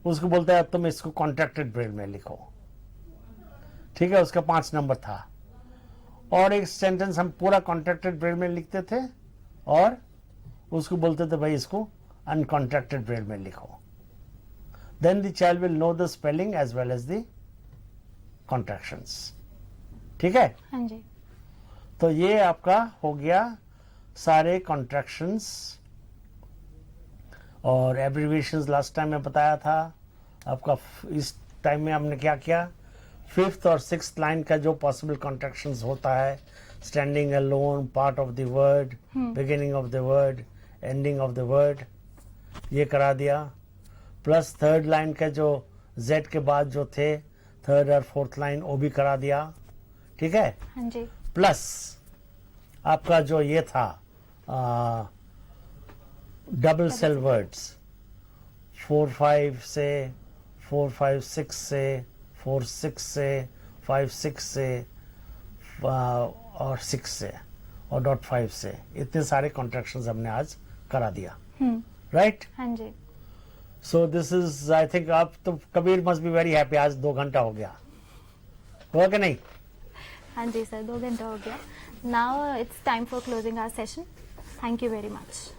[SPEAKER 2] उसको बोलते हैं अब तुम इसको कॉन्ट्रैक्टेड ब्रेल में लिखो. ठीक है, उसका 5 नंबर था. और एक सेंटेंस हम पूरा कॉन्ट्रैक्टेड ब्रेल में लिखते थे और उसको बोलते थे भाई इसको अनकॉन्ट्रैक्टेड ब्रेल में लिखो. Then the child will know the spelling as well as the contractions. ठीक है,
[SPEAKER 1] हाँ जी.
[SPEAKER 2] तो ये आपका हो गया सारे कॉन्ट्रैक्शंस और एब्रीविएशंस. लास्ट टाइम मैं बताया था आपका. इस टाइम में हमने क्या किया, 5th और 6th लाइन का जो पॉसिबल कॉन्ट्रैक्शंस होता है, standing alone, part of the word, beginning of the word, ending of the word, ये करा दिया. प्लस 3rd लाइन का जो Z के बाद जो थे 3rd और 4th लाइन वो भी करा दिया. ठीक है,
[SPEAKER 1] हाँ जी.
[SPEAKER 2] प्लस आपका जो ये था डबल सेल वर्ड्स 4-5 से 4-5-6 से 4-6 से 5-6 से और 6 से और .5 से, इतने सारे कॉन्ट्रैक्शंस हमने आज करा दिया. राइट.
[SPEAKER 1] हाँ जी.
[SPEAKER 2] So this is, I think आप तो Kabir must be very happy. आज 2 घंटा हो गया, हुआ कि नहीं?
[SPEAKER 1] हाँ जी सर, 2 घंटा हो गया. Now it's time for closing our session. Thank you very much.